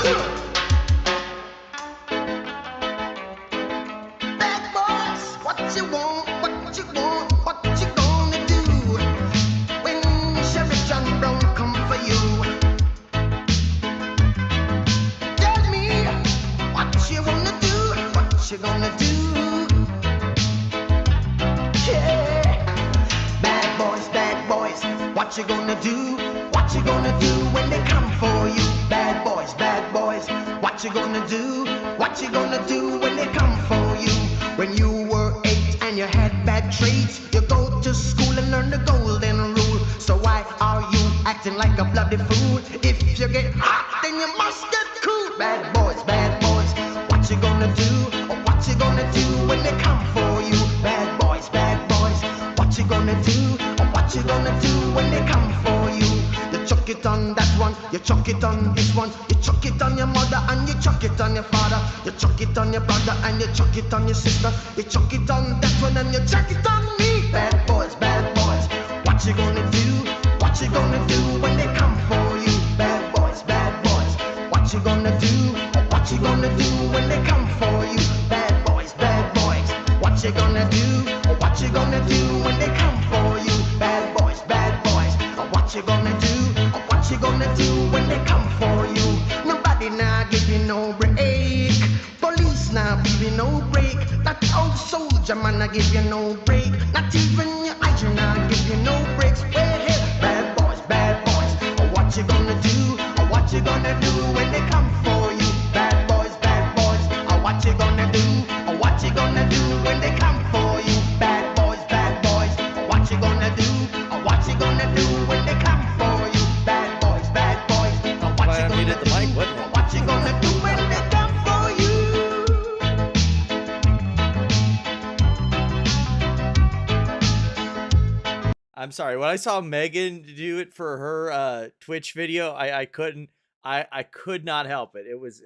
Bad boys, what you want, what you want, what you gonna do when Sherry John Brown come for you? Tell me what you wanna do, what you gonna do? Yeah. Bad boys, what you gonna do? What you gonna do when they come for you? Bad boys, what you gonna do? What you gonna do when they come for you? When you were 8 and you had bad traits, you go to school and learn the golden rule. So why are you acting like a bloody fool? If you get hot, then you must get cool. Bad boys, what you gonna do? What you gonna do when they come for you? Bad boys, what you gonna do? What you gonna do when they come for you? You chuck it on that one, you chuck it on this one, you chuck it on your mother and you chuck it on your father, you chuck it on your brother and you chuck it on your sister, you chuck it on that one and you chuck it on me. Bad boys, what you gonna do? What you gonna do when they come for you? Bad boys, what you gonna do? What you gonna do when they come for you? Bad boys, what you gonna do? What you gonna do when they come for you? Bad boys, what you gonna do? What you gonna do when they come for you? Nobody now give you no break. Police now give you no break. That old soldier man now give you no break. Not even your hygiene now give you no breaks. Well, hey, bad boys, what you gonna do? What you gonna do when they come for you? Bad boys, what you gonna do? What you gonna do when they come for you? Bad boys, what you gonna do? What you gonna do when they come for you? Bad boys, what you gonna do? What you gonna do when they come for you? I'm sorry. When I saw Megan do it for her Twitch video, I could not help it. It was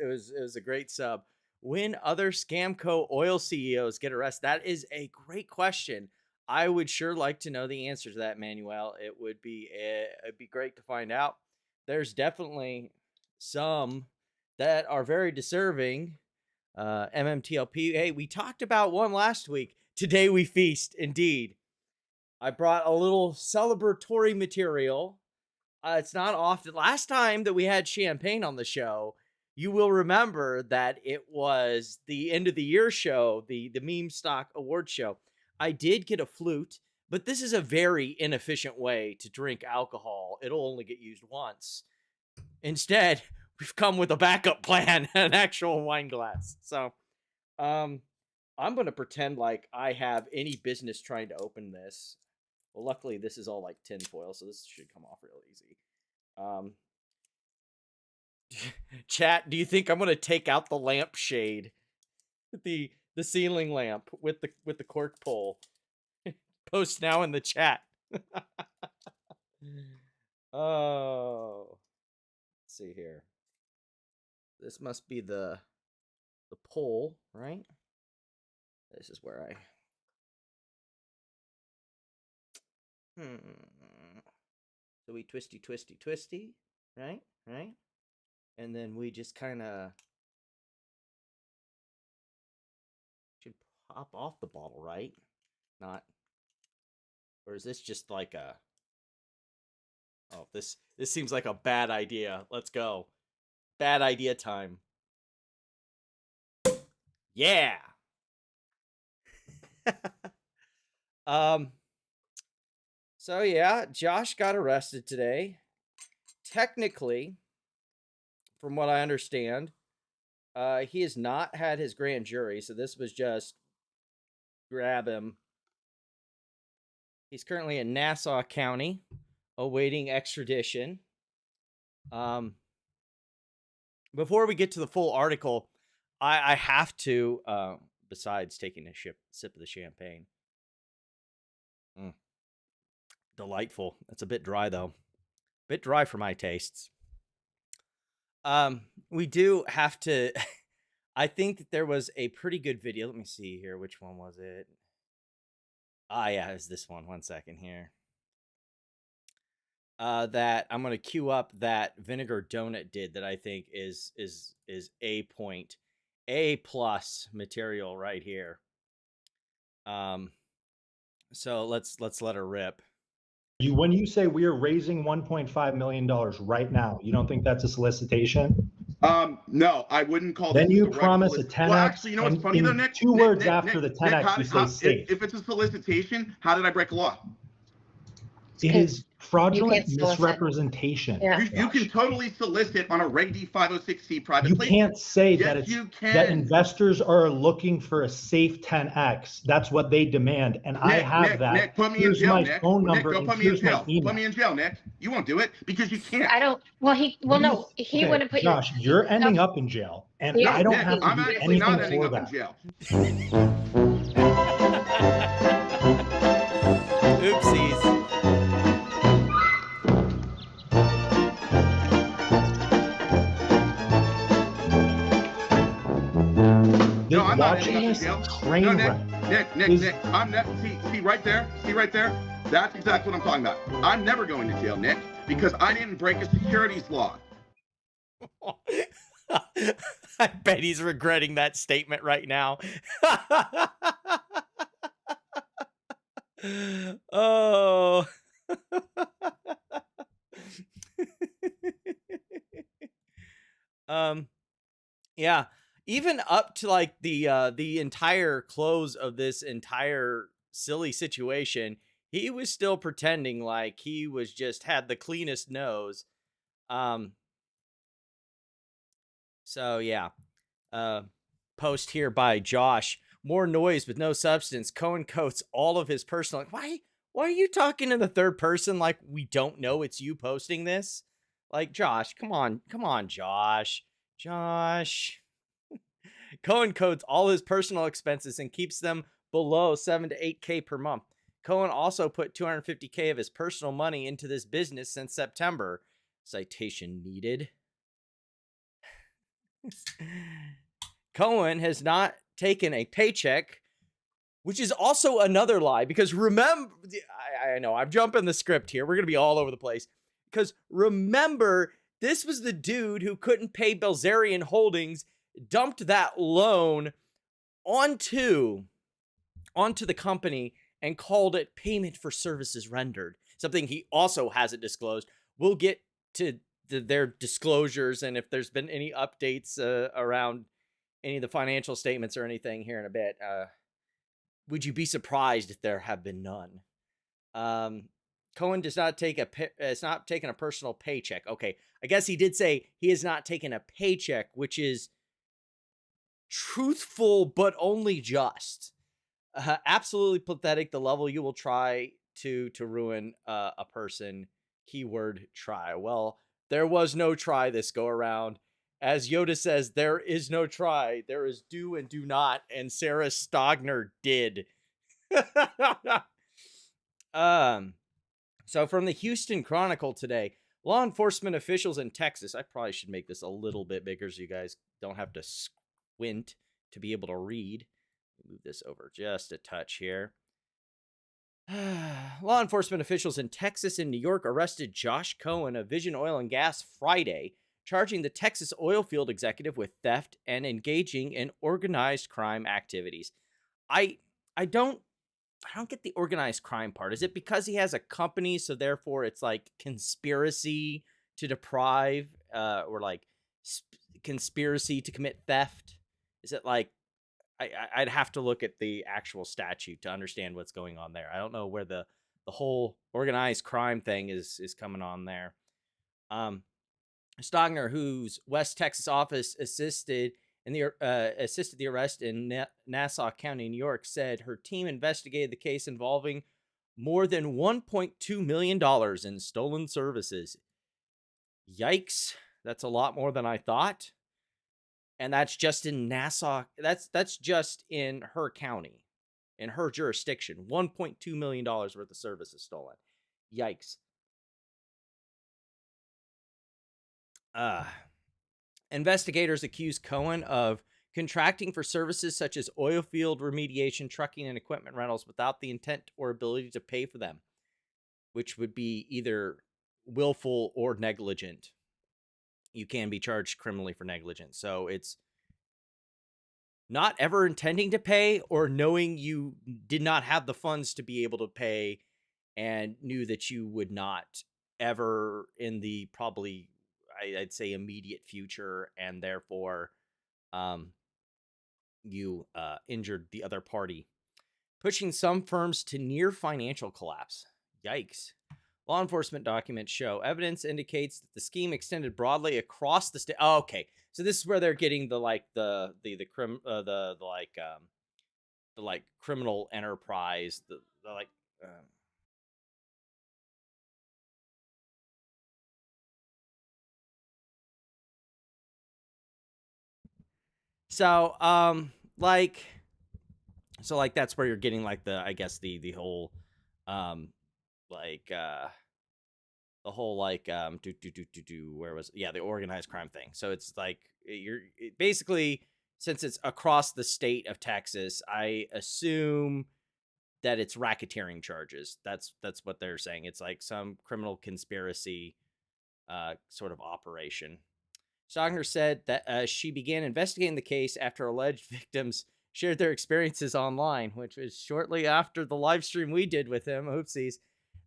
a great sub. When other Scamco oil CEOs get arrested, that is a great question. I would sure like to know the answer to that, Manuel. It'd be great to find out. There's definitely some that are very deserving. MMTLP. Hey, we talked about one last week. Today we feast, indeed. I brought a little celebratory material. It's not often. Last time that we had champagne on the show, you will remember that it was the end of the year show, the Meme Stock Award show. I did get a flute, but this is a very inefficient way to drink alcohol. It'll only get used once. Instead, we've come with a backup plan, an actual wine glass. So, I'm going to pretend like I have any business trying to open this. Well, luckily, this is all like tinfoil, so this should come off real easy. Chat, do you think I'm going to take out the lampshade? The ceiling lamp with the cork pole. Post now in the chat. Oh. Let's see here. This must be the pole, right? This is where I So we twisty, right? And then we just kind of should pop off the bottle, right? Not, or is this just like a, oh, this seems like a bad idea. Let's go. Bad idea time. Yeah. So yeah, Josh got arrested today. Technically, from what I understand, he has not had his grand jury, so this was just grab him. He's currently in Nassau County, awaiting extradition. Before we get to the full article, I have to, besides taking a sip of the champagne. Delightful. It's a bit dry, though. Bit dry for my tastes. We do have to... I think that there was a pretty good video. Let me see here. Which one was it? Ah, yeah, it's this one. 1 second here. that I'm gonna queue up that Vinegar Donut did that I think is A plus material right here. Um, so let's let her rip. When you say we are raising $1.5 million right now, you don't think that's a solicitation? No, I wouldn't call Then this you a direct promise a solic- 10x. Well, actually, you know what's and funny though, in Nick? two Nick, words Nick, after Nick, the Nick, 10x, you say safe. if it's a solicitation, how did I break a law? It is fraudulent can't solicit. misrepresentation. Yeah. You can totally solicit on a Reg D 506C private You placement. can't say Yes, that it's you can. that investors are looking for a safe 10x. That's what they demand, and I have that. Nick, put me Here's in jail, my Nick. phone Nick, number go and put me in here's my jail. email. Put me in jail, Nick. You won't do it because you can't. I don't. Well, he. Well, no, he Okay, wouldn't put Josh, you're ending up in jail, and Yeah, I don't Nick, have to I'm do actually not anything ending for up in that. jail. Oopsies. No, I'm not Watching ending up in this jail. train No, Nick, wreck Nick, is- Nick, I'm not. See right there. See right there. That's exactly what I'm talking about. I'm never going to jail, Nick, because I didn't break a securities law. I bet he's regretting that statement right now. Oh. Yeah, even up to like the entire close of this entire silly situation, he was still pretending like he was just had the cleanest nose. So yeah. Post here by Josh. More noise with no substance. Cohen coats all of his personal. Why are you talking in the third person like we don't know it's you posting this? Like, Josh, come on, Josh. Josh. Cohen codes all his personal expenses and keeps them below 7 to 8K per month. Cohen also put 250K of his personal money into this business since September. Citation needed. Cohen has not taken a paycheck, which is also another lie, because remember, I know I'm jumping the script here. We're going to be all over the place, because remember, this was the dude who couldn't pay Bilzerian Holdings, dumped that loan onto the company and called it payment for services rendered, something he also hasn't disclosed. We'll get to their disclosures and if there's been any updates around any of the financial statements or anything here in a bit. Would you be surprised if there have been none? Cohen does not take it's not taken a personal paycheck. Okay, I guess he did say he has not taken a paycheck, which is truthful but only just. Absolutely pathetic. The level you will try to ruin a person. Keyword try. Well, there was no try this go around. As Yoda says, there is no try. There is do and do not. And Sarah Stogner did. So from the Houston Chronicle today, law enforcement officials in Texas. I probably should make this a little bit bigger so you guys don't have to squint to be able to read. Move this over just a touch here. Law enforcement officials in Texas and New York arrested Josh Cohen of Vision Oil and Gas Friday, charging the Texas oil field executive with theft and engaging in organized crime activities. I don't get the organized crime part. Is it because he has a company, so therefore it's like conspiracy to deprive, or like conspiracy to commit theft? Is it like I'd have to look at the actual statute to understand what's going on there. I don't know where the whole organized crime thing is coming on there. Stogner, whose West Texas office assisted the arrest in Nassau County, New York, said her team investigated the case involving more than $1.2 million in stolen services. Yikes. That's a lot more than I thought. And that's just in Nassau. That's just in her county, in her jurisdiction. $1.2 million worth of services stolen. Yikes. Investigators accuse Cohen of contracting for services such as oil field remediation, trucking, and equipment rentals without the intent or ability to pay for them, which would be either willful or negligent, you can be charged criminally for negligence. So it's not ever intending to pay or knowing you did not have the funds to be able to pay and knew that you would not ever in the probably, I'd say, immediate future, and therefore you injured the other party, pushing some firms to near financial collapse. Yikes. Law enforcement documents show evidence indicates that the scheme extended broadly across the state. Oh, okay, so this is where they're getting the criminal enterprise, the like. So like that's where you're getting like the, I guess, the whole like the whole like where was, yeah, the organized crime thing. So it's like basically, since it's across the state of Texas, I assume that it's racketeering charges. That's what they're saying. It's like some criminal conspiracy sort of operation. Stogner said that she began investigating the case after alleged victims shared their experiences online, which was shortly after the live stream we did with him. Oopsies.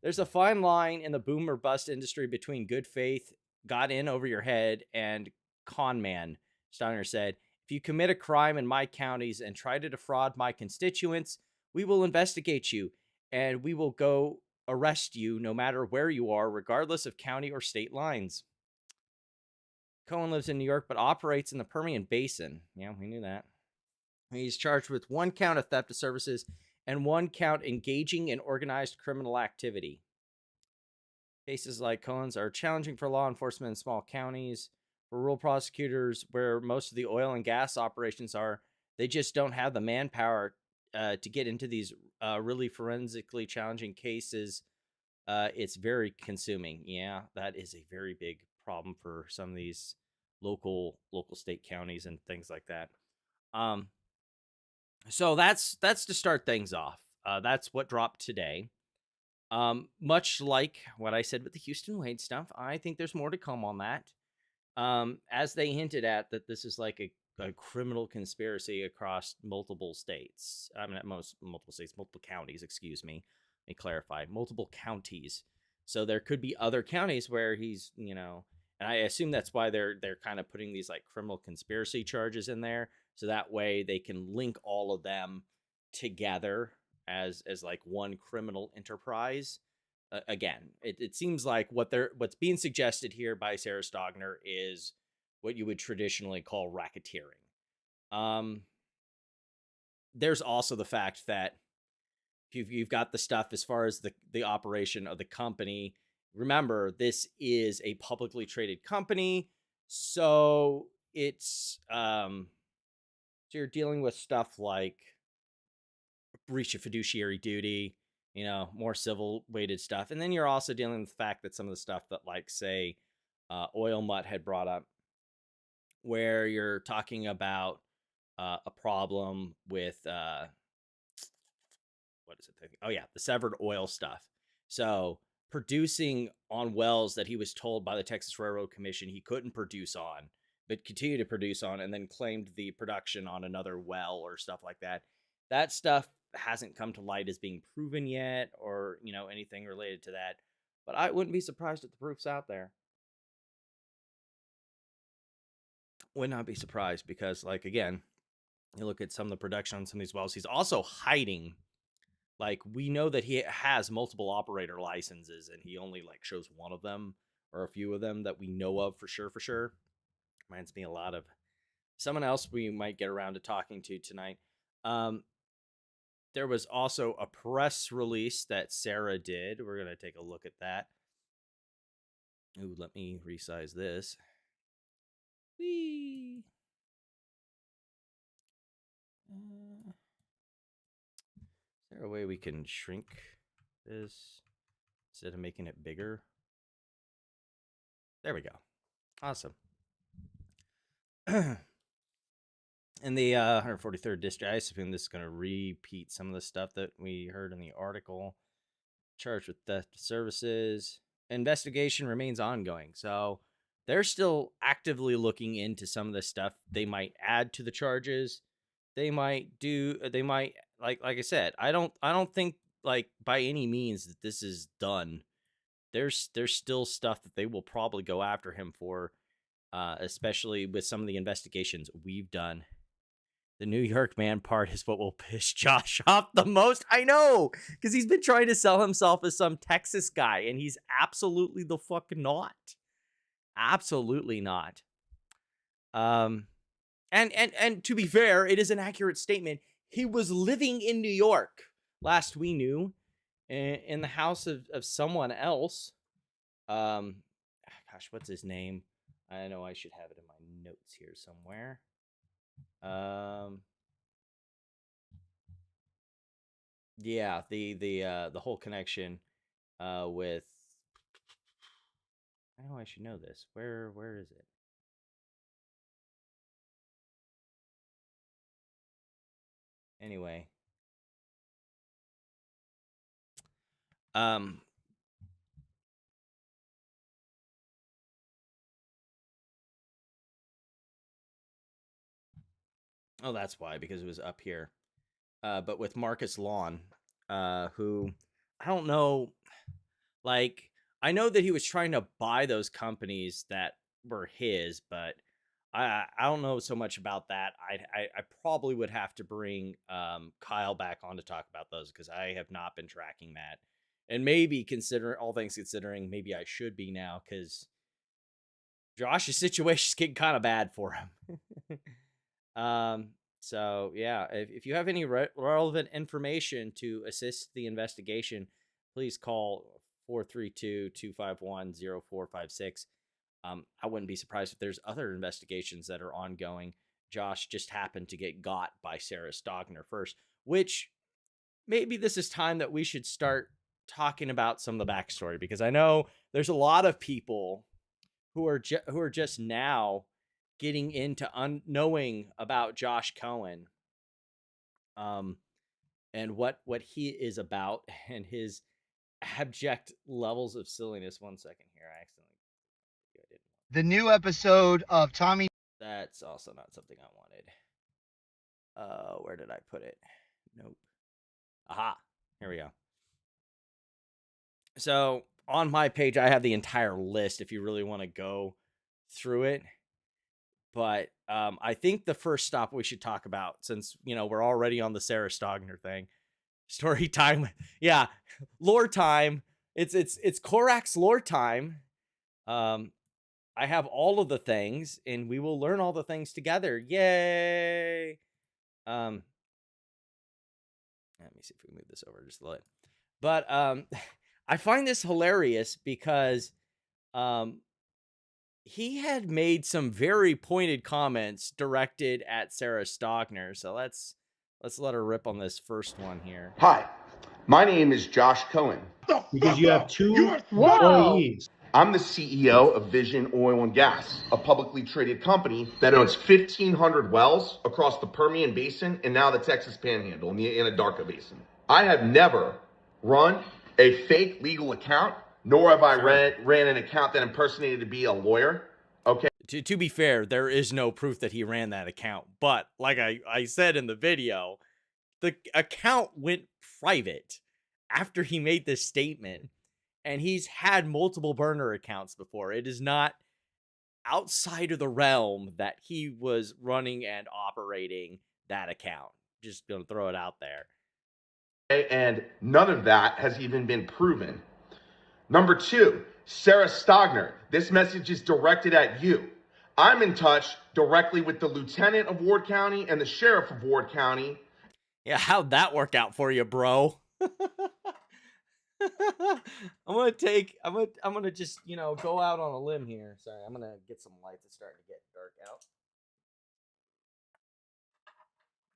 There's a fine line in the boom or bust industry between good faith, got in over your head, and con man, Stogner said. If you commit a crime in my counties and try to defraud my constituents, we will investigate you, and we will go arrest you no matter where you are, regardless of county or state lines. Cohen lives in New York, but operates in the Permian Basin. Yeah, we knew that. He's charged with 1 count of theft of services and 1 count engaging in organized criminal activity. Cases like Cohen's are challenging for law enforcement in small counties. For rural prosecutors, where most of the oil and gas operations are, they just don't have the manpower to get into these really forensically challenging cases. It's very consuming. Yeah, that is a very big problem for some of these local state counties and things like that. So that's to start things off. That's what dropped today. Much like what I said with the Houston Wade stuff, I think there's more to come on that. As they hinted at, that this is like a criminal conspiracy across multiple states. I mean, at multiple states, multiple counties, excuse me. Let me clarify, multiple counties. So there could be other counties where he's, and I assume that's why they're kind of putting these like criminal conspiracy charges in there. So that way they can link all of them together as like one criminal enterprise. Again, it seems like what's being suggested here by Sarah Stogner is what you would traditionally call racketeering. There's also the fact that you've got the stuff as far as the operation of the company. Remember, this is a publicly traded company, so it's so you're dealing with stuff like breach of fiduciary duty, more civil weighted stuff. And then you're also dealing with the fact that some of the stuff that, like, say, Oil Mutt had brought up, where you're talking about a problem with, what is it? Oh, yeah, the severed oil stuff. So producing on wells that he was told by the Texas Railroad Commission he couldn't produce on, but continued to produce on, and then claimed the production on another well or stuff like that. That stuff hasn't come to light as being proven yet, or anything related to that, but I wouldn't be surprised if the proof's out there. Would not be surprised, because, like, again, you look at some of the production on some of these wells, he's also hiding, like, we know that he has multiple operator licenses and he only like shows one of them or a few of them that we know of for sure. Reminds me a lot of someone else we might get around to talking to tonight. There was also a press release that Sarah did. We're going to take a look at that. Ooh, let me resize this. Whee! Is there a way we can shrink this instead of making it bigger? There we go. Awesome. In the 143rd district, I assume this is going to repeat some of the stuff that we heard in the article. Charged with theft of services. investigation remains ongoing. So they're still actively looking into some of the stuff. They might add to the charges. They might like I said, I don't think like by any means that this is done. There's still stuff that they will probably go after him for, especially with some of the investigations we've done. The New York man part is what will piss Josh off the most. I know, because he's been trying to sell himself as some Texas guy, and he's absolutely the fuck not. Absolutely not. And to be fair, it is an accurate statement. He was living in New York last we knew, in the house of someone else. Gosh, what's his name? I know I should have it in my notes here somewhere. Yeah, the whole connection with, I know I should know this. Where is it? Anyway. Oh, that's why, because it was up here. But with Marcus Lawn, who, I don't know, like, I know that he was trying to buy those companies that were his, but I don't know so much about that. I probably would have to bring Kyle back on to talk about those, because I have not been tracking that. And maybe, all things considering, maybe I should be now, because Josh's situation is getting kind of bad for him. So yeah, if you have any relevant information to assist the investigation, please call 432-251-0456. I wouldn't be surprised if there's other investigations that are ongoing. Josh just happened to get got by Sarah Stogner first, which maybe this is time that we should start talking about some of the backstory, because I know there's a lot of people who are just now getting into knowing about Josh Cohen, and what he is about, and his abject levels of silliness. 1 second here, I accidentally the new episode of Tommy. That's also not something I wanted. Where did I put it? Nope. Aha, here we go. So on my page, I have the entire list if you really want to go through it. But I think the first stop we should talk about, since, we're already on the Sarah Stogner thing, story time. Yeah, lore time. It's Korak's lore time. I have all of the things, and we will learn all the things together. Yay! Let me see if we move this over just a little. But I find this hilarious because he had made some very pointed comments directed at Sarah Stogner. So let's let her rip on this first one here. Hi, my name is Josh Cohen. Because you have two Whoa. employees. I'm the CEO of Vision Oil and Gas, a publicly traded company that owns 1,500 wells across the Permian Basin and now the Texas Panhandle and the Anadarko Basin. I have never run a fake legal account, nor have I ran an account that impersonated to be a lawyer. Okay. To be fair, there is no proof that he ran that account. But like I said in the video, the account went private after he made this statement. And he's had multiple burner accounts before. It is not outside of the realm that he was running and operating that account. Just gonna throw it out there. And none of that has even been proven. Number two, Sarah Stogner. This message is directed at you. I'm in touch directly with the lieutenant of Ward County and the sheriff of Ward County. Yeah, how'd that work out for you, bro? I'm gonna just, go out on a limb here. Sorry, I'm gonna get some lights. It's starting to get dark out.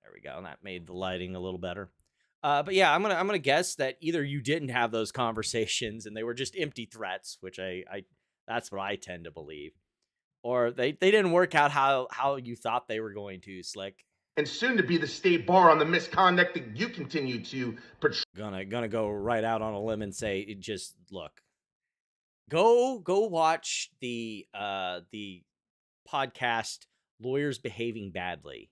There we go. And that made the lighting a little better. But yeah, I'm gonna guess that either you didn't have those conversations and they were just empty threats, which I that's what I tend to believe, or they didn't work out how you thought they were going to, Slick. And soon to be the state bar on the misconduct that you continue to portray. Gonna go right out on a limb and say, just look, Go watch the podcast Lawyers Behaving Badly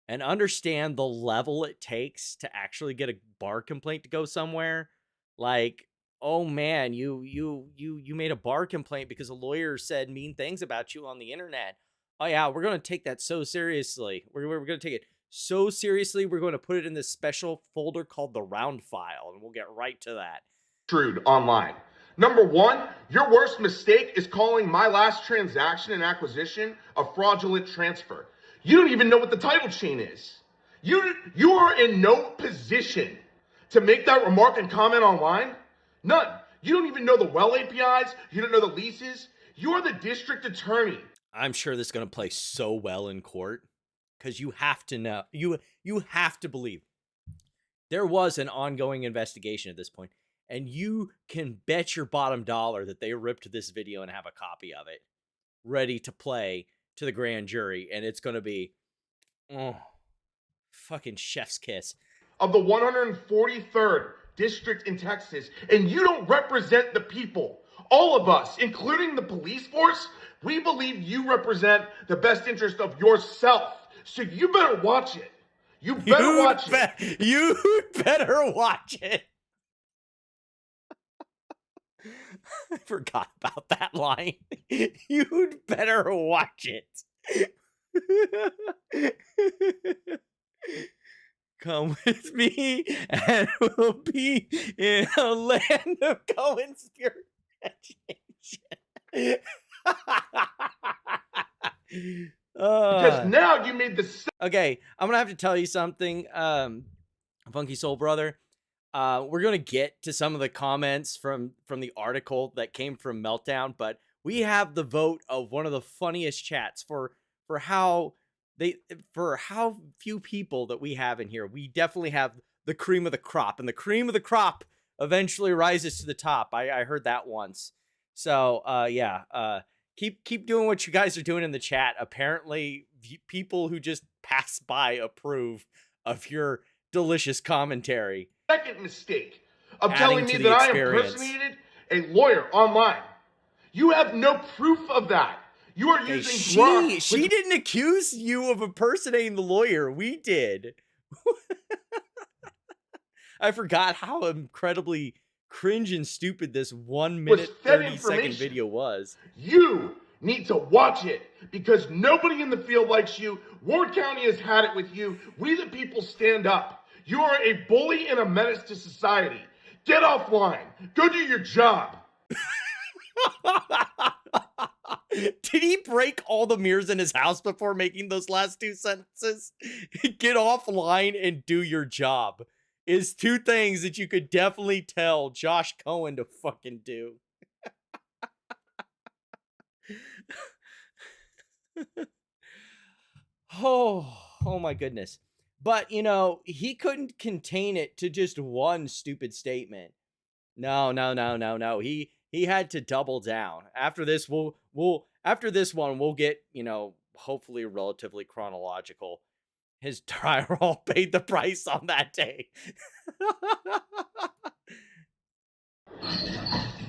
and understand the level it takes to actually get a bar complaint to go somewhere. Like, oh man, you made a bar complaint because a lawyer said mean things about you on the internet. Oh yeah, we're going to take that so seriously. We're going to take it so seriously. We're going to put it in this special folder called the round file, and we'll get right to that. Intrude online. Number one, your worst mistake is calling my last transaction and acquisition a fraudulent transfer. You don't even know what the title chain is. You are in no position to make that remark and comment online. None. You don't even know the well APIs. You don't know the leases. You're the district attorney. I'm sure this is going to play so well in court because you have to know, you have to believe there was an ongoing investigation at this point, and you can bet your bottom dollar that they ripped this video and have a copy of it ready to play to the grand jury, and it's going to be fucking chef's kiss. Of the 143rd district in Texas, and you don't represent the people. All of us, including the police force, we believe you represent the best interest of yourself. So you better watch it. You better watch it. You better watch it. I forgot about that line. You'd better watch it. Come with me and we'll be in a land of co-inspiration. Because now you made the... Okay, I'm going to have to tell you something, Funky Soul Brother. We're going to get to some of the comments from the article that came from Meltdown, but we have the vote of one of the funniest chats for how few people that we have in here. We definitely have the cream of the crop, and the cream of the crop eventually rises to the top. I heard that once. So, keep doing what you guys are doing in the chat. Apparently, people who just pass by approve of your delicious commentary. Second mistake of telling me that I impersonated a lawyer online. You have no proof of that. You are using she didn't accuse you of impersonating the lawyer. We did. I forgot how incredibly cringe and stupid this 1 minute 30-second video was. You need to watch it because nobody in the field likes you. Ward County has had it with you. We the people stand up. You are a bully and a menace to society. Get offline. Go do your job. Did he break all the mirrors in his house before making those last two sentences? Get offline and do your job is two things that you could definitely tell Josh Cohen to fucking do. Oh my goodness. But, you know, he couldn't contain it to just one stupid statement. No. He had to double down. After this, after this one, we'll get, you know, hopefully relatively chronological. His drywall paid the price on that day.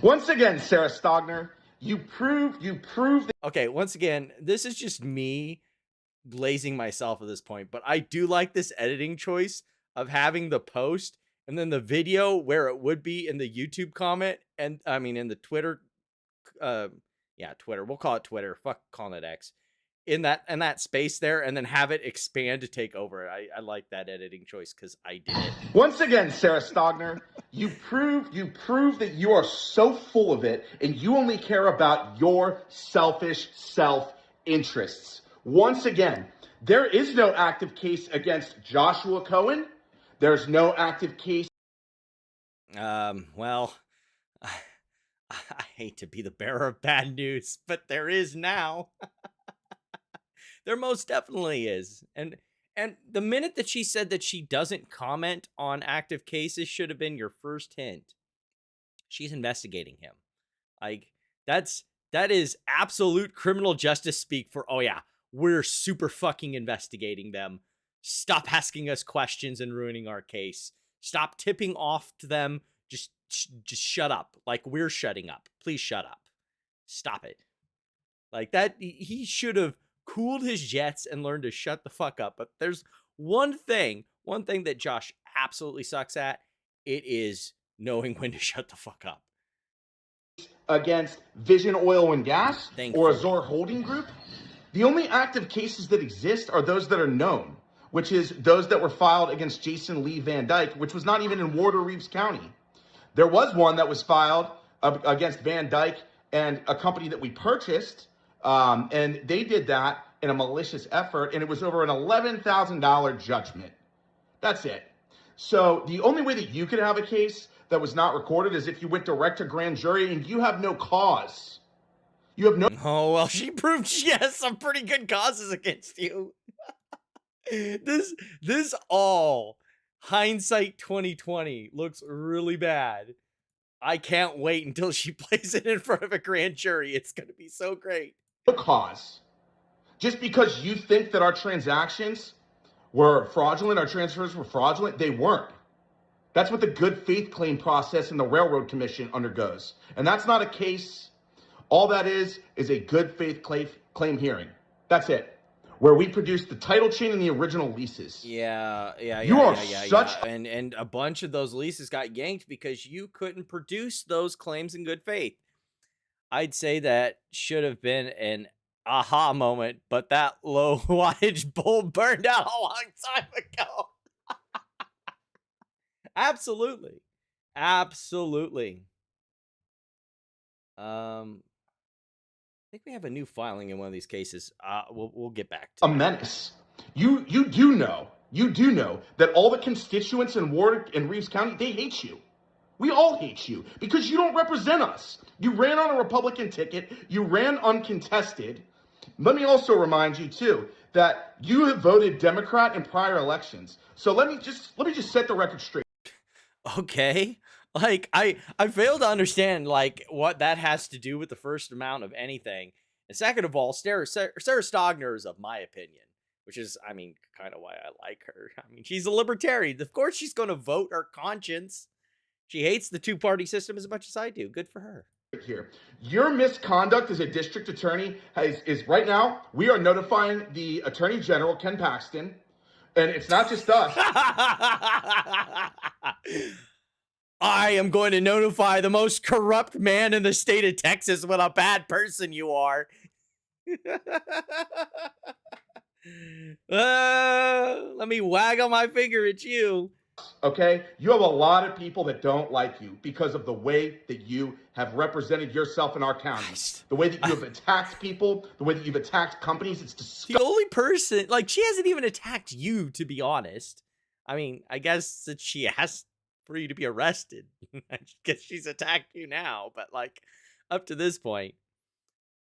Once again, Sarah Stogner, you proved that. Okay, once again, this is just me glazing myself at this point, but I do like this editing choice of having the post and then the video where it would be in the YouTube comment, and I mean in the Twitter, Twitter. We'll call it Twitter. Fuck calling it X. In that space there, and then have it expand to take over. I like that editing choice because I did it. Once again, Sarah Stogner, you prove that you are so full of it, and you only care about your selfish self-interests. Once again, there is no active case against Joshua Cohen. There's no active case. Well, I hate to be the bearer of bad news, but there is now. There most definitely is. And the minute that she said that she doesn't comment on active cases should have been your first hint. She's investigating him. Like, that is absolute criminal justice speak for, oh yeah, we're super fucking investigating them. Stop asking us questions and ruining our case. Stop tipping off to them. Just just shut up. Like, we're shutting up. Please shut up. Stop it. Like that, he should have cooled his jets and learned to shut the fuck up. But there's one thing that Josh absolutely sucks at. It is knowing when to shut the fuck up. Against Vision Oil and Gas or Thankfully. AZRH Holding Group, the only active cases that exist are those that are known, which is those that were filed against Jason Lee Van Dyke, which was not even in Ward or Reeves County. There was one that was filed against Van Dyke and a company that we purchased, and they did that in a malicious effort, and it was over an $11,000 judgment. That's it. So the only way that you could have a case that was not recorded is if you went direct to grand jury and you have no cause. You have no... Oh, well, she proved she has some pretty good causes against you. This all hindsight 2020 looks really bad. I can't wait until she plays it in front of a grand jury. It's going to be so great. No cause. Just because you think that our transactions were fraudulent, our transfers were fraudulent, they weren't. That's what the good faith claim process in the Railroad Commission undergoes. And that's not a case. All that is a good faith claim hearing. That's it. Where we produce the title chain and the original leases. Yeah. Such... And a bunch of those leases got yanked because you couldn't produce those claims in good faith. I'd say that should have been an aha moment, but that low wattage bulb burned out a long time ago. Absolutely. I think we have a new filing in one of these cases. We'll get back to a menace. You do know that all the constituents in Ward and Reeves County, they hate you. We all hate you because you don't represent us. You ran on a Republican ticket. You ran uncontested. Let me also remind you too that you have voted Democrat in prior elections. So let me just set the record straight. Okay. Like, I fail to understand, like, what that has to do with the first amount of anything. And second of all, Sarah Stogner is of my opinion, which is, I mean, kind of why I like her. I mean, she's a libertarian. Of course she's going to vote her conscience. She hates the two-party system as much as I do. Good for her. Here, your misconduct as a district attorney is right now, we are notifying the Attorney General, Ken Paxton, and it's not just us. I am going to notify the most corrupt man in the state of Texas what a bad person you are. Let me waggle my finger at you. Okay? You have a lot of people that don't like you because of the way that you have represented yourself in our county. The way that you have attacked people, the way that you've attacked companies, it's disgusting. The only person, like, she hasn't even attacked you, to be honest. I mean, I guess that she asked for you to be arrested. I guess she's attacked you now, but, like, up to this point,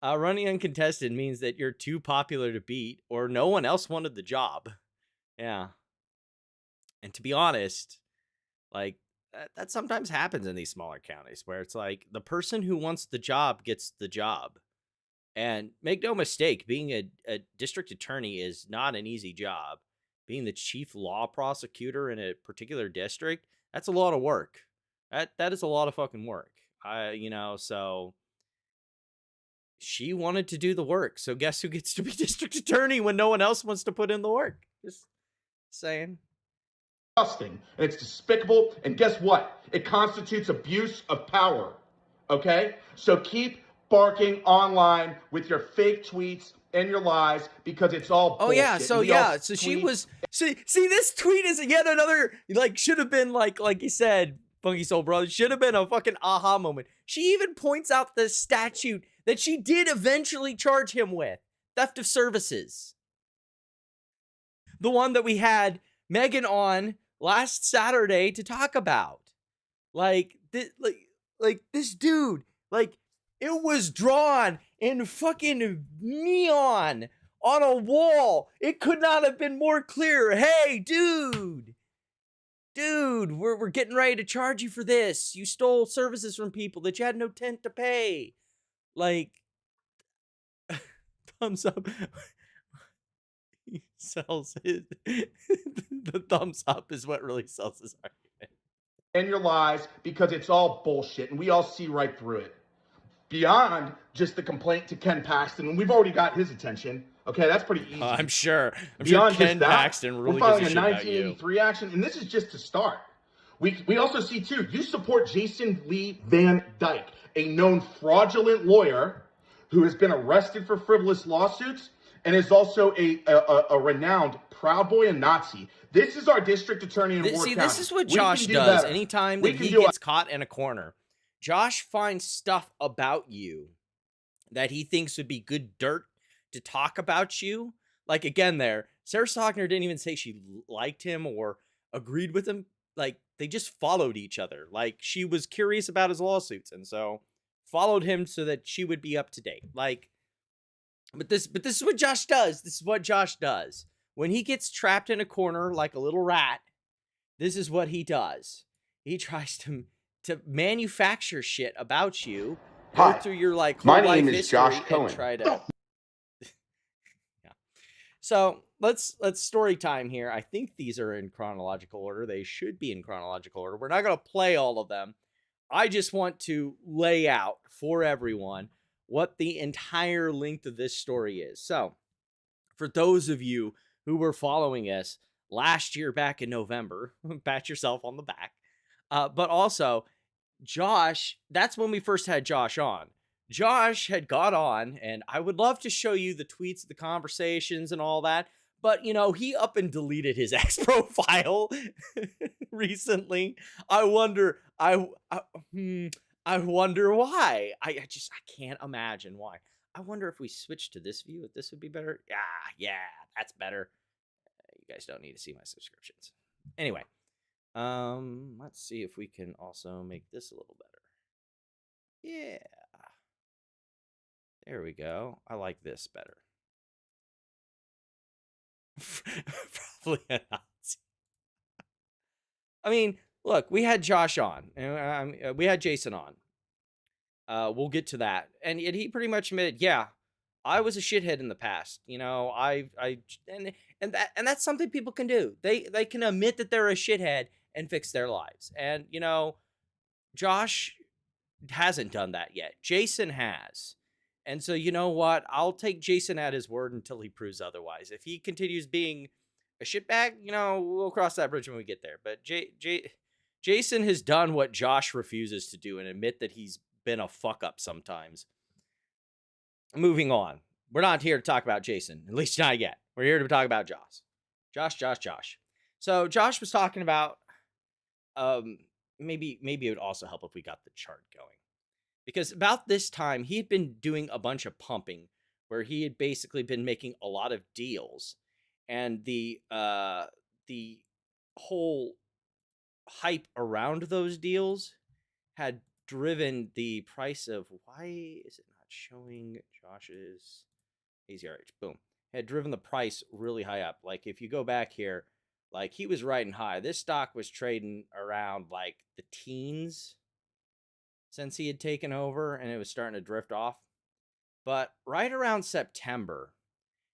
running uncontested means that you're too popular to beat or no one else wanted the job. Yeah. And to be honest, like, that sometimes happens in these smaller counties where it's like the person who wants the job gets the job. And make no mistake, being a district attorney is not an easy job. Being the chief law prosecutor in a particular district, that's a lot of work. That is a lot of fucking work. So she wanted to do the work. So guess who gets to be district attorney when no one else wants to put in the work? Just saying. And it's despicable, and guess what? It constitutes abuse of power. Okay? So keep barking online with your fake tweets and your lies because it's all bullshit. So she was see this tweet is yet another, like, should have been like you said, Funky Soul Brother, should have been a fucking aha moment. She even points out the statute that she did eventually charge him with, theft of services. The one that we had Megan on last Saturday to talk about. Like this dude, like, it was drawn in fucking neon on a wall. It could not have been more clear. Hey, dude, we're getting ready to charge you for this. You stole services from people that you had no intent to pay. Like, thumbs up. He sells his the thumbs up is what really sells his argument. and your lies because it's all bullshit and we all see right through it. Beyond just the complaint to Ken Paxton, and we've already got his attention. Okay, that's pretty easy. I'm sure Beyond just Ken that, Paxton really we're filing gives a a shit about you. 1983 action, and this is just to start. We also see, too, you support Jason Lee Van Dyke, a known fraudulent lawyer who has been arrested for frivolous lawsuits and is also a renowned Proud Boy and Nazi. This is our district attorney in Ward County. This is what We can Josh do does better. anytime We that can he do gets caught in a corner. Josh finds stuff about you that he thinks would be good dirt to talk about you. Like, again, Sarah Stockner didn't even say she liked him or agreed with him. Like, they just followed each other. Like, she was curious about his lawsuits, and so followed him so that she would be up to date. Like, but this is what Josh does. This is what Josh does. When he gets trapped in a corner like a little rat, this is what he does. He tries to manufacture shit about you, go Hi, through your like my whole life name is history Josh and Cohen. try to. Yeah. So let's story time here. I think these are in chronological order. They should be in chronological order. We're not gonna play all of them. I just want to lay out for everyone what the entire length of this story is. So, for those of you who were following us last year back in November, pat yourself on the back. But also, Josh, that's when we first had Josh on. Josh had got on, and I would love to show you the tweets, the conversations, and all that. But, you know, he up and deleted his ex profile recently. I wonder why. I can't imagine why. I wonder if we switch to this view, if this would be better. Yeah, that's better. You guys don't need to see my subscriptions. Anyway, let's see if we can also make this a little better. Yeah. There we go. I like this better. Probably a Nazi. I mean, look, we had Josh on. We had Jason on. We'll get to that. And he pretty much admitted, yeah, I was a shithead in the past. You know, and that's something people can do. They can admit that they're a shithead and fix their lives. And, you know, Josh hasn't done that yet. Jason has. And so, you know what? I'll take Jason at his word until he proves otherwise. If he continues being a shitbag, you know, we'll cross that bridge when we get there. But Jason has done what Josh refuses to do and admit that he's been a fuck up sometimes. Moving on. We're not here to talk about Jason, at least not yet. We're here to talk about Josh. So Josh was talking about maybe it would also help if we got the chart going. Because about this time, he had been doing a bunch of pumping where he had basically been making a lot of deals. And the whole hype around those deals had driven the price of, why is it not showing Josh's AZRH? Boom. Had driven the price really high up. Like, if you go back here, like, he was riding high. This stock was trading around like the teens since he had taken over, and it was starting to drift off. But right around September,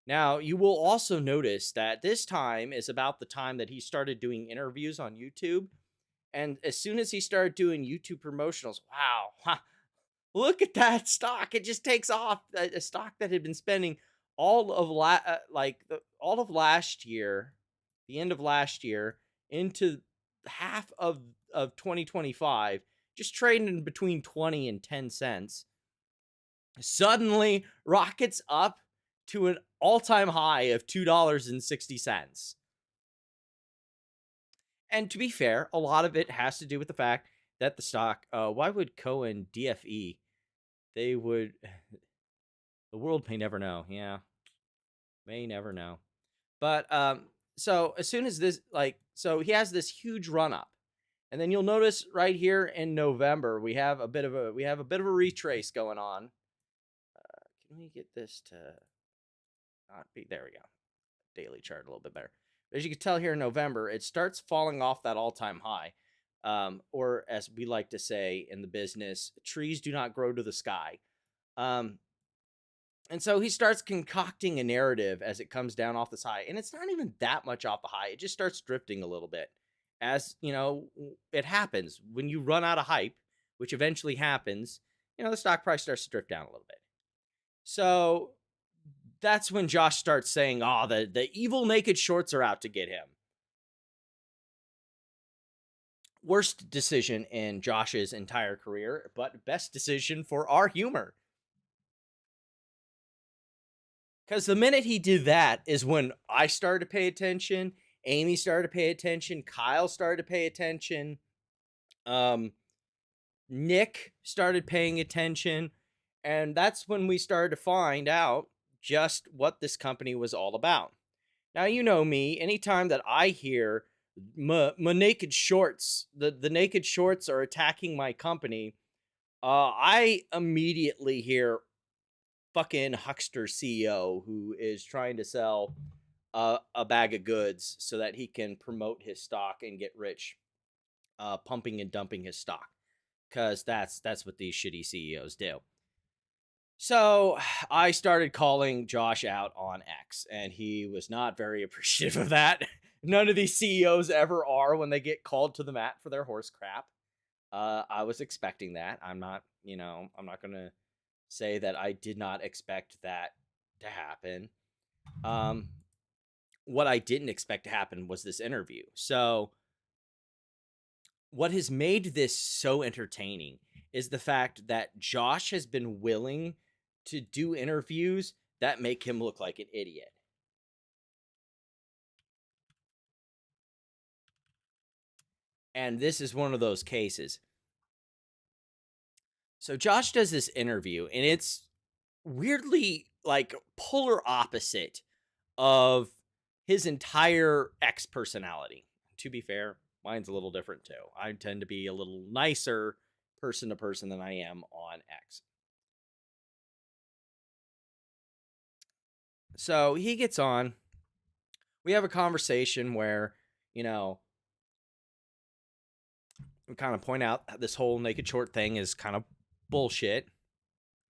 now you will also notice that this time is about the time that he started doing interviews on YouTube. And as soon as he started doing YouTube promotionals, wow, look at that stock. It just takes off. A stock that had been spending all of last year, the end of last year, into half of 2025, just trading in between 20 and 10 cents, suddenly rockets up to an all-time high of $2.60. And to be fair, a lot of it has to do with the fact that the stock, why would Cohen DFE? The world may never know. Yeah, may never know. But so as soon as this, so he has this huge run up. And then you'll notice right here in November, we have a bit of a retrace going on. Can we get this to not be, there we go. Daily chart a little bit better. But as you can tell here in November, it starts falling off that all-time high. Or as we like to say in the business, trees do not grow to the sky. And so he starts concocting a narrative as it comes down off this high. And it's not even that much off the high. It just starts drifting a little bit as it happens when you run out of hype, which eventually happens. The stock price starts to drift down a little bit. So that's when Josh starts saying, "Oh, the evil naked shorts are out to get him." Worst decision in Josh's entire career, but best decision for our humor. Because the minute he did that is when I started to pay attention, Amy started to pay attention, Kyle started to pay attention, Nick started paying attention, and that's when we started to find out just what this company was all about. Now, you know me, anytime that I hear my naked shorts, the naked shorts are attacking my company, I immediately hear fucking huckster CEO who is trying to sell a bag of goods so that he can promote his stock and get rich, pumping and dumping his stock, because that's what these shitty CEOs do. So I started calling Josh out on X, and he was not very appreciative of that. None of these CEOs ever are when they get called to the mat for their horse crap. I was expecting that. I'm not going to say that I did not expect that to happen. What I didn't expect to happen was this interview. So what has made this so entertaining is the fact that Josh has been willing to do interviews that make him look like an idiot. And this is one of those cases. So Josh does this interview, and it's weirdly like polar opposite of his entire X personality. To be fair, mine's a little different too. I tend to be a little nicer person to person than I am on X. So he gets on. We have a conversation where, we kind of point out that this whole naked short thing is kind of bullshit.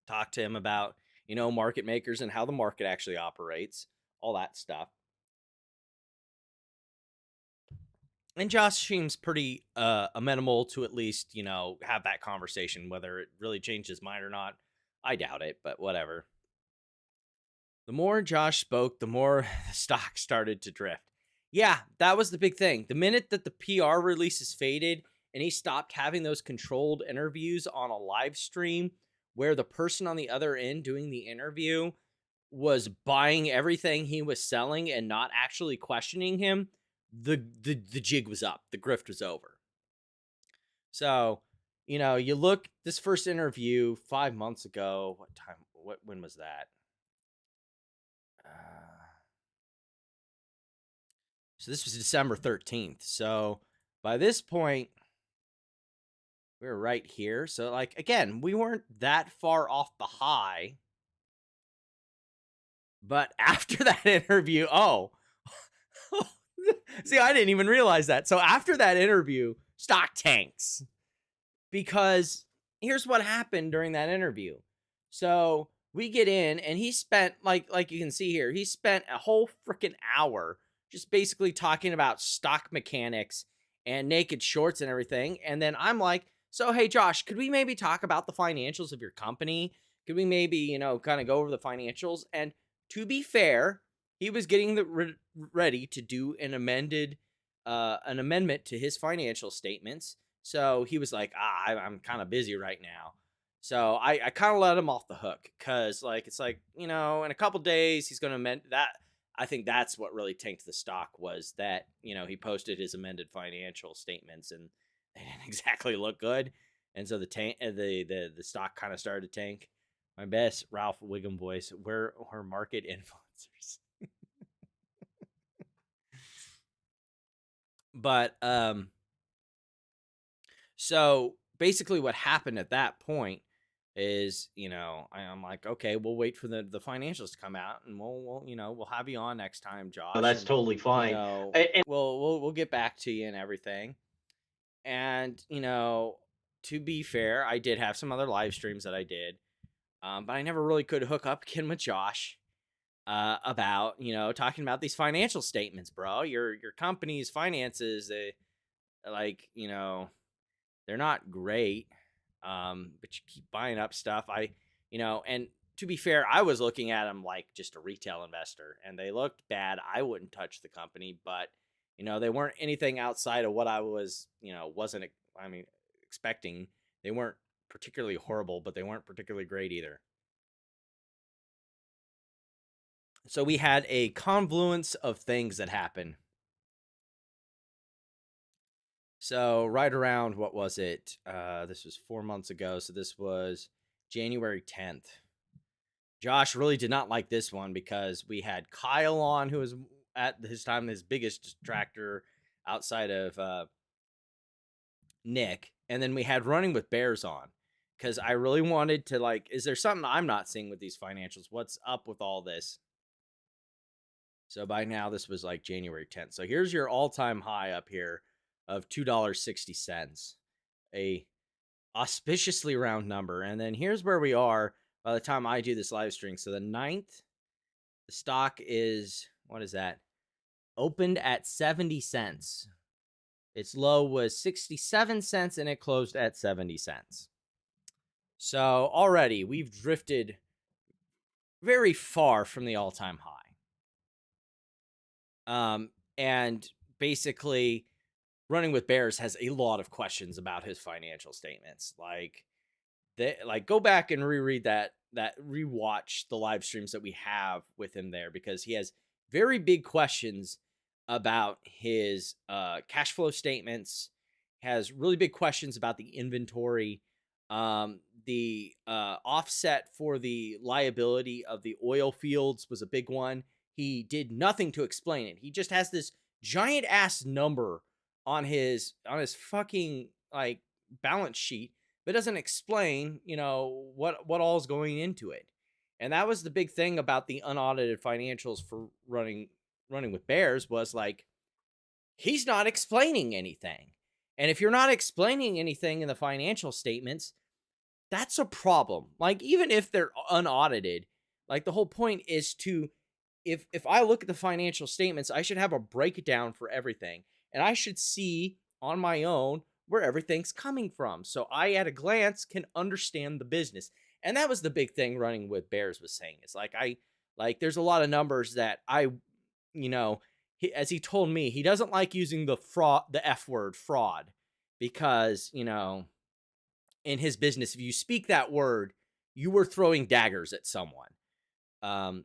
Talk to him about, market makers and how the market actually operates, all that stuff. And Josh seems pretty amenable to at least, have that conversation. Whether it really changed his mind or not, I doubt it, but whatever. The more Josh spoke, the more the stock started to drift. Yeah, that was the big thing. The minute that the PR releases faded and he stopped having those controlled interviews on a live stream where the person on the other end doing the interview was buying everything he was selling and not actually questioning him, the jig was up. The grift was over. So, you look, this first interview 5 months ago, when was that? So this was December 13th. So by this point, we were right here. So again, we weren't that far off the high. But after that interview, see, I didn't even realize that. So after that interview, stock tanks. Because here's what happened during that interview. So we get in, and he spent, like you can see here, he spent a whole freaking hour just basically talking about stock mechanics and naked shorts and everything. And then I'm like, so, hey, Josh, could we maybe talk about the financials of your company? Could we maybe, kind of go over the financials? And to be fair, he was getting ready to do an amendment to his financial statements. So he was like, I'm kind of busy right now. So I kind of let him off the hook because it's in a couple days he's going to amend that. I think that's what really tanked the stock was that, he posted his amended financial statements and they didn't exactly look good. And so the stock kind of started to tank. My best Ralph Wiggum voice, we're market influencers. But so basically what happened at that point is, I'm like, okay, we'll wait for the financials to come out and we'll have you on next time, Josh. Oh, that's and, totally fine. And we'll get back to you and everything. And, to be fair, I did have some other live streams that I did. But I never really could hook up again with Josh about, talking about these financial statements, bro. Your company's finances, like, they're not great. But you keep buying up stuff. And to be fair, I was looking at them like just a retail investor, and they looked bad. I wouldn't touch the company, but they weren't anything outside of what I was, wasn't, expecting. They weren't particularly horrible, but they weren't particularly great either. So we had a confluence of things that happened. So right around, what was it? This was 4 months ago. So this was January 10th. Josh really did not like this one because we had Kyle on, who was at his time his biggest detractor outside of Nick. And then we had Running with Bears on because I really wanted to, like, is there something I'm not seeing with these financials? What's up with all this? So by now, this was like January 10th. So here's your all-time high up here of $2.60, a auspiciously round number. And then here's where we are by the time I do this live stream. So the 9th, the stock is, what is that? Opened at 70 cents. Its low was 67 cents and it closed at 70 cents. So already we've drifted very far from the all-time high. And basically Running with Bears has a lot of questions about his financial statements. Like go back and reread rewatch the live streams that we have with him there, because he has very big questions about his cash flow statements, has really big questions about the inventory, the offset for the liability of the oil fields was a big one. He did nothing to explain it. He just has this giant ass number on his fucking like balance sheet, but doesn't explain, what all is going into it. And that was the big thing about the unaudited financials for running with Bears, was like, he's not explaining anything. And if you're not explaining anything in the financial statements, that's a problem. Like, even if they're unaudited, like, the whole point is to, if I look at the financial statements, I should have a breakdown for everything. And I should see on my own where everything's coming from, so I at a glance can understand the business. And that was the big thing Running with Bears was saying. It's like, there's a lot of numbers that as he told me, he doesn't like using the F word, fraud, because, in his business, if you speak that word, you were throwing daggers at someone. But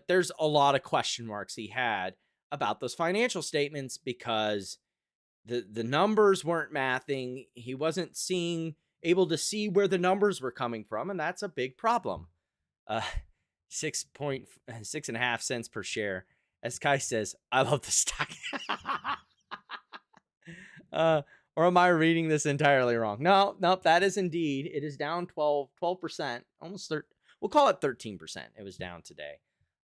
there's a lot of question marks he had about those financial statements because the numbers weren't mathing. He wasn't able to see where the numbers were coming from, and that's a big problem. 6.5 cents per share. As Kai says, I love the stock. Or am I reading this entirely wrong? No, that is indeed. It is down 12%, almost we'll call it 13%. It was down today.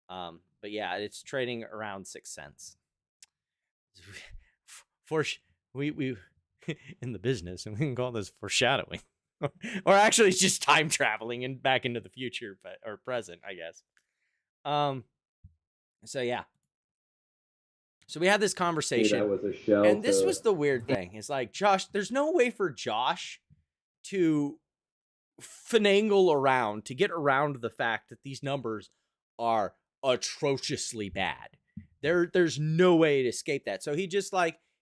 But yeah, it's trading around 6 cents. We in the business, and we can call this foreshadowing. Or actually it's just time traveling and back into the future, or present, I guess. So yeah. So we had this conversation. That was a show. And this was the weird thing. It's like, Josh, there's no way for Josh to finagle around to get around the fact that these numbers are atrociously bad. There's no way to escape that. So he just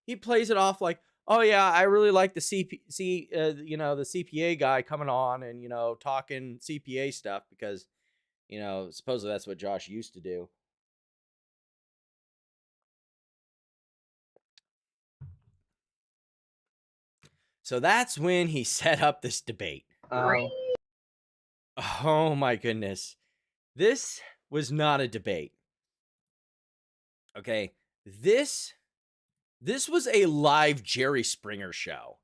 he plays it off like, oh yeah, I really like the the CPA guy coming on and talking CPA stuff because supposedly that's what Josh used to do. So that's when he set up this debate. Oh my goodness. This was not a debate. Okay. This was a live Jerry Springer show.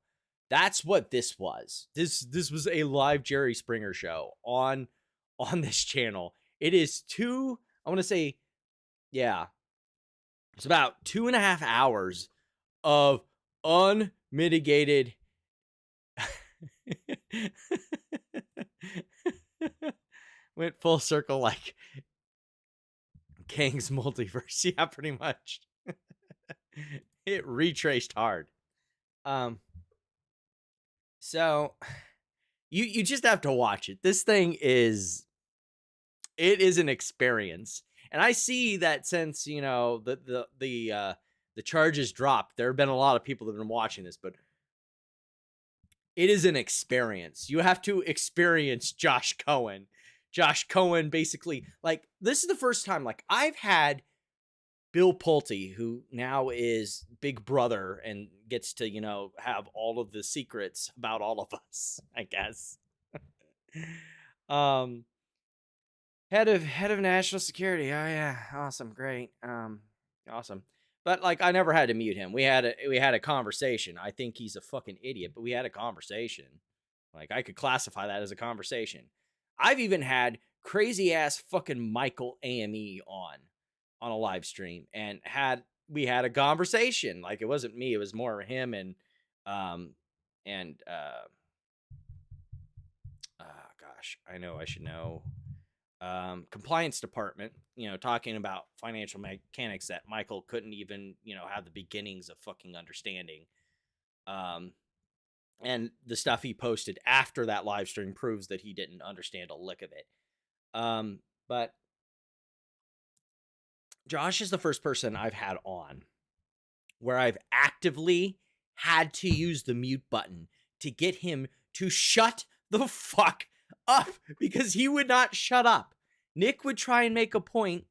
That's what this was. This was a live Jerry Springer show on this channel. It is I want to say, yeah, it's about 2.5 hours of unmitigated went full circle like Kang's multiverse. Yeah, pretty much. It retraced hard. So you just have to watch it. This thing is an experience. And I see that since, you know, the charges dropped, there have been a lot of people that have been watching this, but it is an experience. You have to experience Josh Cohen. Josh Cohen basically, like, this is the first time, like, I've had Bill Pulte, who now is Big Brother and gets to, you know, have all of the secrets about all of us, I guess. Head of national security. Oh yeah, awesome, great, awesome. But like, I never had to mute him. We had a conversation. I think he's a fucking idiot, but we had a conversation. Like, I could classify that as a conversation. I've even had crazy ass fucking Michael AME on a live stream, and we had a conversation. Like, it wasn't me, it was more him and gosh, I know I should know. Compliance department, you know, talking about financial mechanics that Michael couldn't even, you know, have the beginnings of fucking understanding. And the stuff he posted after that live stream proves that he didn't understand a lick of it. But Josh is the first person I've had on where I've actively had to use the mute button to get him to shut the fuck up, because he would not shut up. Nick would try and make a point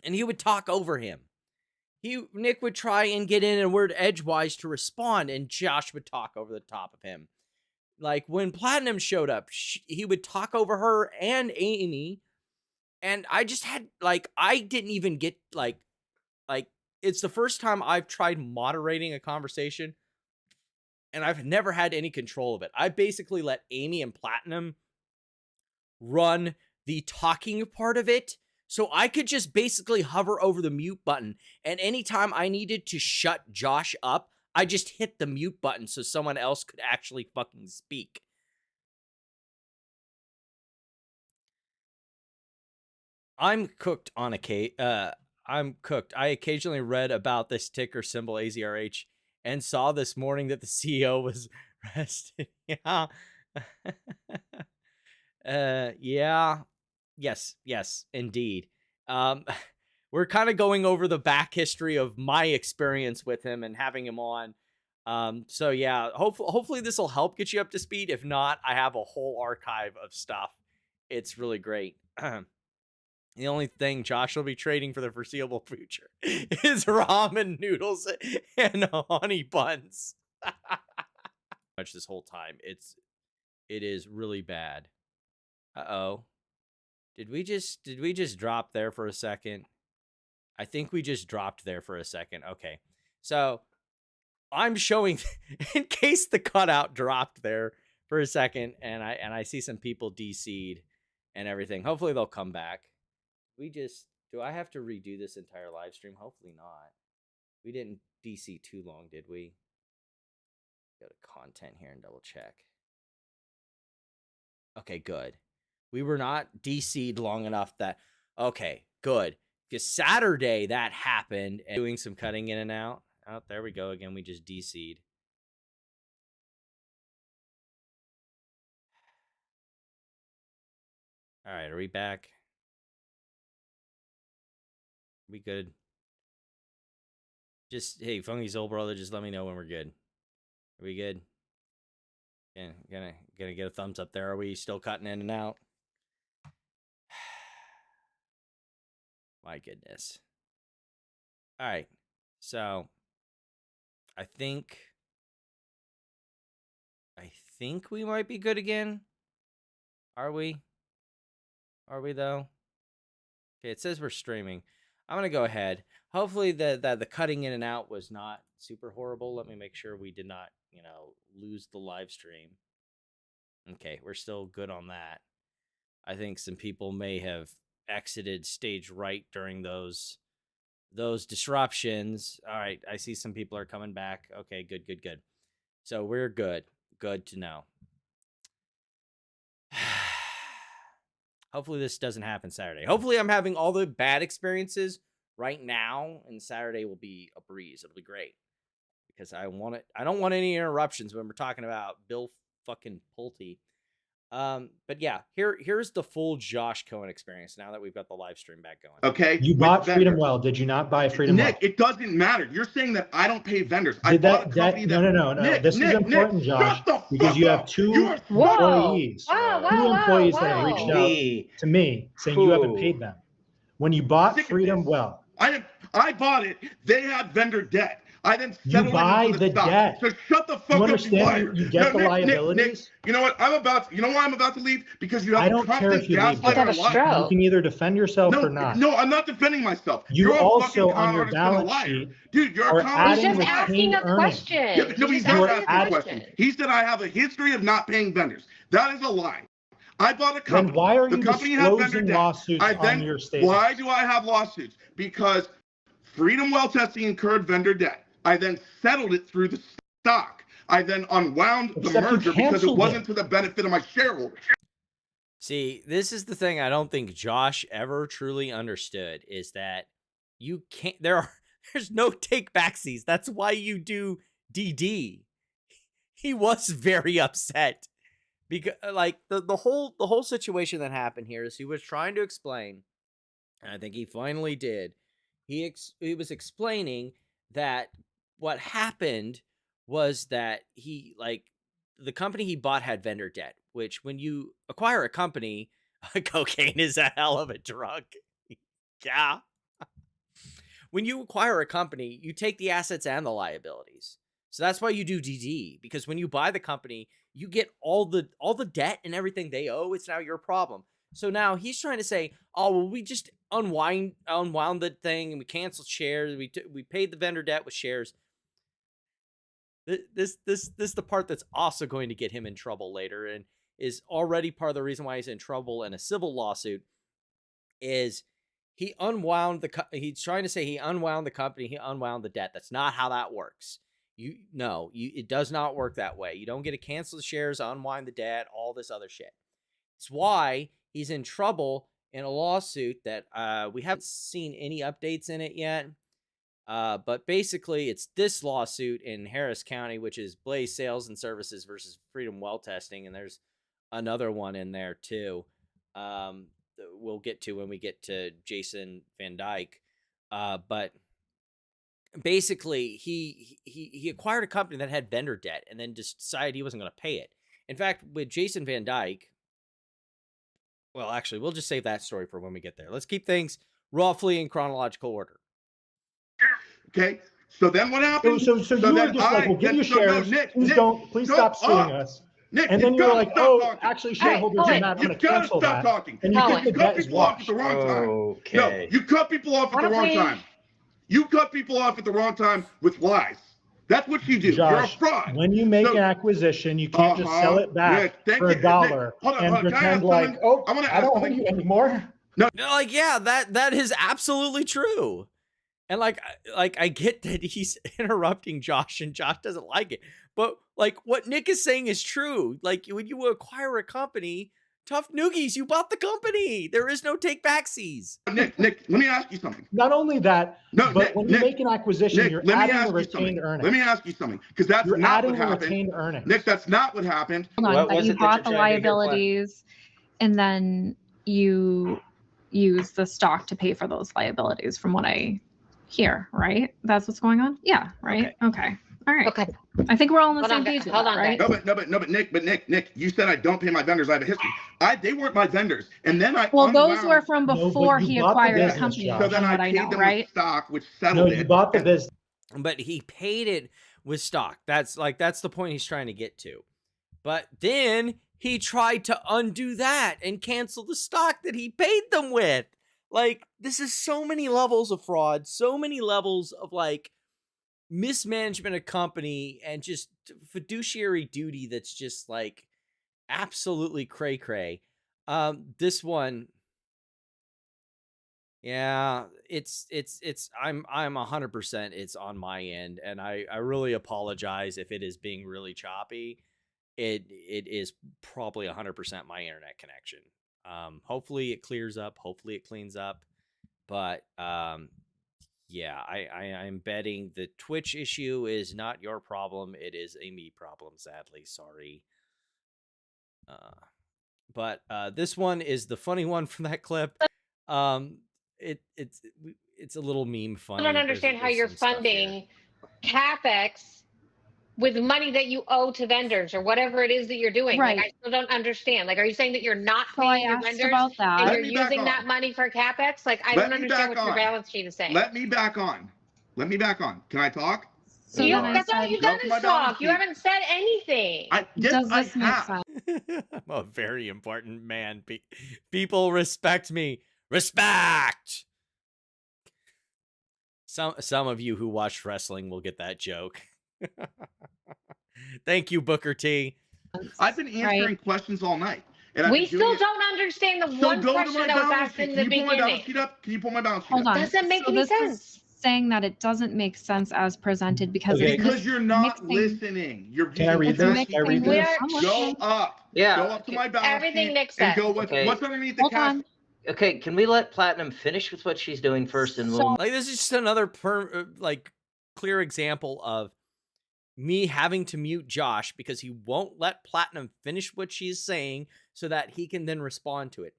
and he would talk over him. Nick would try and get in a word edgewise to respond, and Josh would talk over the top of him. Like, when Platinum showed up, he would talk over her and Amy, and I just had, like, I didn't even get, like, it's the first time I've tried moderating a conversation, and I've never had any control of it. I basically let Amy and Platinum run the talking part of it, so I could just basically hover over the mute button, and anytime I needed to shut Josh up, I just hit the mute button so someone else could actually fucking speak. I'm cooked on I'm cooked. I occasionally read about this ticker symbol AZRH and saw this morning that the CEO was arrested. Yeah. Yeah. Yes, indeed. We're kind of going over the back history of my experience with him and having him on. So yeah, hopefully this will help get you up to speed. If not, I have a whole archive of stuff. It's really great. The only thing Josh will be trading for the foreseeable future is ramen noodles and honey buns. Much this whole time. It is really bad. Uh-oh. Did we just drop there for a second? I think we just dropped there for a second. Okay. So I'm showing in case the cutout dropped there for a second, and I see some people DC'd and everything. Hopefully they'll come back. Do I have to redo this entire live stream? Hopefully not. We didn't DC too long, did we? Go to content here and double check. Okay, good. We were not DC'd long enough that, okay, good. Because Saturday that happened, and doing some cutting in and out. Oh, there we go again. We just DC'd. All right, are we back? We good? Just, hey, Funky's old brother, just let me know when we're good. Are we good? Yeah, gonna get a thumbs up there. Are we still cutting in and out? My goodness. All right. So I think we might be good again. Are we? Are we though? Okay, it says we're streaming. I'm gonna go ahead. Hopefully the cutting in and out was not super horrible. Let me make sure we did not, you know, lose the live stream. Okay, we're still good on that. I think some people may have exited stage right during those disruptions. All right, I see some people are coming back. Okay, good. So we're good. Good to know. Hopefully this doesn't happen Saturday. Hopefully I'm having all the bad experiences right now, and Saturday will be a breeze. It'll be great because I don't want any interruptions when we're talking about Bill fucking Pulte. But yeah, here's the full Josh Cohen experience now that we've got the live stream back going. Okay. You bought Freedom Well. Did you not buy Freedom Well? Nick, it doesn't matter. You're saying that I don't pay vendors. I Did bought a that, company that that. no. Nick, This is important, Josh, shut the because fuck you have up. two You are- employees, Wow, two employees that have wow. reached out to me saying you haven't paid them. When you bought Sick of Freedom this. Well, I bought it. They had vendor debt. I then You settled buy it into the the stock. debt. So shut the fuck you up, understand liar. you get the Nick, liabilities? you know what? You know why I'm about to leave? Because you have I don't care constant if you leave. gaslighting Have a and lying. stroke. You can either defend yourself or not. No, I'm not defending myself. You You're a also, fucking con on your artist and a balance liar. sheet, Dude, you're are a con He's artist adding and a just liar. asking a retained earnings. question. Yeah, but no, He's he's just not asking asking a a question. question. He said I have a history of not paying vendors. That is a lie. I bought a company. Then why are The you company had vendor disclosing debt. lawsuits on your statements? Why do I have lawsuits? Because Freedom Well Testing incurred vendor debt. I then settled it through the stock. I then unwound the Except you merger because it canceled wasn't it. to the benefit of my shareholders. See, this is the thing I don't think Josh ever truly understood is that you can't there's no take backsies. That's why you do DD. He was very upset because like the whole situation that happened here is he was trying to explain, and I think he finally did. He was explaining that what happened was that the company he bought had vendor debt, which when you acquire a company, cocaine is a hell of a drug. Yeah. When you acquire a company, you take the assets and the liabilities. So that's why you do DD, because when you buy the company, you get all the debt and everything they owe. It's now your problem. So now he's trying to say, oh, well, we just unwound the thing and we canceled shares. We paid the vendor debt with shares. This is the part that's also going to get him in trouble later, and is already part of the reason why he's in trouble in a civil lawsuit. Is he's trying to say he unwound the company, he unwound the debt. That's not how that works. It does not work that way. You don't get to cancel the shares, unwind the debt, all this other shit. It's why he's in trouble in a lawsuit that we haven't seen any updates in it yet. But basically, it's this lawsuit in Harris County, which is Blaze Sales and Services versus Freedom Well Testing, and there's another one in there too. We'll get to when we get to Jason Van Dyke. But basically, he acquired a company that had vendor debt, and then just decided he wasn't going to pay it. In fact, with Jason Van Dyke, well, actually, we'll just save that story for when we get there. Let's keep things roughly in chronological order. Okay. So then what happened? So you were just like, we'll give you shares. Please stop suing us. Nick, And then you're like, oh, talking. actually, shareholders are not going to gotta cancel stop that. talking. And you Colin. think the You cut debt is people off at washed. the wrong time. Okay. No, you cut people off at Why the don't wrong we- time. You cut people off at the wrong time with lies. That's what you do. Josh, You're a fraud. when you make So- an acquisition, you can't just sell it back Nick, thank for you. $1 Nick, hold on, and hold on. Can I pretend ask like, something? oh, I wanna I ask don't owe something. you anymore. Like, yeah, that is absolutely true. And like I get that he's interrupting Josh and Josh doesn't like it. But like what Nick is saying is true. Like when you acquire a company, tough noogies, you bought the company. There is no take backsies. Nick, let me ask you something. Not only that, No, but Nick, when you Nick, make an acquisition, Nick, you're let me adding ask the you something. retained earnings. Let me ask you something, because that's You're not adding what the happened. retained earnings. Nick, that's not what happened. Hold on, What that was you it that bought the you're trying to get, Glenn? liabilities and then you use the stock to pay for those liabilities from what I hear, right? That's what's going on? Yeah, right? Okay. All right. Okay. I think we're all on the Hold same on, page with hold that, on, right? guys. But Nick, you said I don't pay my vendors. I have a history. They weren't my vendors, and then I Well, those unwound- were from No, but before you he bought the acquired the business, company, Josh. So from then I what I paid know, them right? with stock, which No, settled you it. bought the and- business. But he paid it with stock. That's the point he's trying to get to. But then he tried to undo that and cancel the stock that he paid them with. Like, this is so many levels of fraud, so many levels of like mismanagement of company and just fiduciary duty that's just like absolutely cray cray. This one, yeah, I'm 100% it's on my end, and I really apologize if it is being really choppy. It is probably 100% my internet connection. Hopefully it clears up, hopefully it cleans up, but yeah, I'm betting the Twitch issue is not your problem. It is a me problem, sadly. Sorry. But this one is the funny one from that clip. It's a little meme funny. I don't understand how you're funding CapEx with money that you owe to vendors or whatever it is that you're doing. Right. Like, I still don't understand. Like, are you saying that you're not So I paying your asked vendors about that. and Let you're me back using on. that money for CapEx? Like, I Let don't me understand back what your on. balance sheet is saying. Let me back on. Let me back on. Can I talk? So You, then I that's all said, you've Go done to is my balance talk. You sheet. haven't said anything. Yes, does I this make have. sense? I'm a very important man. People respect me. Respect. Some of you who watch wrestling will get that joke. Thank you, Booker T. I've been answering questions all night. And I've We been doing still it. don't understand the So one go to question my that was balance asked sheet. in Can the you pull my balance beginning. sheet up? Can you pull my balance sheet Hold up? on. Doesn't make So any this sense. is saying that it doesn't make sense as presented because Okay. it's Because you're not mixing, listening. You're Can I using read it's this? fancy Can I read mixing. this? Where- I'm Go listening. up. Yeah. Go up to my balance Everything sheet Nick and said. go Okay. what's underneath the Hold cash. on. Okay, can we let Platinum finish with what she's doing first, and we'll. Like, this is just another clear example of me having to mute Josh because he won't let Platinum finish what she's saying so that he can then respond to it.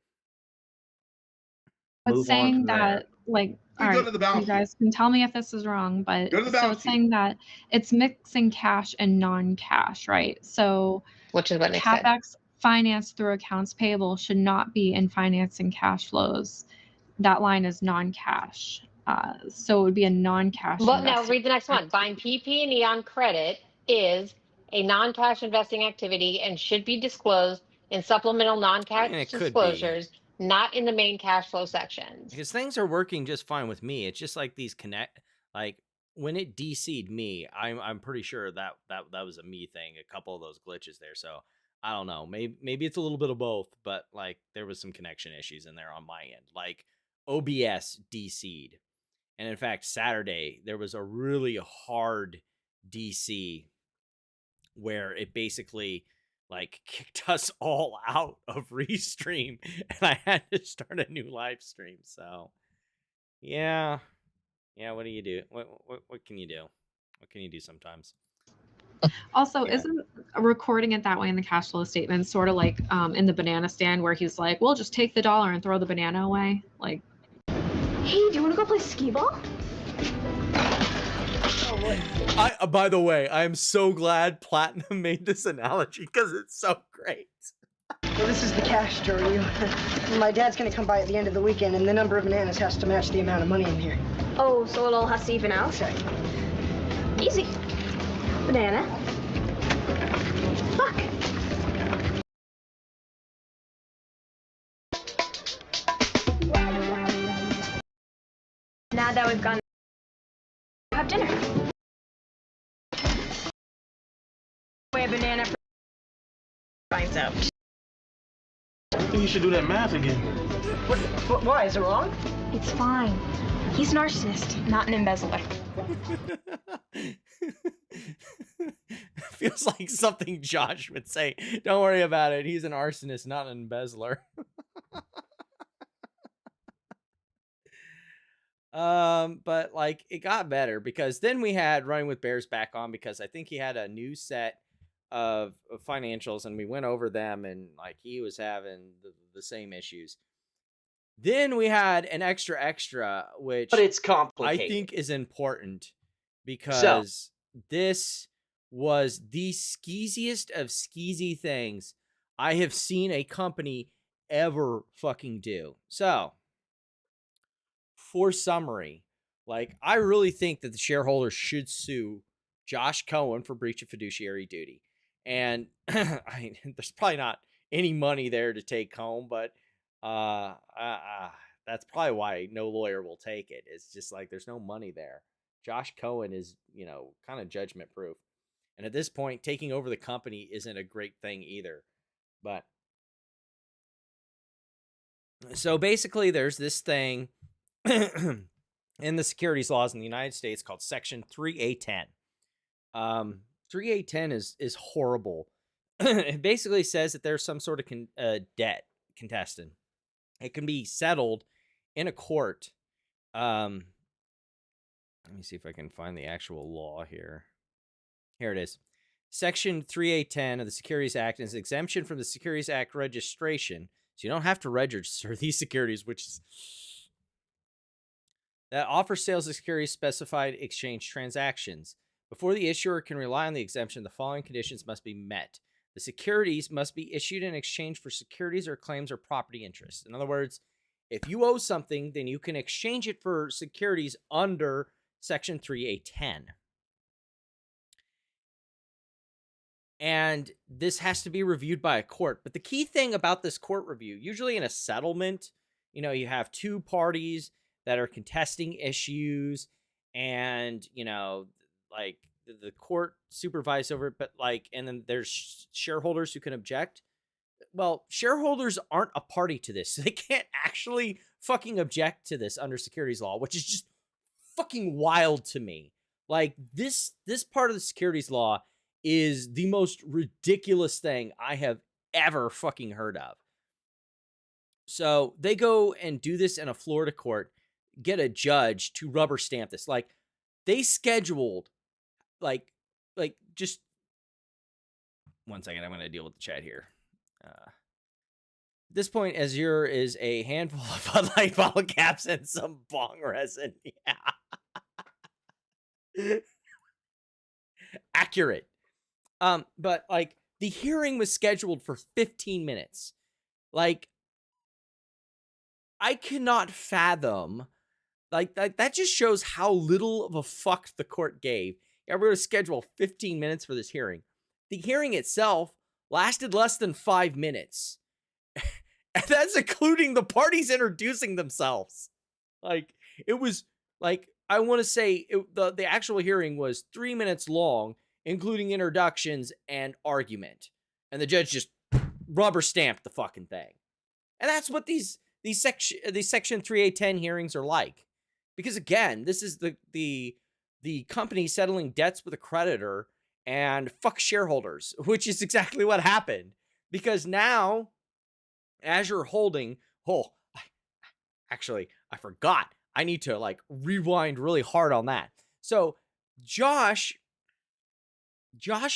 But Move on saying from there. that, like, We all go right, to the balance you guys can tell me if this is wrong, but Go to the so balance it's sheet. saying that it's mixing cash and non-cash, right? So Which is what Nick said. CapEx financed through accounts payable should not be in financing cash flows. That line is non-cash. So it would be a non-cash Well, now investing read the next one. Buying PP&E on credit is a non-cash investing activity and should be disclosed in supplemental non-cash It could be. disclosures, not in the main cash flow sections. Because things are working just fine with me. It's just like these when it DC'd me, I'm pretty sure that was a me thing. A couple of those glitches there. So I don't know. Maybe it's a little bit of both, but like there was some connection issues in there on my end. Like OBS DC'd. And in fact, Saturday there was a really hard DC where it basically like kicked us all out of Restream, and I had to start a new live stream. So yeah, what do you do? What can you do? What can you do sometimes? Also, Yeah. isn't recording it that way in the cash flow statement sort of like in the banana stand where he's like, we'll just take the dollar and throw the banana away? Like, Hey, do you want to go play skee-ball? By the way, I am so glad Platinum made this analogy because it's so great. Well, this is the cash drawer. My dad's gonna come by at the end of the weekend, and the number of bananas has to match the amount of money in here. Oh, so it all has to even out? Exactly. Easy. Banana. Fuck. Now that we've gone, have dinner. Way a banana finds out. I think you should do that math again. Why? Is it wrong? It's fine. He's a narcissist, not an embezzler. Feels like something Josh would say. Don't worry about it. He's an arsonist, not an embezzler. But like it got better because then we had Running with Bears back on because I think he had a new set of financials and we went over them and like he was having the same issues. Then we had an extra, which But it's complicated. I think is important because this was the skeeziest of skeezy things I have seen a company ever fucking do. So, for summary, like I really think that the shareholders should sue Josh Cohen for breach of fiduciary duty. And there's probably not any money there to take home, but that's probably why no lawyer will take it. It's just like there's no money there. Josh Cohen is, kind of judgment proof. And at this point, taking over the company isn't a great thing either. But so basically there's this thing in the securities laws in the United States called Section 3A10. 3A10 is horrible. It basically says that there's some sort of debt contestant. It can be settled in a court Let me see if I can find the actual law here. Here it is. Section 3810 of the Securities Act is exemption from the Securities Act registration. So you don't have to register these securities, which is that offer sales of securities specified exchange transactions. Before the issuer can rely on the exemption, the following conditions must be met. The securities must be issued in exchange for securities or claims or property interests. In other words, if you owe something, then you can exchange it for securities under Section 3810. And this has to be reviewed by a court. But the key thing about this court review, usually in a settlement, you know, you have two parties that are contesting issues and, you know, like the court supervised over it, but like, and then there's shareholders who can object. Well, shareholders aren't a party to this. So they can't actually fucking object to this under securities law, which is just fucking wild to me. Like this part of the securities law is the most ridiculous thing I have ever fucking heard of. So they go and do this in a Florida court, get a judge to rubber stamp this. Like they scheduled like just 1 second. I'm going to deal with the chat here. At this point, AZRH is a handful of Bud Light bottle caps and some bong resin. Yeah. Accurate. But like the hearing was scheduled for 15 minutes. Like I cannot fathom like that just shows how little of a fuck the court gave. Yeah, we're going to schedule 15 minutes for this hearing. The hearing itself lasted less than 5 minutes. And that's including the parties introducing themselves. Like it was like, I want to say the actual hearing was 3 minutes long, including introductions and argument. And the judge just rubber stamped the fucking thing. And that's what these Section 3810 hearings are like. Because again, this is the company settling debts with a creditor and fuck shareholders, which is exactly what happened. Because now AZRH Holding, actually, I forgot. I need to like rewind really hard on that. So Josh,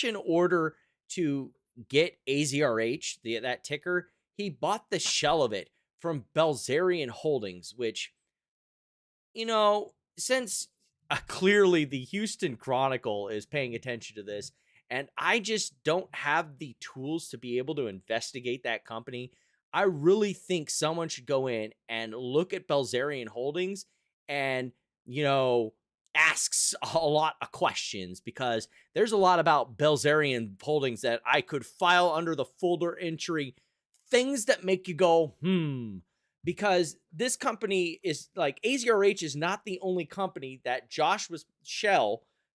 in order to get AZRH, that ticker, he bought the shell of it from Belzarian Holdings, which, you know, since clearly the Houston Chronicle is paying attention to this, and I just don't have the tools to be able to investigate that company, I really think someone should go in and look at Belzarian Holdings and, you know, asks a lot of questions, because there's a lot about Belzarian Holdings that I could file under the folder entry, things that make you go, because this company is like, AZRH is not the only company that Josh was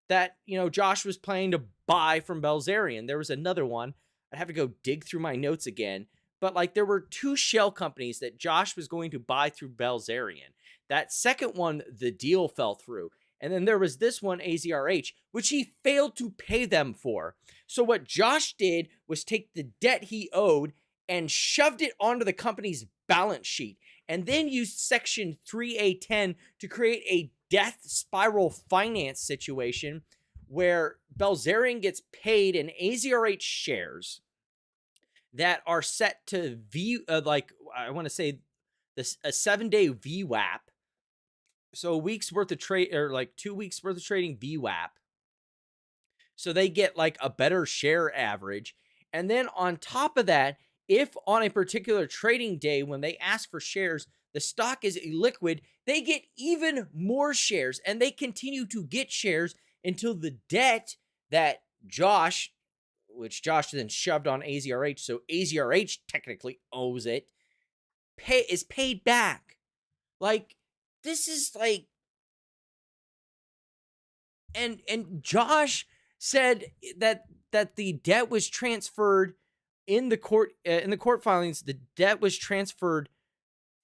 planning to buy from Belzarian. There was another one. I'd have to go dig through my notes again. But like there were 2 shell companies that Josh was going to buy through Belzarian. That second one, the deal fell through. And then there was this one, AZRH, which he failed to pay them for. So what Josh did was take the debt he owed and shoved it onto the company's balance sheet, and then used Section 3810 to create a death spiral finance situation where Belzarian gets paid in AZRH shares that are set to I want to say this a 7-day VWAP. So a week's worth of trade, or like 2 weeks worth of trading VWAP. So they get like a better share average. And then on top of that, if on a particular trading day when they ask for shares, the stock is illiquid, they get even more shares, and they continue to get shares until the debt that Josh then shoved on AZRH, so AZRH technically owes it, is paid back. Like, this is like, and Josh said that the debt was transferred in the court filings. The debt was transferred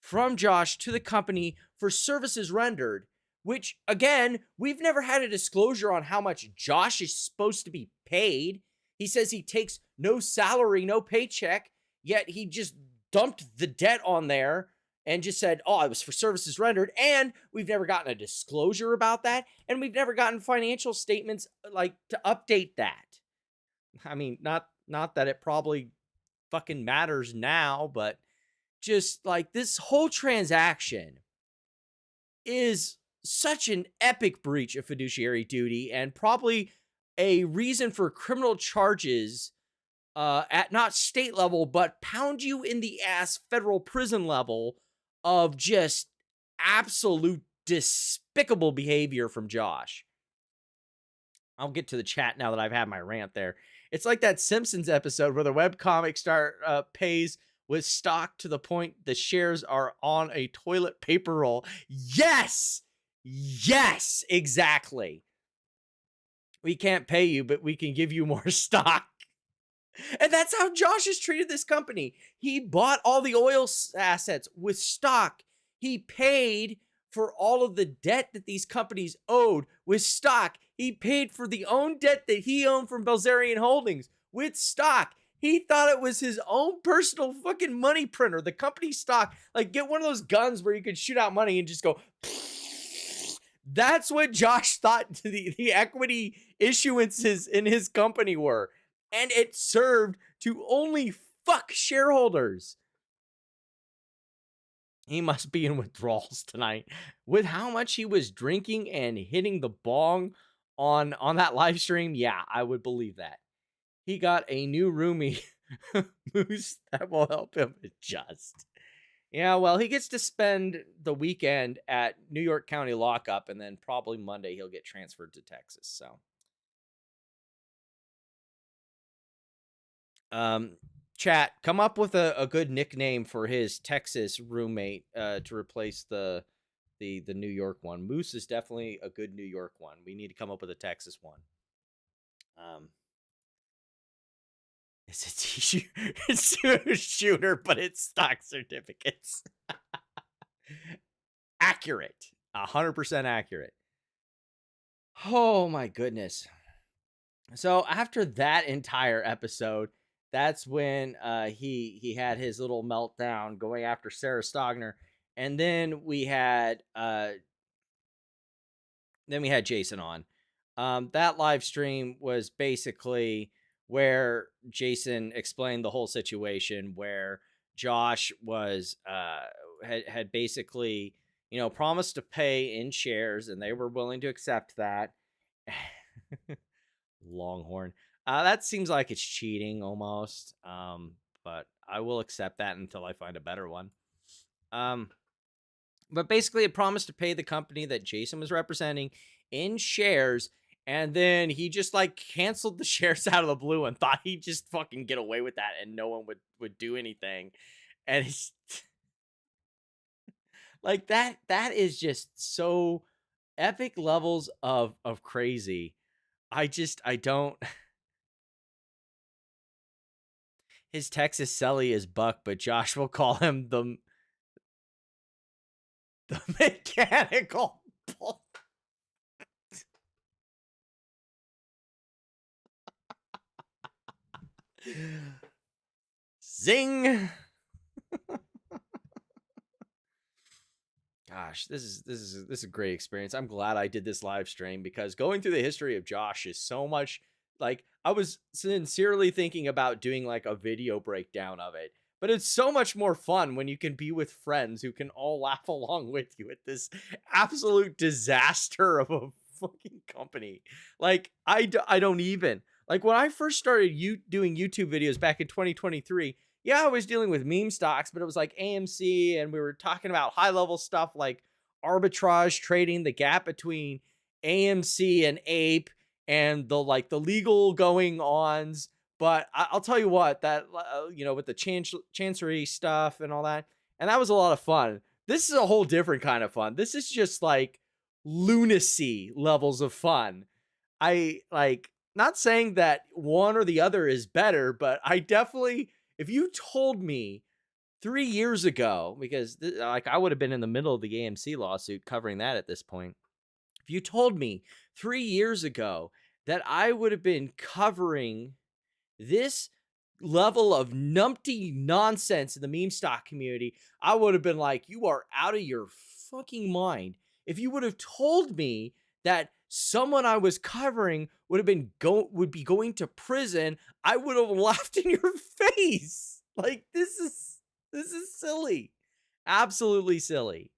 from Josh to the company for services rendered, which again, we've never had a disclosure on how much Josh is supposed to be paid. He says he takes no salary, no paycheck, yet he just dumped the debt on there. and just said, oh, it was for services rendered. And we've never gotten a disclosure about that. And we've never gotten financial statements like to update that. I mean, not that it probably fucking matters now, but just like this whole transaction is such an epic breach of fiduciary duty and probably a reason for criminal charges at not state level, but pound you in the ass federal prison level of just absolute despicable behavior from Josh. I'll get to the chat now that I've had my rant there. It's like that Simpsons episode where the webcomic star pays with stock to the point the shares are on a toilet paper roll. Yes! Yes, exactly. We can't pay you, but we can give you more stock. And that's how Josh has treated this company. He bought all the oil assets with stock. He paid for all of the debt that these companies owed with stock. He paid for the own debt that he owned from Belzerian Holdings with stock. He thought it was his own personal fucking money printer, the company stock. Like, get one of those guns where you could shoot out money and just go. That's what Josh thought the equity issuances in his company were. And it served to only fuck shareholders. He must be in withdrawals tonight with how much he was drinking and hitting the bong on that live stream. Yeah, I would believe that. He got a new roomie, Moose, that will help him adjust. Yeah, well, he gets to spend the weekend at New York County lockup, and then probably Monday he'll get transferred to Texas. So, chat, come up with a good nickname for his Texas roommate to replace the New York one. Moose is definitely a good New York one. We need to come up with a Texas one. It's a shooter, but it's stock certificates. Accurate. 100% accurate. Oh my goodness. So after that entire episode, that's when he had his little meltdown going after Sarah Stogner. And then we had Jason on. That live stream was basically where Jason explained the whole situation, where Josh was had basically, promised to pay in shares, and they were willing to accept that. Longhorn. That seems like it's cheating almost. But I will accept that until I find a better one. But basically, it promised to pay the company that Jason was representing in shares. And then he just canceled the shares out of the blue and thought he'd just fucking get away with that and no one would do anything. And it's like that is just so epic levels of crazy. I don't. His Texas Sully is Buck, but Josh will call him the mechanical bull. Zing. Gosh, this is a great experience. I'm glad I did this live stream, because going through the history of Josh is so much. I was sincerely thinking about doing a video breakdown of it, but it's so much more fun when you can be with friends who can all laugh along with you at this absolute disaster of a fucking company. I don't even. When I first started doing YouTube videos back in 2023, yeah, I was dealing with meme stocks, but it was like AMC, and we were talking about high-level stuff like arbitrage trading, the gap between AMC and APE, and the legal going-ons. But I'll tell you what, that with the chancery stuff and all that, and that was a lot of fun. This is a whole different kind of fun. This is just lunacy levels of fun. Not saying that one or the other is better, but I definitely, if you told me 3 years ago, because I would have been in the middle of the AMC lawsuit covering that at this point. If you told me 3 years ago that I would have been covering this level of numpty nonsense in the meme stock community, I would have been like, you are out of your fucking mind. If you would have told me that someone I was covering would be going to prison, I would have laughed in your face. Like, this is silly. Absolutely silly.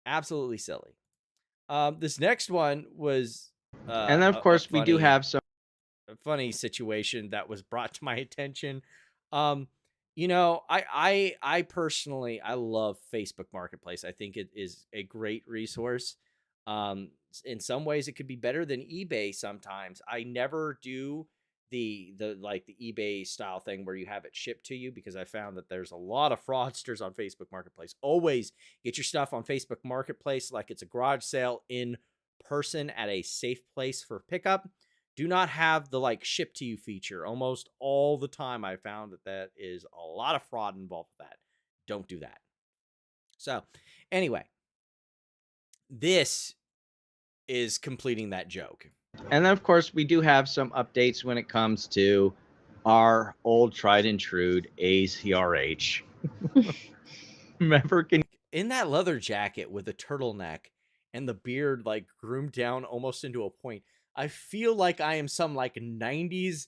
Absolutely silly. This next one was and then of course we do have some funny situation that was brought to my attention. You know, I personally, I love Facebook Marketplace. I think it is a great resource. In some ways it could be better than eBay sometimes. I never do the eBay style thing where you have it shipped to you, because I found that there's a lot of fraudsters on Facebook Marketplace. Always get your stuff on Facebook Marketplace like it's a garage sale in person at a safe place for pickup. Do not have the ship to you feature. Almost all the time I found that is a lot of fraud involved with that. Don't do that. So anyway, this is completing that joke. And then of course we do have some updates when it comes to our old tried and true AZRH. Remember, in that leather jacket with a turtleneck and the beard groomed down almost into a point, I feel like I am some 90s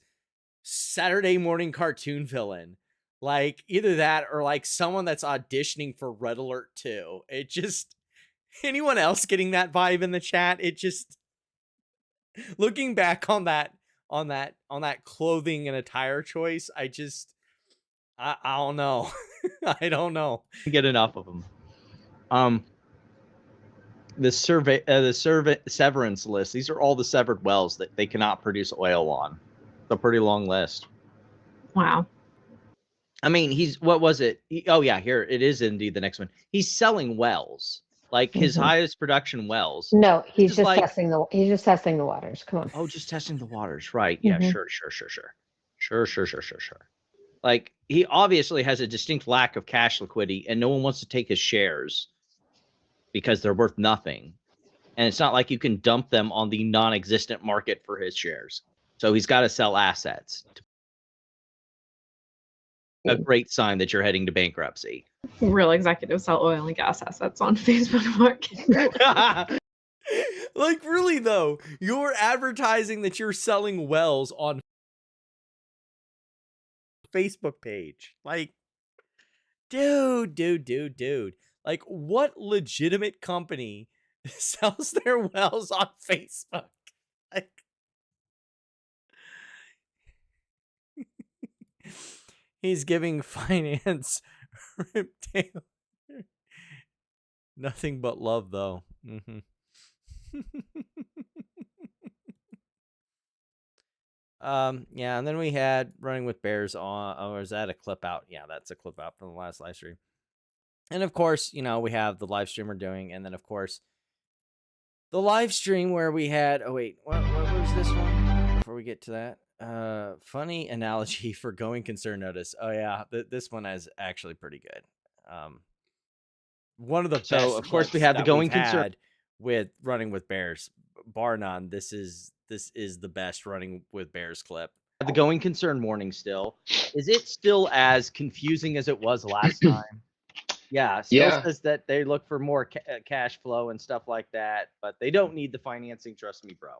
Saturday morning cartoon villain. Either that or someone that's auditioning for Red Alert 2. It just, anyone else getting that vibe in the chat? It just, looking back on that clothing and attire choice, I don't know. I don't know. Get enough of them. The severance list. These are all the severed wells that they cannot produce oil on. It's a pretty long list. Wow. I mean, what was it? Oh yeah, here it is. Indeed, the next one. He's selling wells, his highest production wells. No, he's just testing the waters. Come on. Oh, just testing the waters, right? Yeah, sure. He obviously has a distinct lack of cash liquidity, and no one wants to take his shares because they're worth nothing. And it's not like you can dump them on the non-existent market for his shares. So he's got to sell assets. A great sign that you're heading to bankruptcy. Real executives sell oil and gas assets on Facebook Market. Really though, you're advertising that you're selling wells on Facebook page. Dude. What legitimate company sells their wells on Facebook? He's giving finance nothing but love, though. Yeah, and then we had Running with Bears on. Oh, is that a clip out? Yeah, that's a clip out from the last live stream. And of course, we have the live stream we're doing, and then of course the live stream where we had. Oh wait, what was this one? Before we get to that. Funny analogy for going concern notice. Oh yeah, this one is actually pretty good. One of the best. So of course we have the going concern with Running with Bears, bar none. This is the best Running with Bears clip. The going concern warning still. Is it still as confusing as it was last time? Yeah, still says that they look for more cash flow and stuff like that, but they don't need the financing. Trust me, bro.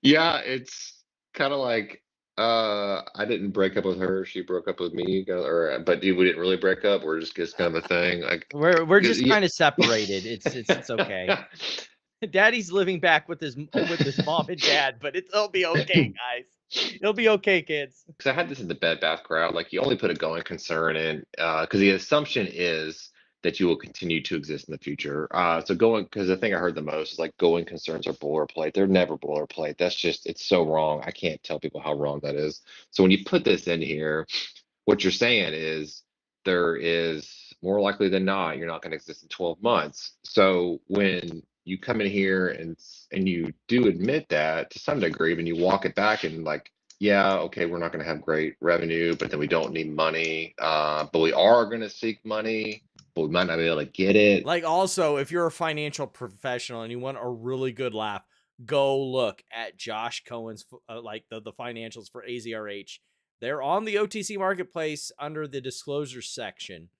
Yeah, it's kind of like I didn't break up with her; she broke up with me. But we didn't really break up. We're just kind of a thing. We're just kind of separated. It's okay. Daddy's living back with his mom and dad, but it'll be okay, guys. It'll be okay, kids. Because I had this in the Bed Bath crowd. You only put a going concern in because the assumption is that you will continue to exist in the future. Because the thing I heard the most is going concerns are boilerplate. They're never boilerplate. It's so wrong. I can't tell people how wrong that is. So when you put this in here, what you're saying is there is more likely than not, you're not going to exist in 12 months. So when you come in here and you do admit that to some degree, and you walk it back and yeah, okay, we're not going to have great revenue, but then we don't need money. But we are going to seek money, but we might not be able to get it. Also, if you're a financial professional and you want a really good laugh, go look at Josh Cohen's like the financials for AZRH. They're on the OTC marketplace under the disclosure section.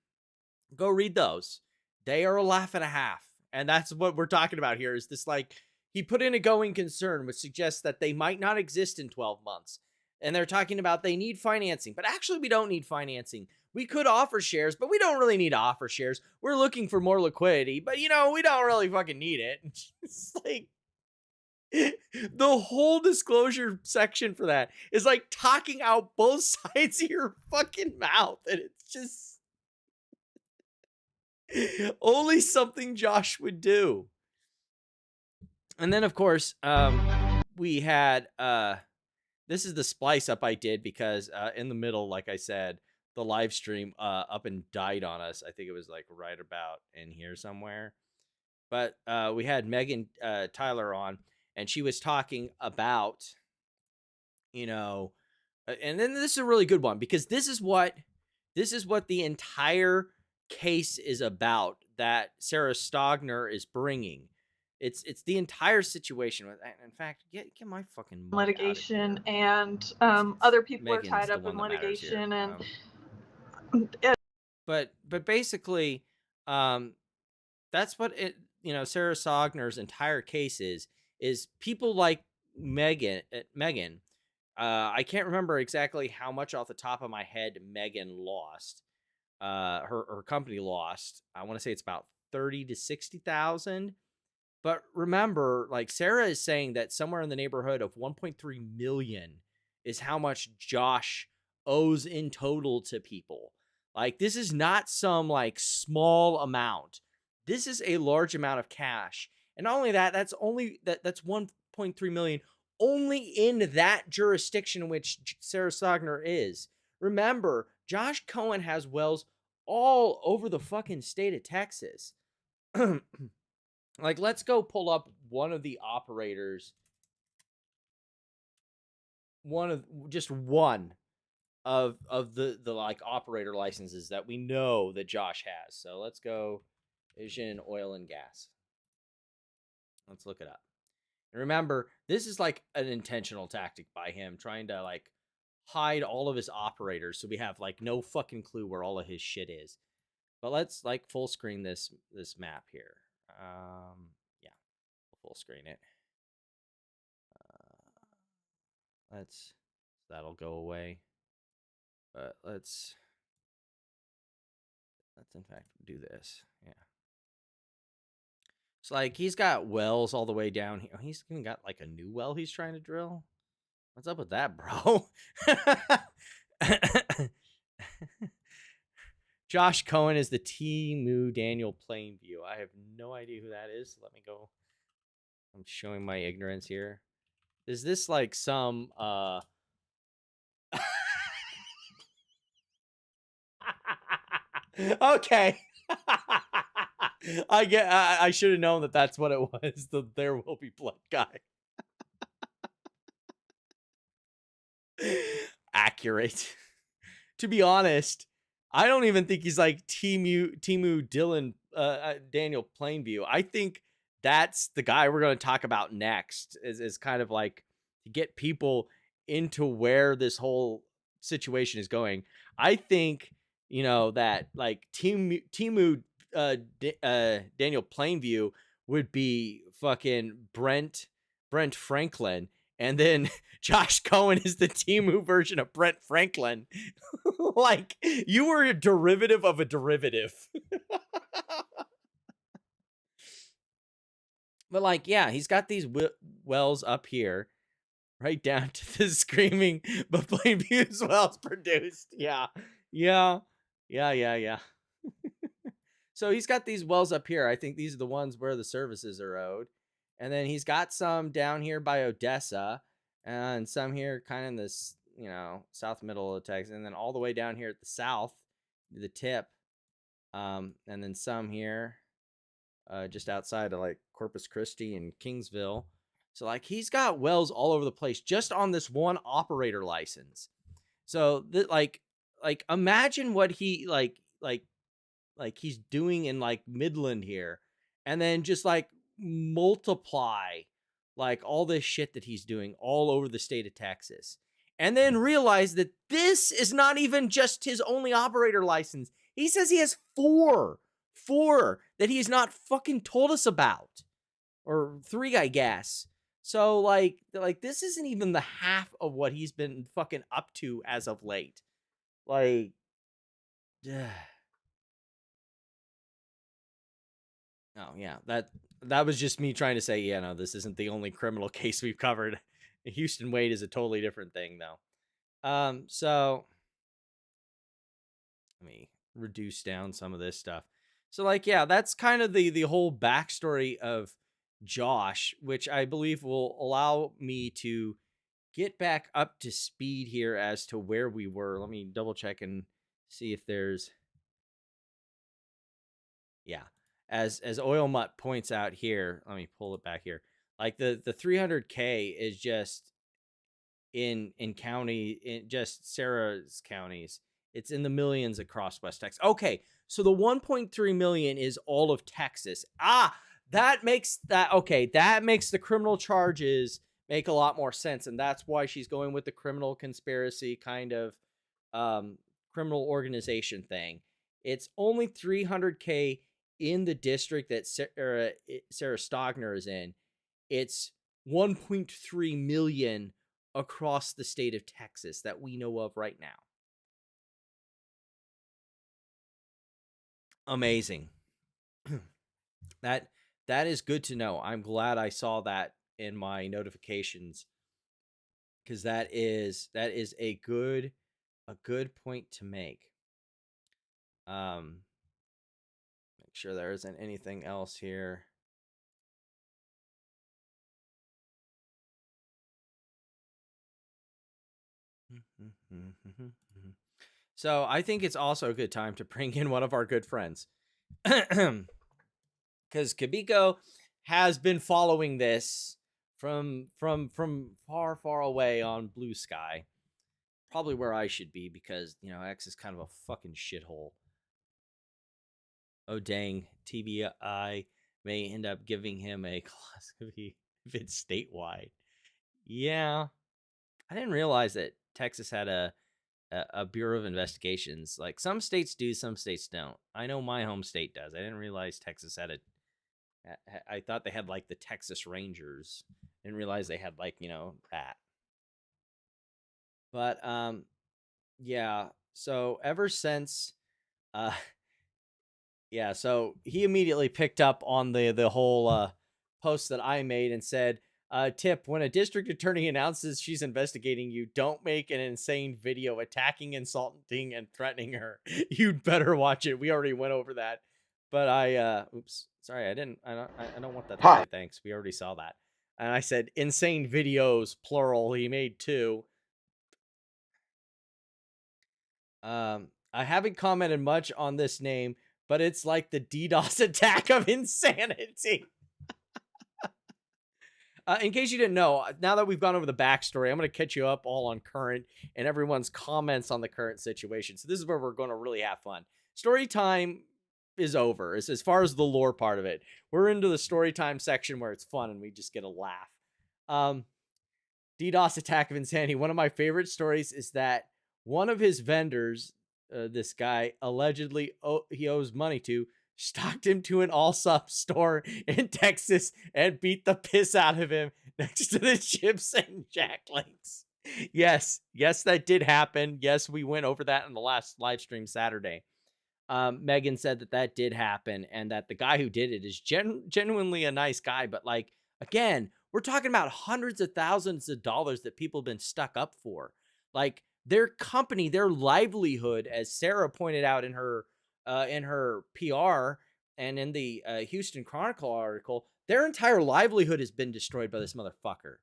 Go read those. They are a laugh and a half. And that's what we're talking about here, is this, like, he put in a going concern, which suggests that they might not exist in 12 months. And they're talking about they need financing, but actually we don't need financing. We could offer shares, but we don't really need to offer shares. We're looking for more liquidity, but we don't really fucking need it. It's like, the whole disclosure section for that is like talking out both sides of your fucking mouth. And it's just only something Josh would do. And then, of course, we had, this is the splice up I did because in the middle, like I said, the live stream up and died on us. I think it was like right about in here somewhere. But we had Megan Tyler on, and she was talking about, and then this is a really good one, because this is what the entire case is about that Sarah Stogner is bringing. It's the entire situation. In fact, get my fucking litigation, and other people Megan's are tied the up one in that matters here. litigation, and but basically, that's what Sarah Stogner's entire case is people like Megan. I can't remember exactly how much off the top of my head Megan lost. Her company lost. I want to say it's about 30 to 60,000. But remember, like, Sarah is saying that somewhere in the neighborhood of 1.3 million is how much Josh owes in total to people. Like, this is not some like small amount. This is a large amount of cash. And not only that, that's 1.3 million only in that jurisdiction in which Sarah Stogner is. Remember, Josh Cohen has wells all over the fucking state of Texas. Like, let's go pull up one of the operators. One of the like operator licenses that we know that Josh has. So let's go Asian Oil and Gas. Let's look it up. And remember, this is like an intentional tactic by him, trying to like hide all of his operators so we have like no fucking clue where all of his shit is. But let's like full screen this map here. Yeah, we'll full screen it. That'll go away. But let's in fact do this. Yeah. So like he's got wells all the way down here. He's even got like a new well he's trying to drill. What's up with that, bro? Josh Cohen is the Timu Daniel Plainview. I have no idea who that is. Let me go. I'm showing my ignorance here. Is this like some okay. I should have known that that's what it was. The There Will Be Blood guy. Accurate. To be honest, I don't even think he's like Timu Dylan Daniel Plainview. I think that's the guy we're going to talk about next, is kind of like to get people into where this whole situation is going. I think, that like Timu Daniel Plainview would be fucking Brent Franklin, and then Josh Cohen is the Timu version of Brent Franklin. Like, you were a derivative of a derivative. But like, yeah, he's got these wells up here, right down to the screaming, but Plainview's wells produced. Yeah. So he's got these wells up here. I think these are the ones where the services are owed. And then he's got some down here by Odessa, and some here kind of in this, south middle of Texas, and then all the way down here at the south, the tip. And then some here just outside of like Corpus Christi and Kingsville. So like he's got wells all over the place just on this one operator license. So that like imagine what he like he's doing in like Midland here, and then just like multiply like all this shit that he's doing all over the state of Texas, and then realize that this is not even just his only operator license. He says he has four that he's not fucking told us about, or 3, I guess. So like this isn't even the half of what he's been fucking up to as of late. Like, oh yeah, that was just me trying to say, yeah, no, this isn't the only criminal case we've covered. Houston Wade is a totally different thing, though. So let me reduce down some of this stuff. So, like, yeah, that's kind of the whole backstory of Josh, which I believe will allow me to get back up to speed here as to where we were. Let me double check and see if there's, yeah, as Oil Mutt points out here. Let me pull it back here. Like the 300K is just in county, in just Sarah's counties. It's in the millions across West Texas. Okay, so the 1.3 million is all of Texas. That makes the criminal charges make a lot more sense, and that's why she's going with the criminal conspiracy kind of criminal organization thing. It's only 300K in the district that Sarah Stogner is in. It's 1.3 million across the state of Texas that we know of right now. Amazing. That is good to know. I'm glad I saw that in my notifications, because that is a good point to make. Make sure there isn't anything else here. So I think it's also a good time to bring in one of our good friends, because Kabiko has been following this from far away on Blue Sky, probably where I should be, because X is kind of a fucking shithole. Oh dang, TBI may end up giving him a class if it's statewide. Yeah, I didn't realize that Texas had a Bureau of Investigations. Like, some states do, some states don't. I know my home state does. I didn't realize Texas had I thought they had like the Texas Rangers. Didn't realize they had like, that. But yeah, so ever since yeah, so he immediately picked up on the whole post that I made and said, tip, when a district attorney announces she's investigating you, don't make an insane video attacking, insulting, and threatening her. You'd better watch it. We already went over that. But oops, sorry, I don't want that to say thanks. We already saw that. And I said insane videos, plural. He made 2. I haven't commented much on this name, but it's like the DDoS attack of insanity. In case you didn't know, now that we've gone over the backstory, I'm going to catch you up all on current and everyone's comments on the current situation. So this is where we're going to really have fun. Story time is over. As far as the lore part of it, we're into the story time section where it's fun and we just get a laugh. DDoS attack of insanity. One of my favorite stories is that one of his vendors, this guy allegedly he owes money to, stalked him to an all-sub store in Texas and beat the piss out of him next to the Chips and Jack Links. Yes, that did happen. Yes, we went over that in the last live stream Saturday. Megan said that did happen, and that the guy who did it is genuinely a nice guy. But like, again, we're talking about hundreds of thousands of dollars that people have been stuck up for. Like, their company, their livelihood, as Sarah pointed out in her PR and in the Houston Chronicle article, their entire livelihood has been destroyed by this motherfucker.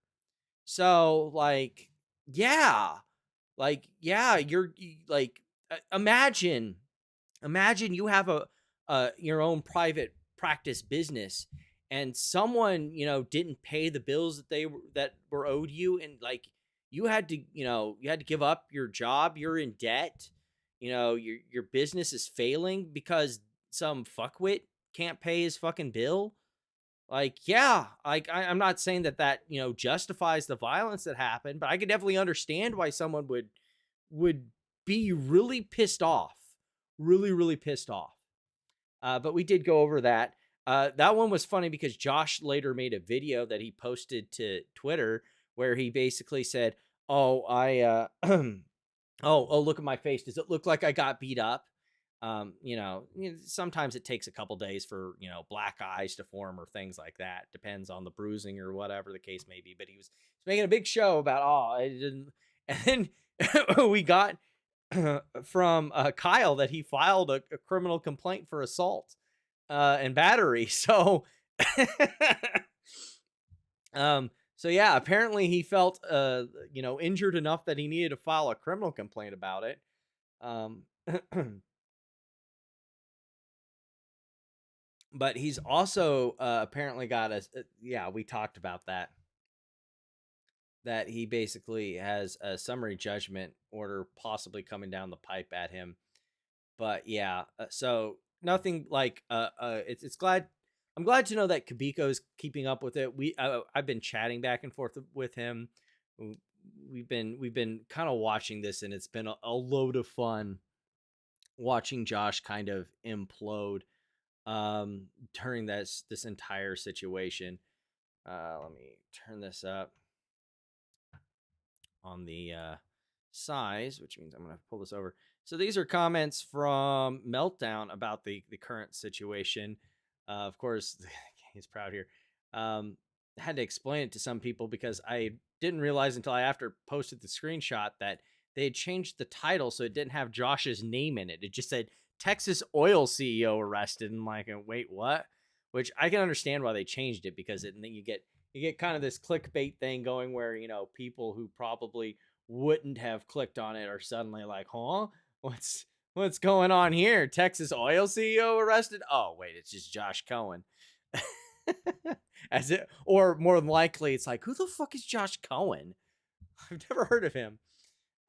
So like, yeah, you're like, imagine you have your own private practice business, and someone didn't pay the bills that were owed you, and like, you had to give up your job, you're in debt, your business is failing because some fuckwit can't pay his fucking bill. Like, yeah, like I'm not saying that justifies the violence that happened, but I could definitely understand why someone would be really pissed off, really, really pissed off. But we did go over that. That one was funny because Josh later made a video that he posted to Twitter where he basically said, "Oh, oh, look at my face. Does it look like I got beat up?" Sometimes it takes a couple days for, black eyes to form or things like that. Depends on the bruising or whatever the case may be. But he was making a big show about, I didn't. And then we got from Kyle that he filed a criminal complaint for assault and battery. So, so yeah, apparently he felt, injured enough that he needed to file a criminal complaint about it. But he's also apparently got yeah, we talked about that he basically has a summary judgment order possibly coming down the pipe at him. But yeah, so nothing like I'm glad to know that Kabiko's keeping up with it. I've been chatting back and forth with him. We've been kind of watching this, and it's been a load of fun watching Josh kind of implode during this entire situation. Let me turn this up on the size, which means I'm going to pull this over. So these are comments from Meltdown about the current situation. Of course, he's proud here. Had to explain it to some people because I didn't realize until I after posted the screenshot that they had changed the title so it didn't have Josh's name in it. It just said Texas oil CEO arrested. And I'm like, wait, what? Which I can understand why they changed it, because then you get kind of this clickbait thing going where, people who probably wouldn't have clicked on it are suddenly like, huh? What's going on here? Texas oil CEO arrested? Oh, wait, it's just Josh Cohen. Or more than likely, it's like, who the fuck is Josh Cohen? I've never heard of him.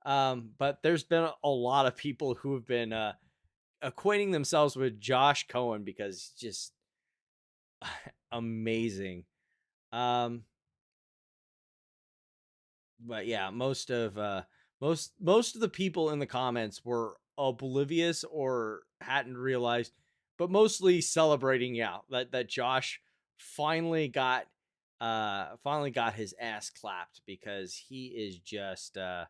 But there's been a lot of people who have been acquainting themselves with Josh Cohen because it's just amazing. But yeah, most of the people in the comments were oblivious or hadn't realized, but mostly celebrating, that Josh finally got his ass clapped, because he is just yeah,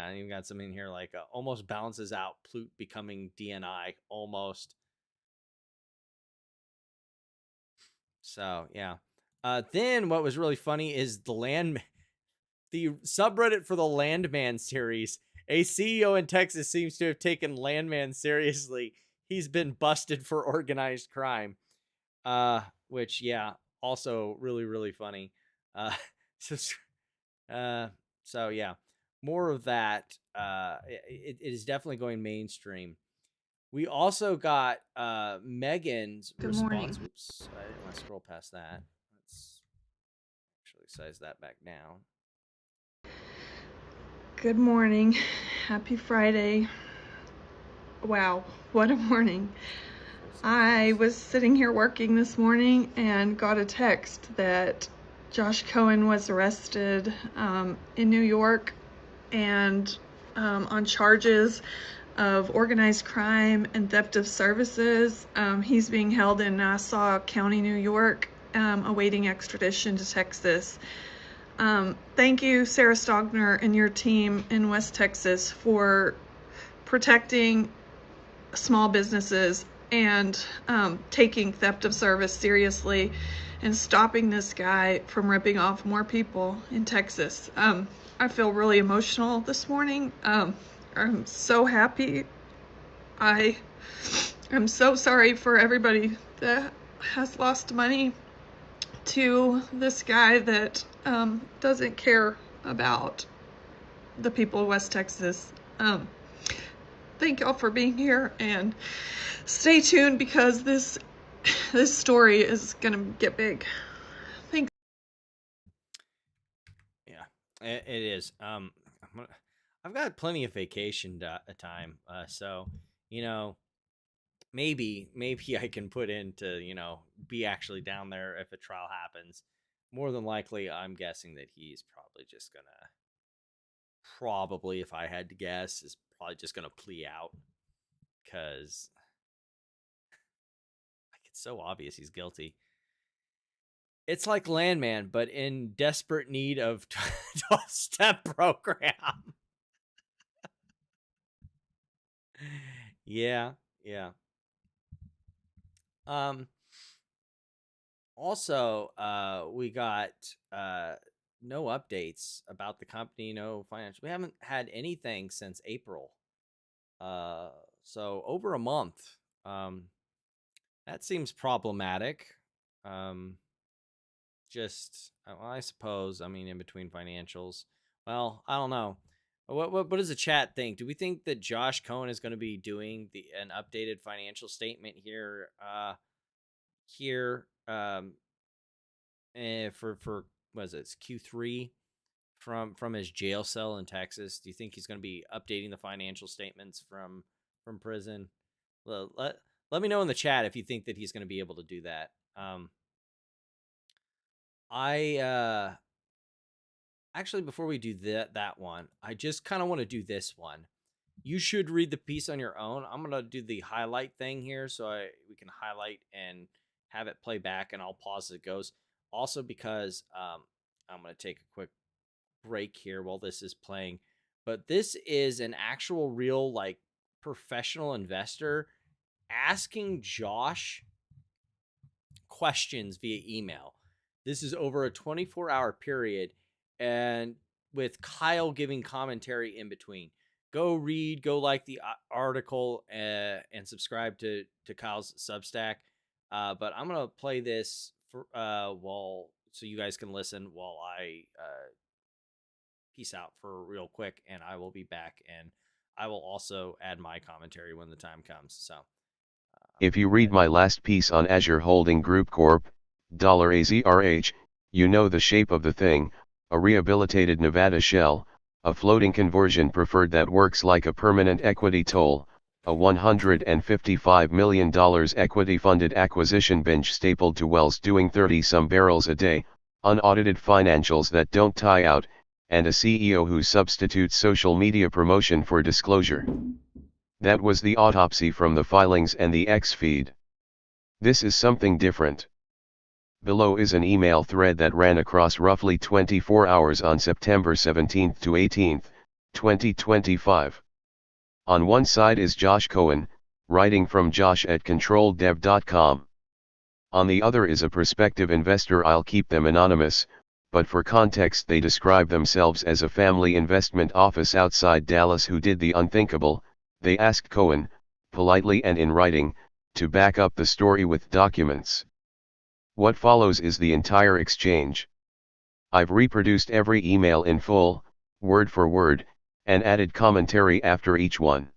I even got something here like almost balances out Plute becoming DNI almost. So yeah. Then what was really funny is the subreddit for the Landman series. A CEO in Texas seems to have taken Landman seriously. He's been busted for organized crime. Which, yeah, also really, really funny. So yeah, more of that. It is definitely going mainstream. We also got Megan's Good response. morning. Oops, I didn't want to scroll past that. Let's actually size that back down. Good morning. Happy Friday. Wow, what a morning. I was sitting here working this morning and got a text that Josh Cohen was arrested in New York and on charges of organized crime and theft of services. He's being held in Nassau County, New York, awaiting extradition to Texas. Thank you, Sarah Stogner, and your team in West Texas for protecting small businesses and taking theft of service seriously and stopping this guy from ripping off more people in Texas. I feel really emotional this morning. I'm so happy. I am so sorry for everybody that has lost money to this guy that doesn't care about the people of West Texas. Thank y'all for being here, and stay tuned because this story is gonna get big. Thanks. Yeah, it is. I've got plenty of vacation time, so maybe I can put in to, be actually down there if a trial happens. More than likely, I'm guessing that he's probably just gonna, if I had to guess, is probably just gonna plea out, because like it's so obvious he's guilty. It's like Landman, but in desperate need of 12-step program. Yeah. Also, we got no updates about the company, no financial. We haven't had anything since April. So over a month. That seems problematic. I suppose, in between financials. Well, I don't know. What does the chat think? Do we think that Josh Cohen is going to be doing an updated financial statement here? For what is it? It's Q3 from his jail cell in Texas. Do you think he's going to be updating the financial statements from prison? Well, let me know in the chat if you think that he's going to be able to do that. Actually, before we do that one, I just kind of want to do this one. You should read the piece on your own. I'm gonna do the highlight thing here, so we can highlight and have it play back, and I'll pause as it goes. Also, because I'm gonna take a quick break here while this is playing. But this is an actual, real, like, professional investor asking Josh questions via email. This is over a 24-hour period, and with Kyle giving commentary in between. Go like the article, and subscribe to Kyle's Substack. But I'm gonna play this for so you guys can listen while I peace out for real quick, and I will be back, and I will also add my commentary when the time comes. So if you read my last piece on Azure Holding Group Corp. $AZRH, you know the shape of the thing, a rehabilitated Nevada shell, a floating conversion preferred that works like a permanent equity toll, a $155 million equity-funded acquisition bench stapled to wells doing 30-some barrels a day, unaudited financials that don't tie out, and a CEO who substitutes social media promotion for disclosure. That was the autopsy from the filings and the X feed. This is something different. Below is an email thread that ran across roughly 24 hours on September 17 to 18, 2025. On one side is Josh Cohen, writing from josh@controldev.com. On the other is a prospective investor. I'll keep them anonymous, but for context they describe themselves as a family investment office outside Dallas who did the unthinkable. They asked Cohen, politely and in writing, to back up the story with documents. What follows is the entire exchange. I've reproduced every email in full, word for word, and added commentary after each one.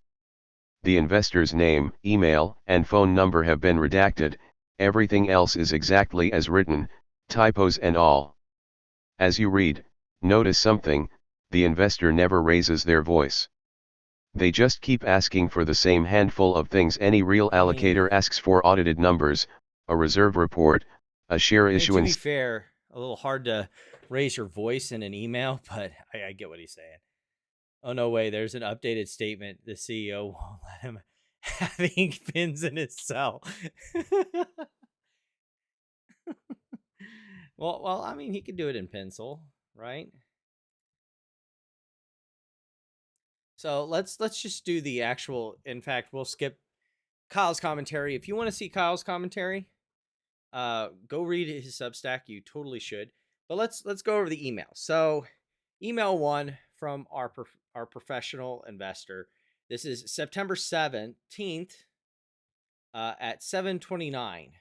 The investor's name, email, and phone number have been redacted, everything else is exactly as written, typos and all. As you read, notice something, the investor never raises their voice. They just keep asking for the same handful of things any real allocator asks for: audited numbers, a reserve report, a share issuance. To be fair, a little hard to raise your voice in an email, but I get what he's saying. Oh, no way. There's an updated statement. The CEO won't let him have ink pens in his cell. Well, he could do it in pencil, right? So let's just do the actual. In fact, we'll skip Kyle's commentary. If you want to see Kyle's commentary, go read his Substack. You totally should. But let's go over the email. So, email one from our professional investor. This is September 17th at 7:29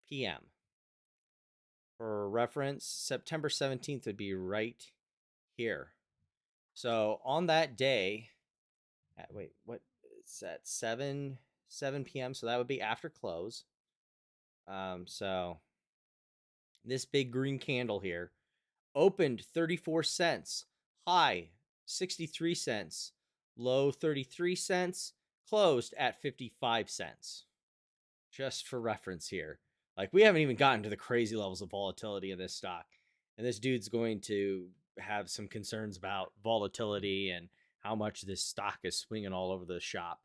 p.m. For reference, September 17th would be right here. So on that day, it's at 7 p.m. So that would be after close. So this big green candle here opened 34 cents, high 63 cents, low 33 cents, closed at 55 cents. just for reference here. Like, we haven't even gotten to the crazy levels of volatility in this stock. And this dude's going to have some concerns about volatility and how much this stock is swinging all over the shop.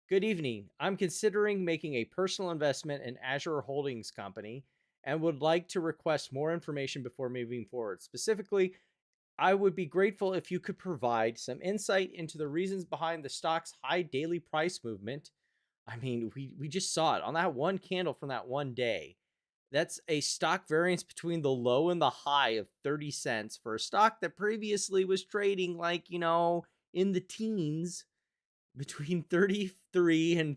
Good evening. I'm considering making a personal investment in AZRH Holdings Company and would like to request more information before moving forward. Specifically, I would be grateful if you could provide some insight into the reasons behind the stock's high daily price movement. I mean, we just saw it on that one candle from that one day. That's a stock variance between the low and the high of 30 cents for a stock that previously was trading like, in the teens, between 33 and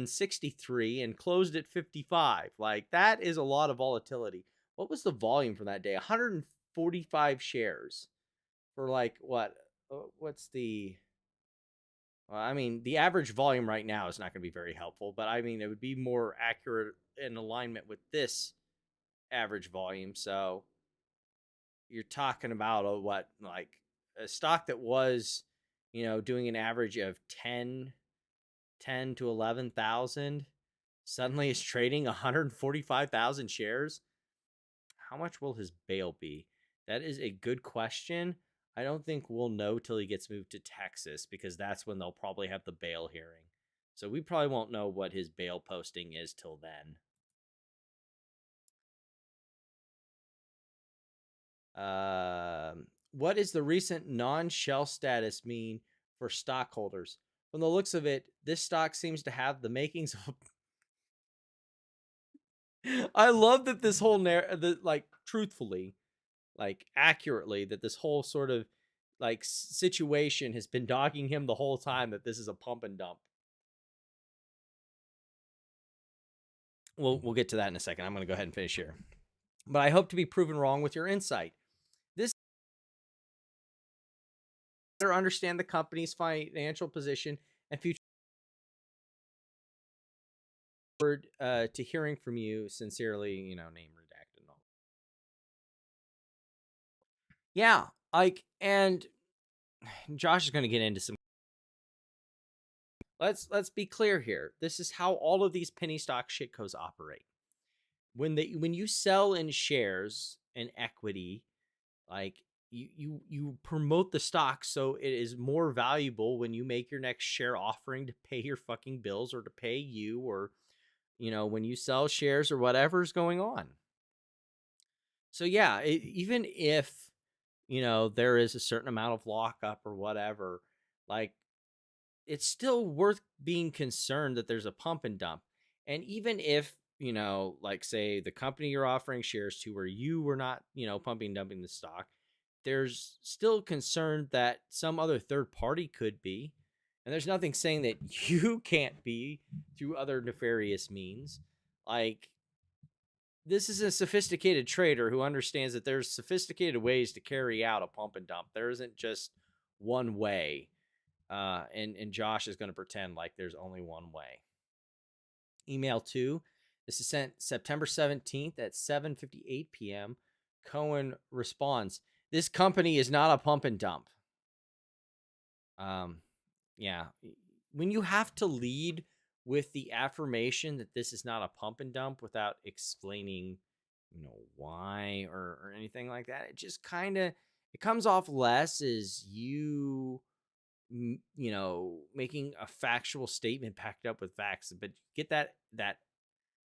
63, and closed at 55. Like, that is a lot of volatility. What was the volume for that day? 145 shares for like what? What's the? Well, I mean, the average volume right now is not going to be very helpful, but I mean, it would be more accurate in alignment with this average volume. So you're talking about like a stock that was, doing an average of 10 to 11,000 suddenly is trading 145,000 shares. How much will his bail be? That is a good question. I don't think we'll know till he gets moved to Texas, because that's when they'll probably have the bail hearing. So we probably won't know what his bail posting is till then. What is the recent non-shell status mean for stockholders? From the looks of it, this stock seems to have the makings of I love that this whole truthfully, like accurately, that this whole sort of like situation has been dogging him the whole time, that this is a pump and dump. We'll get to that in a second. I'm going to go ahead and finish here. But I hope to be proven wrong with your insight. This better understand the company's financial position and future. To hearing from you sincerely, name redacted and all. Yeah, like, and Josh is going to get into some. Let's be clear here. This is how all of these penny stock shitcos operate. When you sell in shares and equity, like you promote the stock so it is more valuable when you make your next share offering to pay your fucking bills or to pay you, or when you sell shares or whatever's going on. So yeah, even if there is a certain amount of lockup or whatever, like, it's still worth being concerned that there's a pump and dump. And even if, like, say the company you're offering shares to, where you were not, pumping and dumping the stock, there's still concern that some other third party could be. And there's nothing saying that you can't be through other nefarious means. Like, this is a sophisticated trader who understands that there's sophisticated ways to carry out a pump and dump. There isn't just one way. And Josh is going to pretend like there's only one way. Email 2. This is sent September 17th at 7:58 p.m. Cohen responds, "This company is not a pump and dump." Yeah. When you have to lead with the affirmation that this is not a pump and dump without explaining, why or anything like that, it just kind of, it comes off less as you making a factual statement backed up with facts. But get that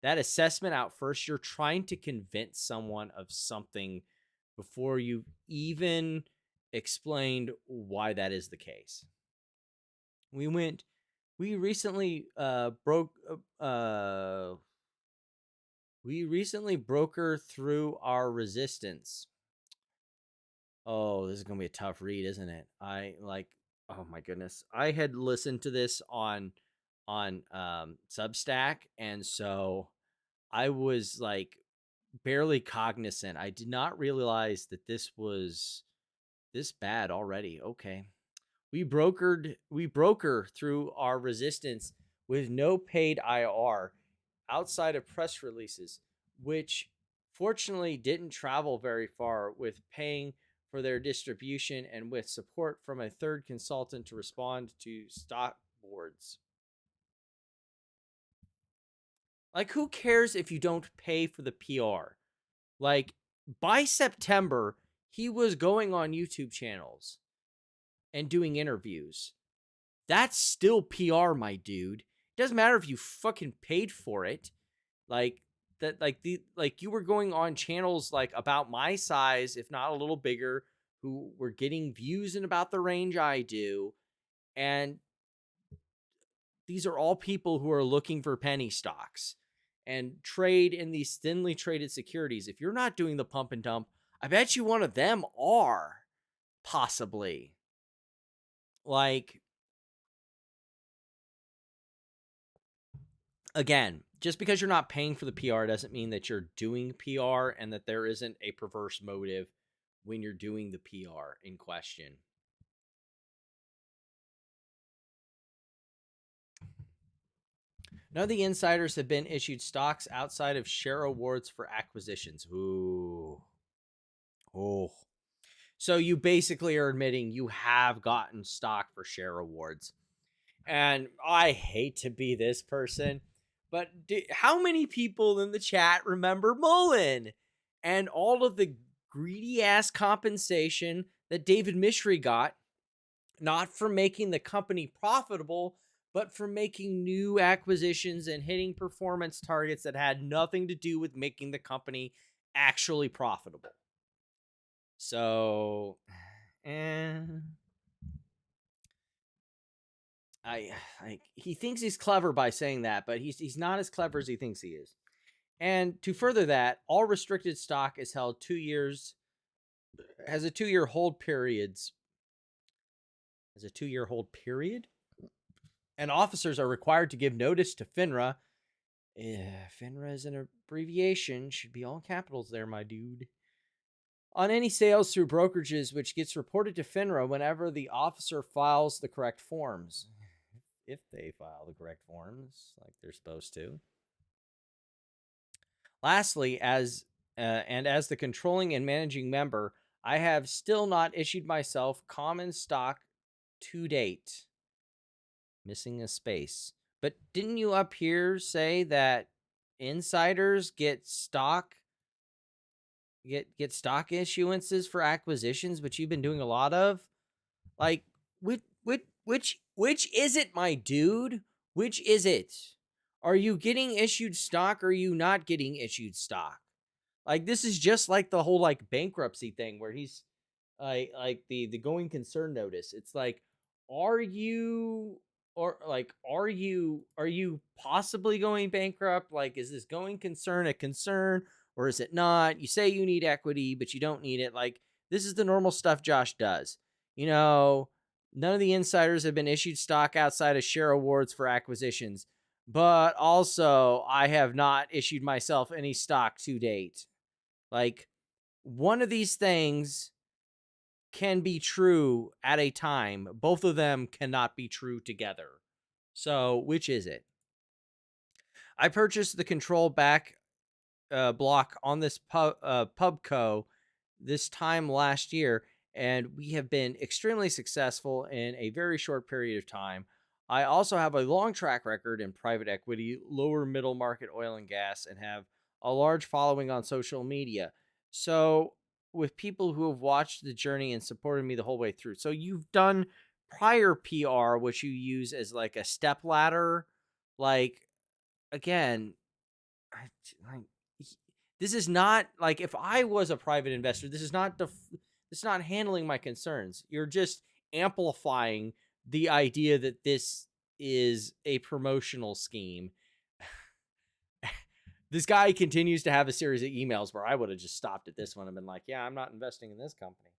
assessment out first. You're trying to convince someone of something before you even explained why that is the case. We recently broker through our resistance. Oh, this is going to be a tough read, isn't it? Oh my goodness. I had listened to this on Substack, and so I was like barely cognizant. I did not realize that this was this bad already. Okay. We broker through our resistance with no paid IR outside of press releases, which fortunately didn't travel very far, with paying for their distribution and with support from a third consultant to respond to stock boards. Like, who cares if you don't pay for the PR? Like, by September, he was going on YouTube channels and doing interviews. That's still PR, my dude. It doesn't matter if you fucking paid for it. Like that, like you were going on channels like about my size, if not a little bigger, who were getting views in about the range I do. And these are all people who are looking for penny stocks and trade in these thinly traded securities. If you're not doing the pump and dump, I bet you one of them are, possibly. Like, again, just because you're not paying for the PR doesn't mean that you're doing PR and that there isn't a perverse motive when you're doing the PR in question. None of the insiders have been issued stocks outside of share awards for acquisitions. Ooh. Oh. So you basically are admitting you have gotten stock for share awards. And I hate to be this person, but how many people in the chat remember Mullen and all of the greedy ass compensation that David Mishry got, not for making the company profitable, but for making new acquisitions and hitting performance targets that had nothing to do with making the company actually profitable? So, he thinks he's clever by saying that, but he's not as clever as he thinks he is. And to further that, all restricted stock is held 2 years, has a 2-year hold periods. Has a 2-year hold period? And officers are required to give notice to FINRA. FINRA is an abbreviation. Should be all capitals there, my dude. On any sales through brokerages, which gets reported to FINRA whenever the officer files the correct forms. If they file the correct forms like they're supposed to. Lastly, as the controlling and managing member, I have still not issued myself common stock to date. Missing a space. But didn't you up here say that insiders get stock issuances for acquisitions, which you've been doing a lot of? Like, which is it, my dude? Which is it? Are you getting issued stock or are you not getting issued stock? Like, this is just like the whole like bankruptcy thing where he's like the going concern notice. It's like, are you possibly going bankrupt? Like, is this going concern a concern or is it not? You say you need equity, but you don't need it. Like, this is the normal stuff Josh does. You know, none of the insiders have been issued stock outside of share awards for acquisitions, but also I have not issued myself any stock to date. Like, one of these things can be true at a time. Both of them cannot be true together. So, which is it? I purchased the control back block on this Pubco this time last year, and we have been extremely successful in a very short period of time. I also have a long track record in private equity, lower middle market oil and gas, and have a large following on social media. So, with people who have watched the journey and supported me the whole way through. So, you've done prior PR, which you use as like a step ladder. Like, again, this is not like, if I was a private investor, this is not handling my concerns. You're just amplifying the idea that this is a promotional scheme. This guy continues to have a series of emails where I would have just stopped at this one and been like, yeah, I'm not investing in this company.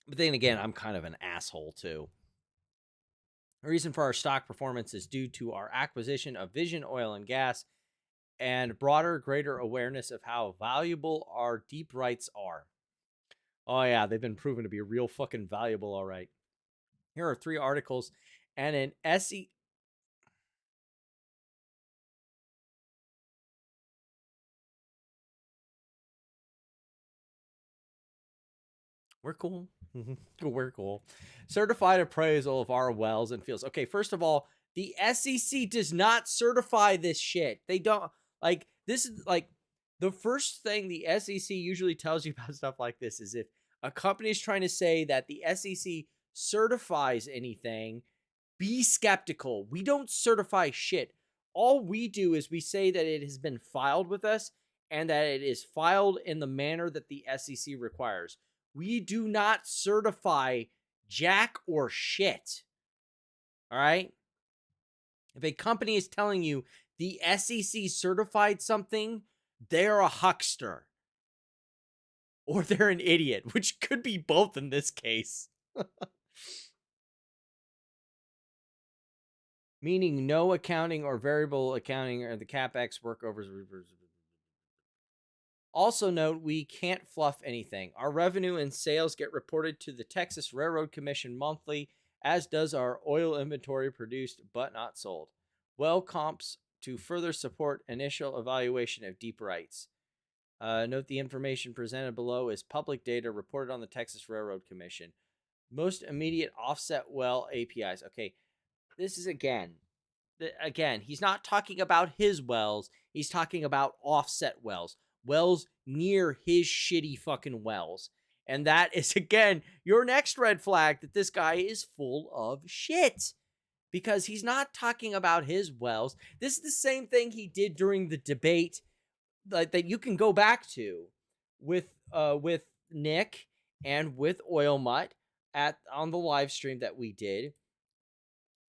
But then again, I'm kind of an asshole too. The reason for our stock performance is due to our acquisition of Vision Oil and Gas and broader, greater awareness of how valuable our deep rights are. Oh yeah, they've been proven to be real fucking valuable, all right. Here are 3 articles and an SE. We're cool. We're cool. Certified appraisal of our wells and fields. Okay, first of all, The SEC does not certify this shit. They don't. Like, this is like the first thing the SEC usually tells you about stuff like this is if a company is trying to say that the SEC certifies anything, be skeptical. We don't certify shit. All we do is we say that it has been filed with us and that it is filed in the manner that the SEC requires. We do not certify jack or shit. All right? If a company is telling you the SEC certified something, they're a huckster. Or they're an idiot, which could be both in this case. Meaning no accounting or variable accounting or the CapEx workovers. Also note, we can't fluff anything. Our revenue and sales get reported to the Texas Railroad Commission monthly, as does our oil inventory produced but not sold. Well comps to further support initial evaluation of deep rights. Note the information presented below is public data reported on the Texas Railroad Commission. Most immediate offset well APIs. Okay, this is again, he's not talking about his wells. He's talking about offset wells. Wells near his shitty fucking wells. And that is, again, your next red flag that this guy is full of shit. Because he's not talking about his wells. This is the same thing he did during the debate that you can go back to with Nick and with Oil Mutt on the live stream that we did,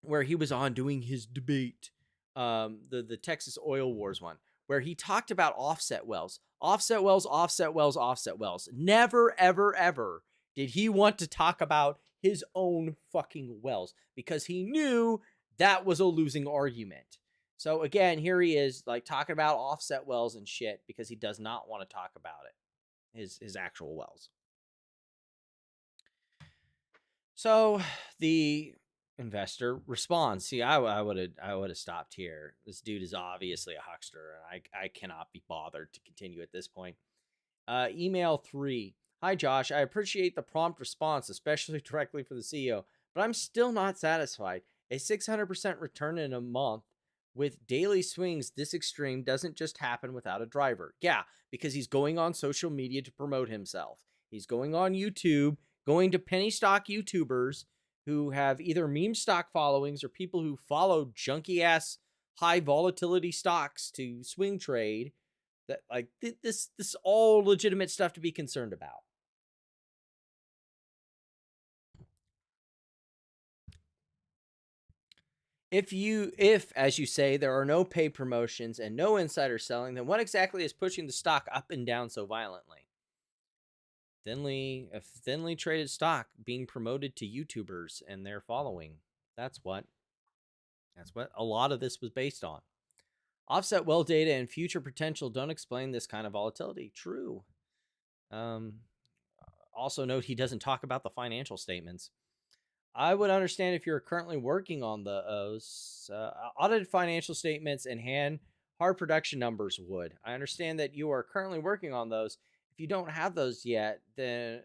where he was on doing his debate, the Texas Oil Wars one, where he talked about offset wells. Offset wells, offset wells, offset wells. Never, ever, ever did he want to talk about his own fucking wells because he knew that was a losing argument. So again, here he is like talking about offset wells and shit because he does not want to talk about it, his actual wells. So the investor responds. See, I would have stopped here. This dude is obviously a huckster, and I cannot be bothered to continue at this point. Email 3. Hi, Josh. I appreciate the prompt response, especially directly for the CEO, but I'm still not satisfied. A 600% return in a month with daily swings this extreme doesn't just happen without a driver. Yeah, because he's going on social media to promote himself. He's going on YouTube, going to penny stock YouTubers who have either meme stock followings or people who follow junky ass high volatility stocks to swing trade. That like this all legitimate stuff to be concerned about. If, as you say, there are no paid promotions and no insider selling, then what exactly is pushing the stock up and down so violently? A thinly traded stock being promoted to YouTubers and their following. That's what a lot of this was based on. Offset well data and future potential don't explain this kind of volatility. True. Also note he doesn't talk about the financial statements. I would understand if you're currently working on those. Audited financial statements and hard production numbers would. I understand that you are currently working on those. If you don't have those yet, then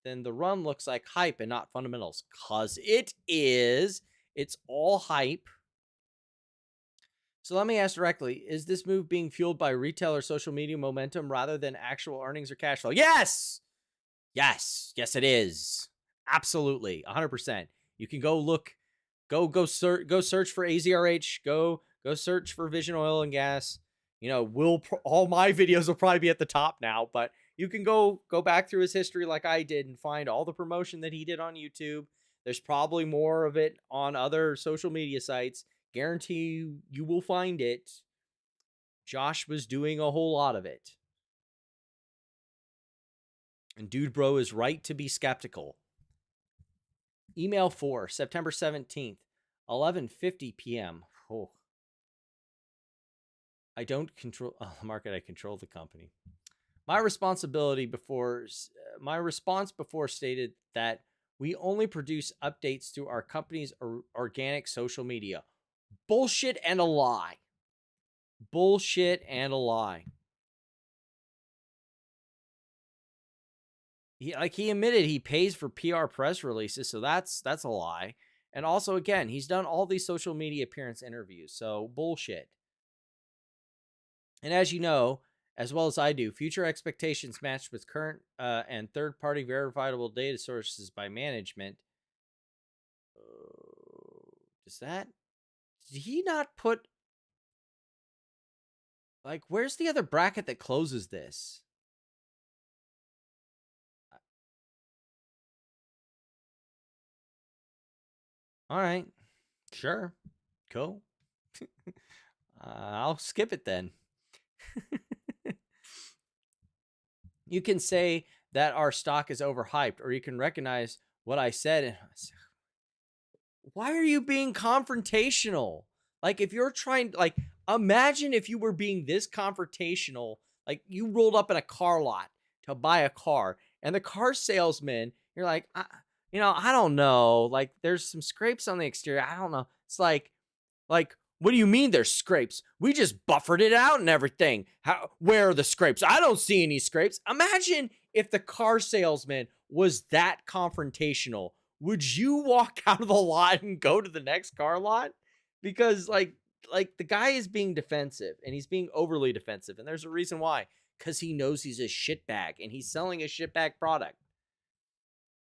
the run looks like hype and not fundamentals. 'Cause it is. It's all hype. So let me ask directly, is this move being fueled by retail or social media momentum rather than actual earnings or cash flow? Yes! Yes, it is. Absolutely, 100%. You can go look, go search for AZRH, go search for Vision Oil and Gas. You know, all my videos will probably be at the top now, but you can go back through his history like I did and find all the promotion that he did on YouTube. There's probably more of it on other social media sites. Guarantee you will find it. Josh was doing a whole lot of it. And Dude Bro is right to be skeptical. Email 4, September 17th, 11:50 p.m. Oh. I don't control the market. I control the company. My response before stated that we only produce updates through our company's organic social media. Bullshit and a lie. Bullshit and a lie. He admitted he pays for PR press releases, so that's a lie. And also, again, he's done all these social media appearance interviews. So bullshit. And as you know, as well as I do, future expectations matched with current and third-party verifiable data sources by management. Did he not put, like, where's the other bracket that closes this? All right, sure, cool. I'll skip it then. You can say that our stock is overhyped, or you can recognize what I said. Why are you being confrontational? Like, if you're trying, like, imagine if you were being this confrontational, like you rolled up in a car lot to buy a car, and the car salesman, you're like, I don't know. Like, there's some scrapes on the exterior. I don't know. It's like, what do you mean there's scrapes? We just buffered it out and everything. Where are the scrapes? I don't see any scrapes. Imagine if the car salesman was that confrontational. Would you walk out of the lot and go to the next car lot? Because like the guy is being defensive, and he's being overly defensive, and there's a reason why. Because he knows he's a shitbag, and he's selling a shitbag product.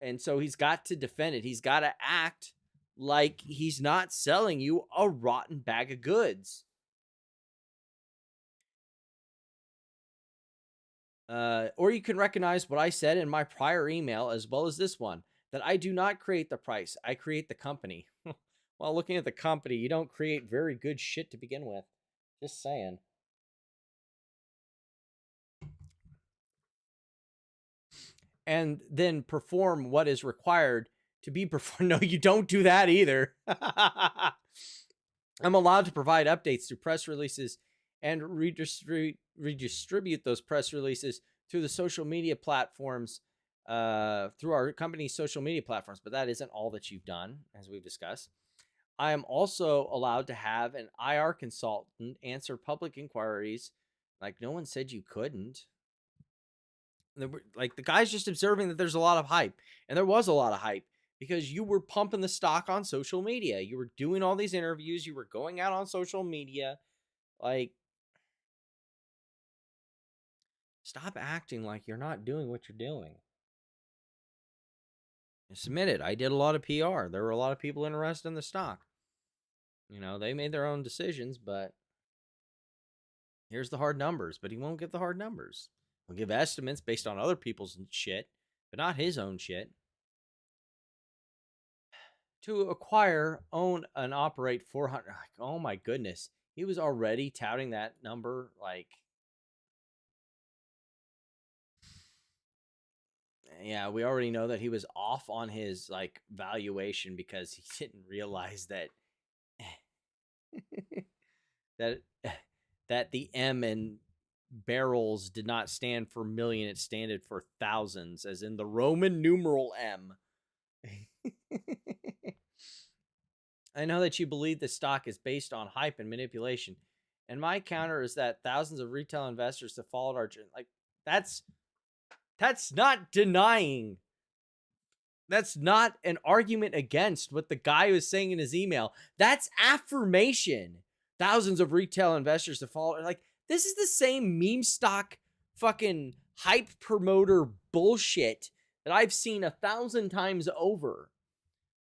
And so he's got to defend it. He's got to act like he's not selling you a rotten bag of goods. Or you can recognize what I said in my prior email, as well as this one, that I do not create the price. I create the company. While looking at the company, you don't create very good shit to begin with. Just saying. And then perform what is required to be performed. No, you don't do that either. I'm allowed to provide updates through press releases and redistribute those press releases through the social media platforms, through our company's social media platforms. But that isn't all that you've done, as we've discussed. I am also allowed to have an IR consultant answer public inquiries. Like, no one said you couldn't. Like, the guy's just observing that there's a lot of hype. And there was a lot of hype because you were pumping the stock on social media. You were doing all these interviews. You were going out on social media. Like, stop acting like you're not doing what you're doing. Just admit it. I did a lot of PR. There were a lot of people interested in the stock. You know, they made their own decisions, but here's the hard numbers. But he won't give the hard numbers. He'll give estimates based on other people's shit, but not his own shit. To acquire, own, and operate 400. Like, oh my goodness. He was already touting that number. Like, yeah, we already know that he was off on his like valuation because he didn't realize that that the M in barrels did not stand for million, it stood for thousands, as in the Roman numeral M. I know that you believe the stock is based on hype and manipulation, and my counter is that thousands of retail investors have followed our like that's not denying. That's not an argument against what the guy was saying in his email. That's affirmation. Thousands of retail investors have followed. Like, this is the same meme stock fucking hype promoter bullshit that I've seen 1,000 times over.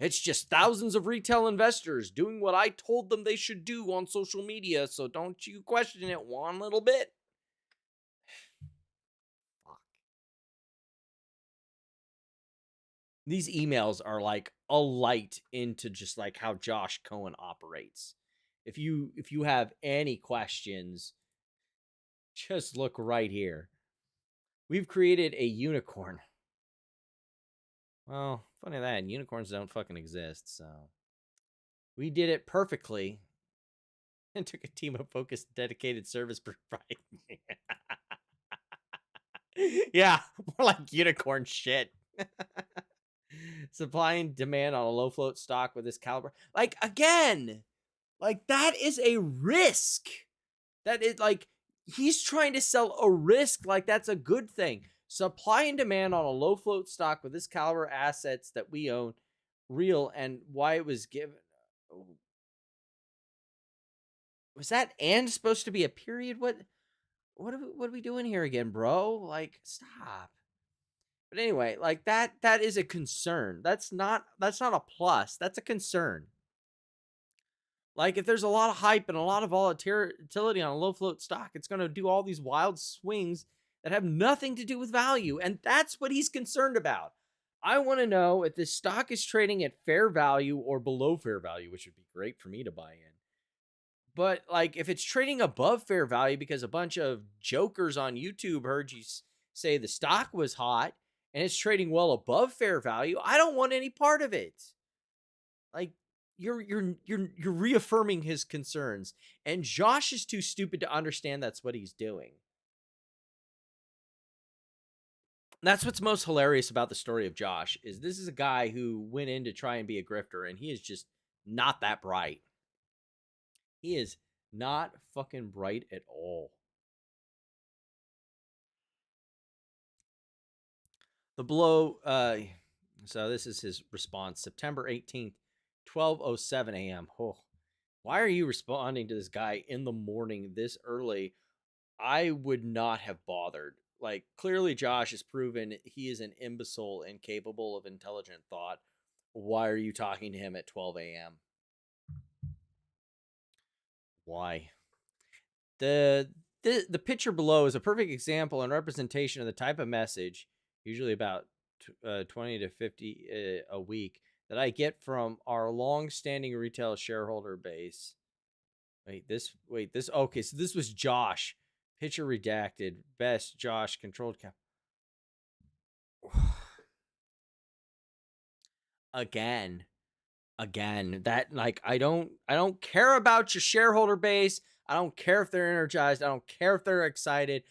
It's just thousands of retail investors doing what I told them they should do on social media, so don't you question it one little bit. Fuck. These emails are like a light into just like how Josh Cohen operates. If you have any questions, just look right here. We've created a unicorn. Well, funny that unicorns don't fucking exist, so we did it perfectly and took a team of focused, dedicated service providers. Yeah, more like unicorn shit. Supply and demand on a low float stock with this caliber. Like, again, like, that is a risk. That is like, he's trying to sell a risk like that's a good thing. Supply and demand on a low float stock with this caliber assets that we own real and why it was given. Was that and supposed to be a period? What are we doing here again, bro? Like, stop. But anyway, like that is a concern. That's not a plus. That's a concern. Like, if there's a lot of hype and a lot of volatility on a low float stock, it's going to do all these wild swings that have nothing to do with value. And that's what he's concerned about. I want to know if this stock is trading at fair value or below fair value, which would be great for me to buy in. But like, if it's trading above fair value because a bunch of jokers on YouTube heard you say the stock was hot and it's trading well above fair value, I don't want any part of it. Like, you're reaffirming his concerns, and Josh is too stupid to understand that's what he's doing. That's what's most hilarious about the story of Josh, is this is a guy who went in to try and be a grifter, and he is just not that bright. He is not fucking bright at all. The blow, so this is his response, September 18th, 12:07 a.m. Oh, why are you responding to this guy in the morning this early? I would not have bothered. Like, clearly Josh has proven he is an imbecile incapable of intelligent thought. Why are you talking to him at 12 a.m.? Why? The picture below is a perfect example and representation of the type of message, usually about 20 to 50 a week, that I get from our long-standing retail shareholder base. Okay, so this was Josh. Picture redacted. Best Josh controlled cap. Again, that, like, I don't care about your shareholder base. I don't care if they're energized. I don't care if they're excited.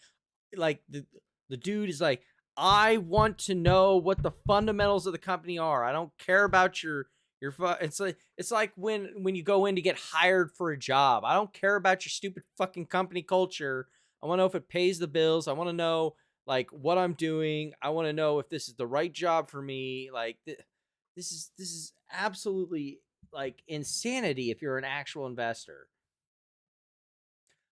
Like, the dude is like, I want to know what the fundamentals of the company are. I don't care about your it's like when you go in to get hired for a job. I don't care about your stupid fucking company culture. I want to know if it pays the bills. I want to know, like, what I'm doing. I want to know if this is the right job for me. Like, this is absolutely, like, insanity if you're an actual investor.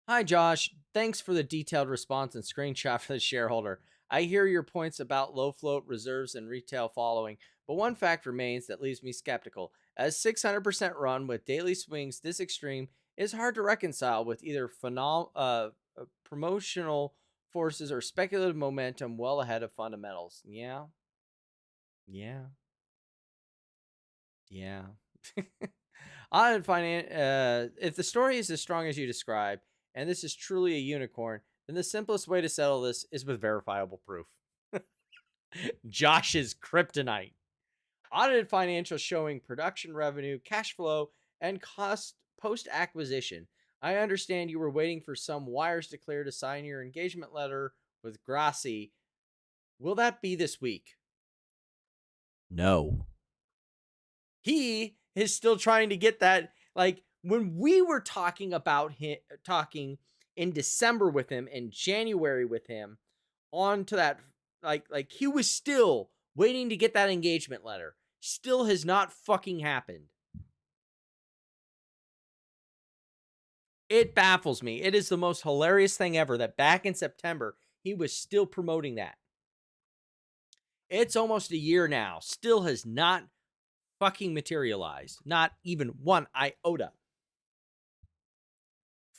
Hi, Josh. Thanks for the detailed response and screenshot for the shareholder. I hear your points about low float reserves and retail following, but one fact remains that leaves me skeptical. As 600% run with daily swings this extreme is hard to reconcile with either promotional forces or speculative momentum well ahead of fundamentals. Yeah. If the story is as strong as you describe, and this is truly a unicorn, then the simplest way to settle this is with verifiable proof. Josh's kryptonite. Audited financials showing production revenue, cash flow, and cost post-acquisition. I understand you were waiting for some wires to clear to sign your engagement letter with Grassi. Will that be this week? No. He is still trying to get that. Like, when we were talking about him, talking in December with him, in January with him, on to that, like he was still waiting to get that engagement letter. Still has not fucking happened. It baffles me. It is the most hilarious thing ever that back in September, he was still promoting that. It's almost a year now. Still has not fucking materialized. Not even one iota.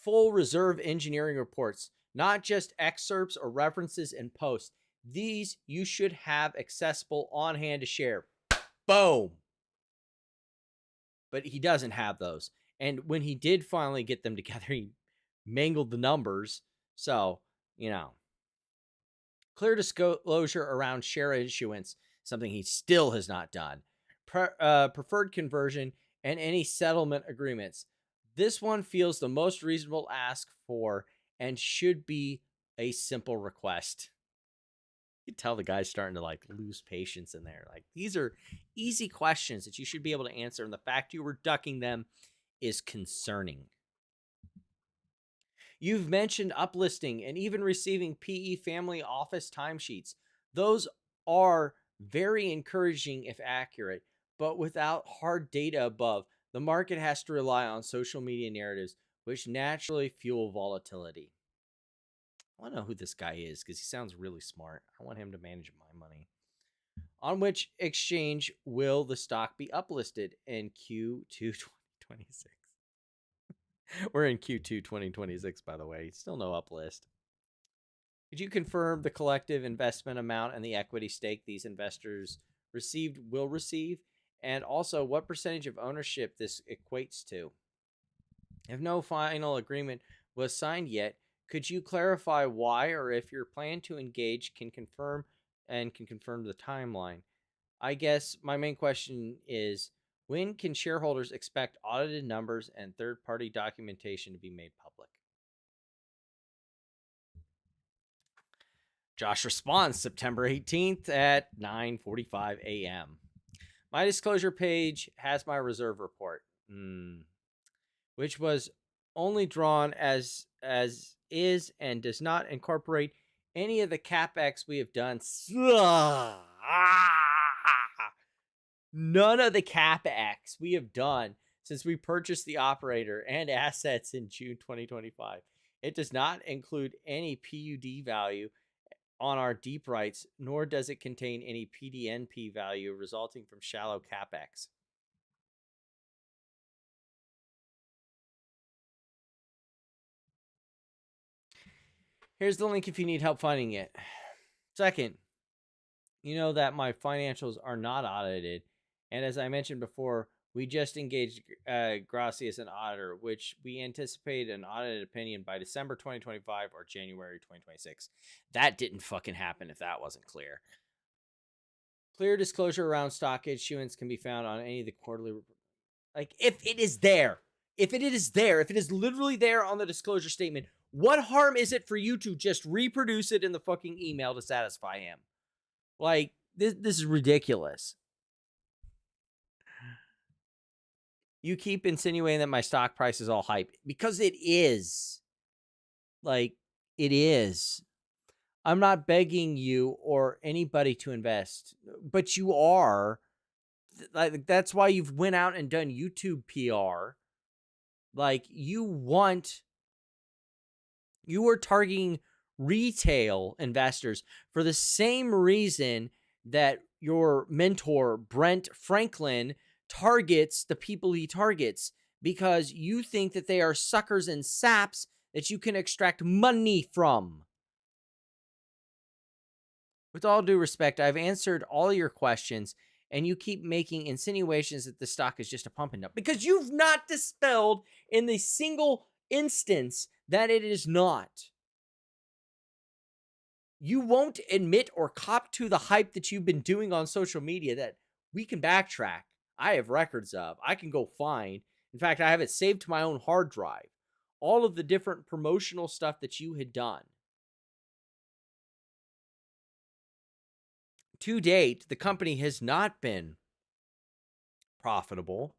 Full reserve engineering reports, not just excerpts or references and posts. These you should have accessible on hand to share. Boom. But he doesn't have those. And when he did finally get them together, he mangled the numbers. So, clear disclosure around share issuance, something he still has not done. Preferred conversion and any settlement agreements. This one feels the most reasonable ask for and should be a simple request. You can tell the guy's starting to, like, lose patience in there. Like, these are easy questions that you should be able to answer, and the fact you were ducking them is concerning. You've mentioned uplisting and even receiving PE family office timesheets. Those are very encouraging if accurate, but without hard data above, the market has to rely on social media narratives, which naturally fuel volatility. I want to know who this guy is because he sounds really smart. I want him to manage my money. On which exchange will the stock be uplisted in Q2 2026? We're in Q2 2026, by the way. Still no uplist. Could you confirm the collective investment amount and the equity stake these investors will receive? And also, what percentage of ownership this equates to? If no final agreement was signed yet, could you clarify why, or if your plan to engage can confirm the timeline? I guess my main question is, when can shareholders expect audited numbers and third-party documentation to be made public? Josh responds September 18th at 9:45 a.m. My disclosure page has my reserve report, which was only drawn as is and does not incorporate any of the capex we have done. None of the capex we have done since we purchased the operator and assets in June 2025. It does not include any PUD value on our deep rights, nor does it contain any PDNP value resulting from shallow capex. Here's the link if you need help finding it. Second, you know that my financials are not audited, and as I mentioned before, we just engaged Gracias, an auditor, which we anticipate an audited opinion by December 2025 or January 2026. That didn't fucking happen if that wasn't clear. Clear disclosure around stock issuance can be found on any of the quarterly... Like, if it is there, if it is literally there on the disclosure statement, what harm is it for you to just reproduce it in the fucking email to satisfy him? Like, this is ridiculous. You keep insinuating that my stock price is all hype because it is. Like, it is. I'm not begging you or anybody to invest, but you are. Like, that's why you've went out and done YouTube PR. Like, you are targeting retail investors for the same reason that your mentor, Brent Franklin, targets the people he targets, because you think that they are suckers and saps that you can extract money from. With all due respect, I've answered all your questions, and you keep making insinuations that the stock is just a pump and dump because you've not dispelled in the single instance that it is not. You won't admit or cop to the hype that you've been doing on social media that we can backtrack. I have records of. I can go find. In fact, I have it saved to my own hard drive. All of the different promotional stuff that you had done. To date, the company has not been profitable.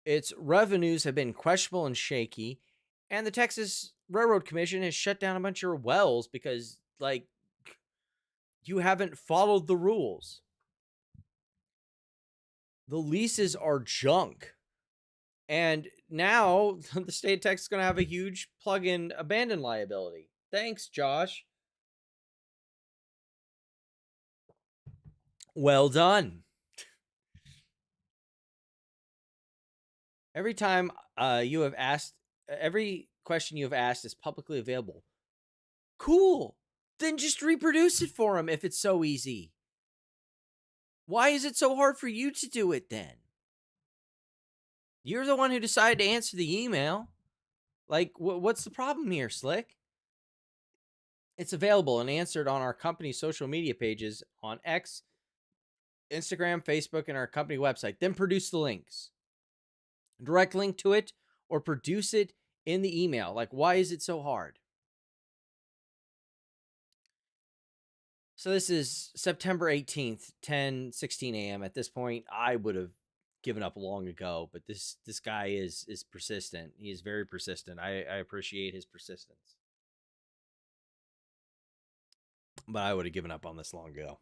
Its revenues have been questionable and shaky, and the Texas Railroad Commission has shut down a bunch of wells because, like, you haven't followed the rules. The leases are junk. And now the state of Texas is going to have a huge plug-in abandon liability. Thanks, Josh. Well done. Every time every question you have asked is publicly available. Cool. Then just reproduce it for him if it's so easy. Why is it so hard for you to do it then? You're the one who decided to answer the email. Like, what's the problem here, Slick? It's available and answered on our company's social media pages on X, Instagram, Facebook, and our company website. Then produce the links. Direct link to it or produce it in the email. Like, why is it so hard? So this is September 18th, 10:16 a.m. At this point, I would have given up long ago, but this guy is persistent. He is very persistent. I appreciate his persistence. But I would have given up on this long ago.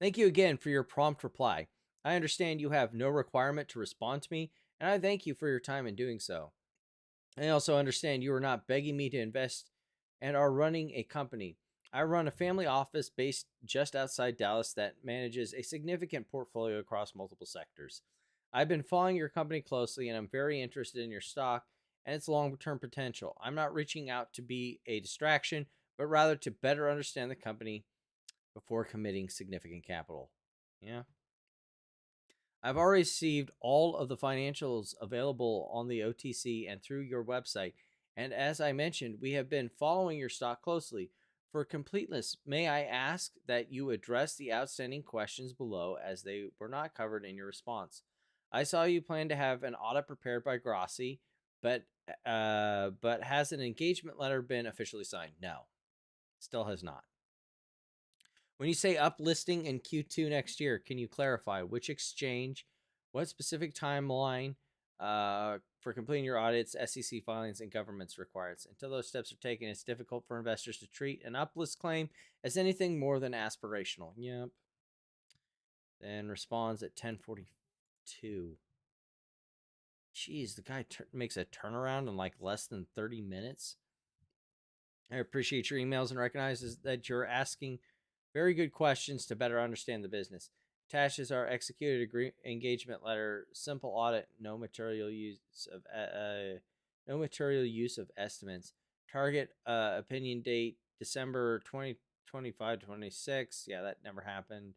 Thank you again for your prompt reply. I understand you have no requirement to respond to me, and I thank you for your time in doing so. I also understand you are not begging me to invest and are running a company. I run a family office based just outside Dallas that manages a significant portfolio across multiple sectors. I've been following your company closely and I'm very interested in your stock and its long-term potential. I'm not reaching out to be a distraction, but rather to better understand the company before committing significant capital. Yeah. I've already received all of the financials available on the OTC and through your website. And as I mentioned, we have been following your stock closely. For completeness, may I ask that you address the outstanding questions below as they were not covered in your response. I saw you plan to have an audit prepared by Grossi, but has an engagement letter been officially signed? No, still has not. When you say uplisting in Q2 next year, can you clarify which exchange, what specific timeline for completing your audits, SEC filings, and government's requirements? Until those steps are taken, it's difficult for investors to treat an uplist claim as anything more than aspirational. Yep. Then responds at 10:42. Jeez, the guy makes a turnaround in like less than 30 minutes. I appreciate your emails and recognize that you're asking very good questions to better understand the business. Attached is our executed engagement letter. Simple audit. No material use of estimates. Target opinion date December 2025-26. Yeah, that never happened.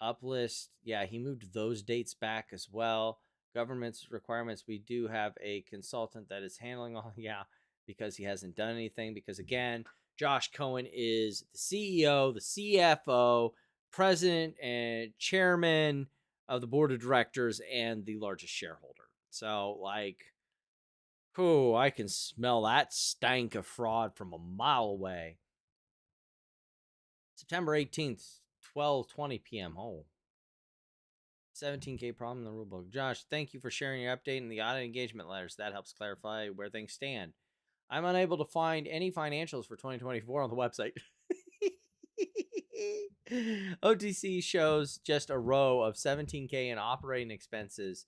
Uplist. Yeah, he moved those dates back as well. Government's requirements. We do have a consultant that is handling all. Yeah, because he hasn't done anything. Because again, Josh Cohen is the CEO, the CFO, president, and chairman of the board of directors and the largest shareholder. So, like, oh, I can smell that stank of fraud from a mile away. September 18th, 12:20 p.m. Oh, 17K problem in the rulebook. Josh, thank you for sharing your update in the audit engagement letters. That helps clarify where things stand. I'm unable to find any financials for 2024 on the website. OTC shows just a row of 17K in operating expenses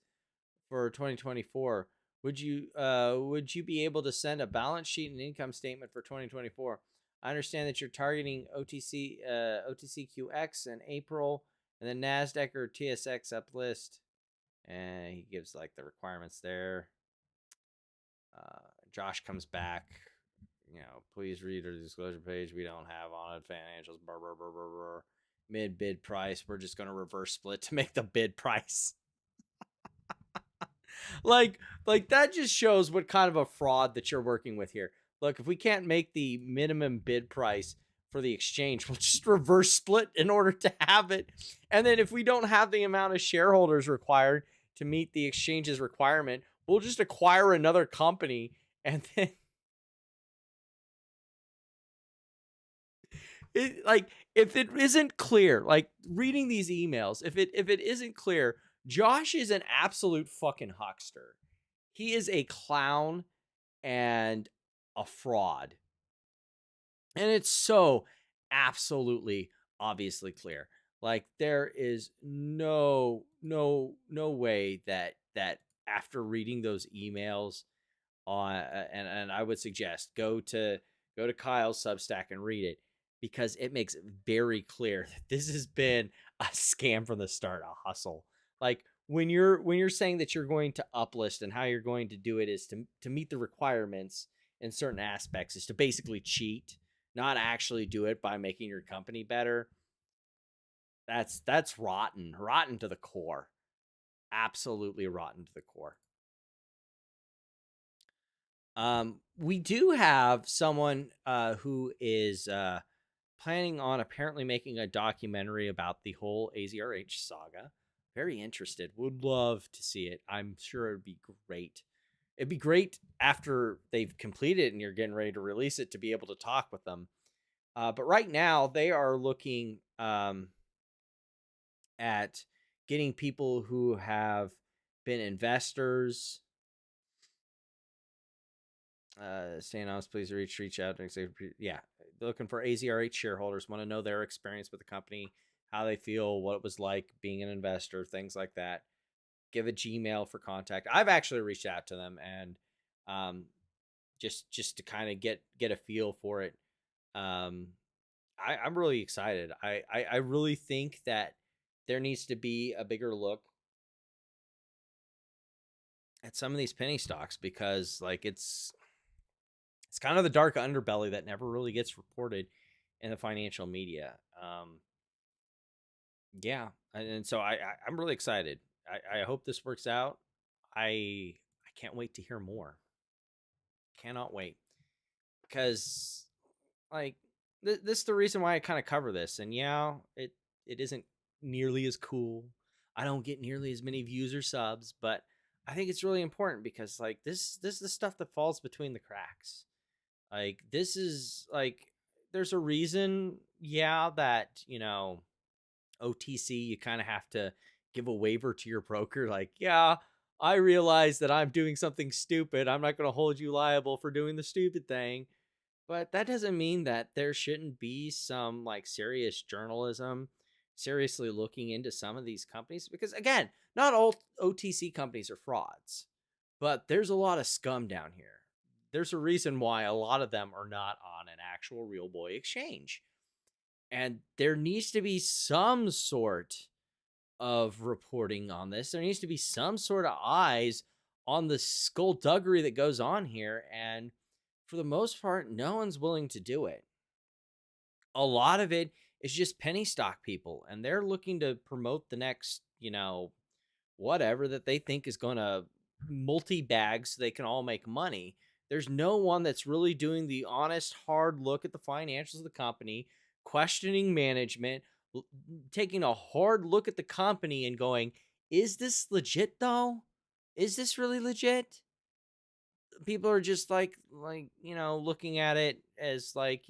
for 2024. Would you be able to send a balance sheet and income statement for 2024? I understand that you're targeting OTCQX in April and then NASDAQ or TSX uplist. And he gives like the requirements there. Josh comes back. Please read our disclosure page. We don't have on it financials. Mid bid price. We're just going to reverse split to make the bid price. like that just shows what kind of a fraud that you're working with here. Look, if we can't make the minimum bid price for the exchange, we'll just reverse split in order to have it. And then if we don't have the amount of shareholders required to meet the exchange's requirement, we'll just acquire another company and then if it isn't clear, like reading these emails, if it isn't clear, Josh is an absolute fucking huckster. He is a clown and a fraud. And it's so absolutely obviously clear. Like there is no way that after reading those emails and I would suggest go to Kyle's Substack and read it, because it makes it very clear that this has been a scam from the start, a hustle. Like when you're saying that you're going to uplist and how you're going to do it is to meet the requirements in certain aspects, is to basically cheat, not actually do it by making your company better. That's rotten to the core. Absolutely rotten to the core. We do have someone who is planning on apparently making a documentary about the whole AZRH saga. Very interested. Would love to see it. I'm sure it'd be great. It'd be great after they've completed it and you're getting ready to release it to be able to talk with them. But right now they are looking at getting people who have been investors. Staying honest, please reach out. Yeah, they're looking for AZRH shareholders, want to know their experience with the company, how they feel, what it was like being an investor, things like that. Give a Gmail for contact. I've actually reached out to them and just to kind of get a feel for it. I'm really excited. I really think that there needs to be a bigger look at some of these penny stocks, because like it's kind of the dark underbelly that never really gets reported in the financial media. Yeah, and so I'm really excited. I hope this works out. I can't wait to hear more. Cannot wait, because like this is the reason why I kind of cover this. And yeah, it isn't nearly as cool. I don't get nearly as many views or subs, but I think it's really important, because like this is the stuff that falls between the cracks. Like this is like, there's a reason, yeah, that OTC, you kind of have to give a waiver to your broker. Like, yeah, I realize that I'm doing something stupid. I'm not going to hold you liable for doing the stupid thing. But that doesn't mean that there shouldn't be some like serious journalism, seriously looking into some of these companies. Because again, not all OTC companies are frauds, but there's a lot of scum down here. There's a reason why a lot of them are not on an actual real boy exchange. And there needs to be some sort of reporting on this. There needs to be some sort of eyes on the skullduggery that goes on here. And for the most part, no one's willing to do it. A lot of it is just penny stock people, and they're looking to promote the next, whatever that they think is going to multi-bag so they can all make money. There's no one that's really doing the honest, hard look at the financials of the company, questioning management, taking a hard look at the company and going, is this legit though? Is this really legit? People are just like, looking at it as like,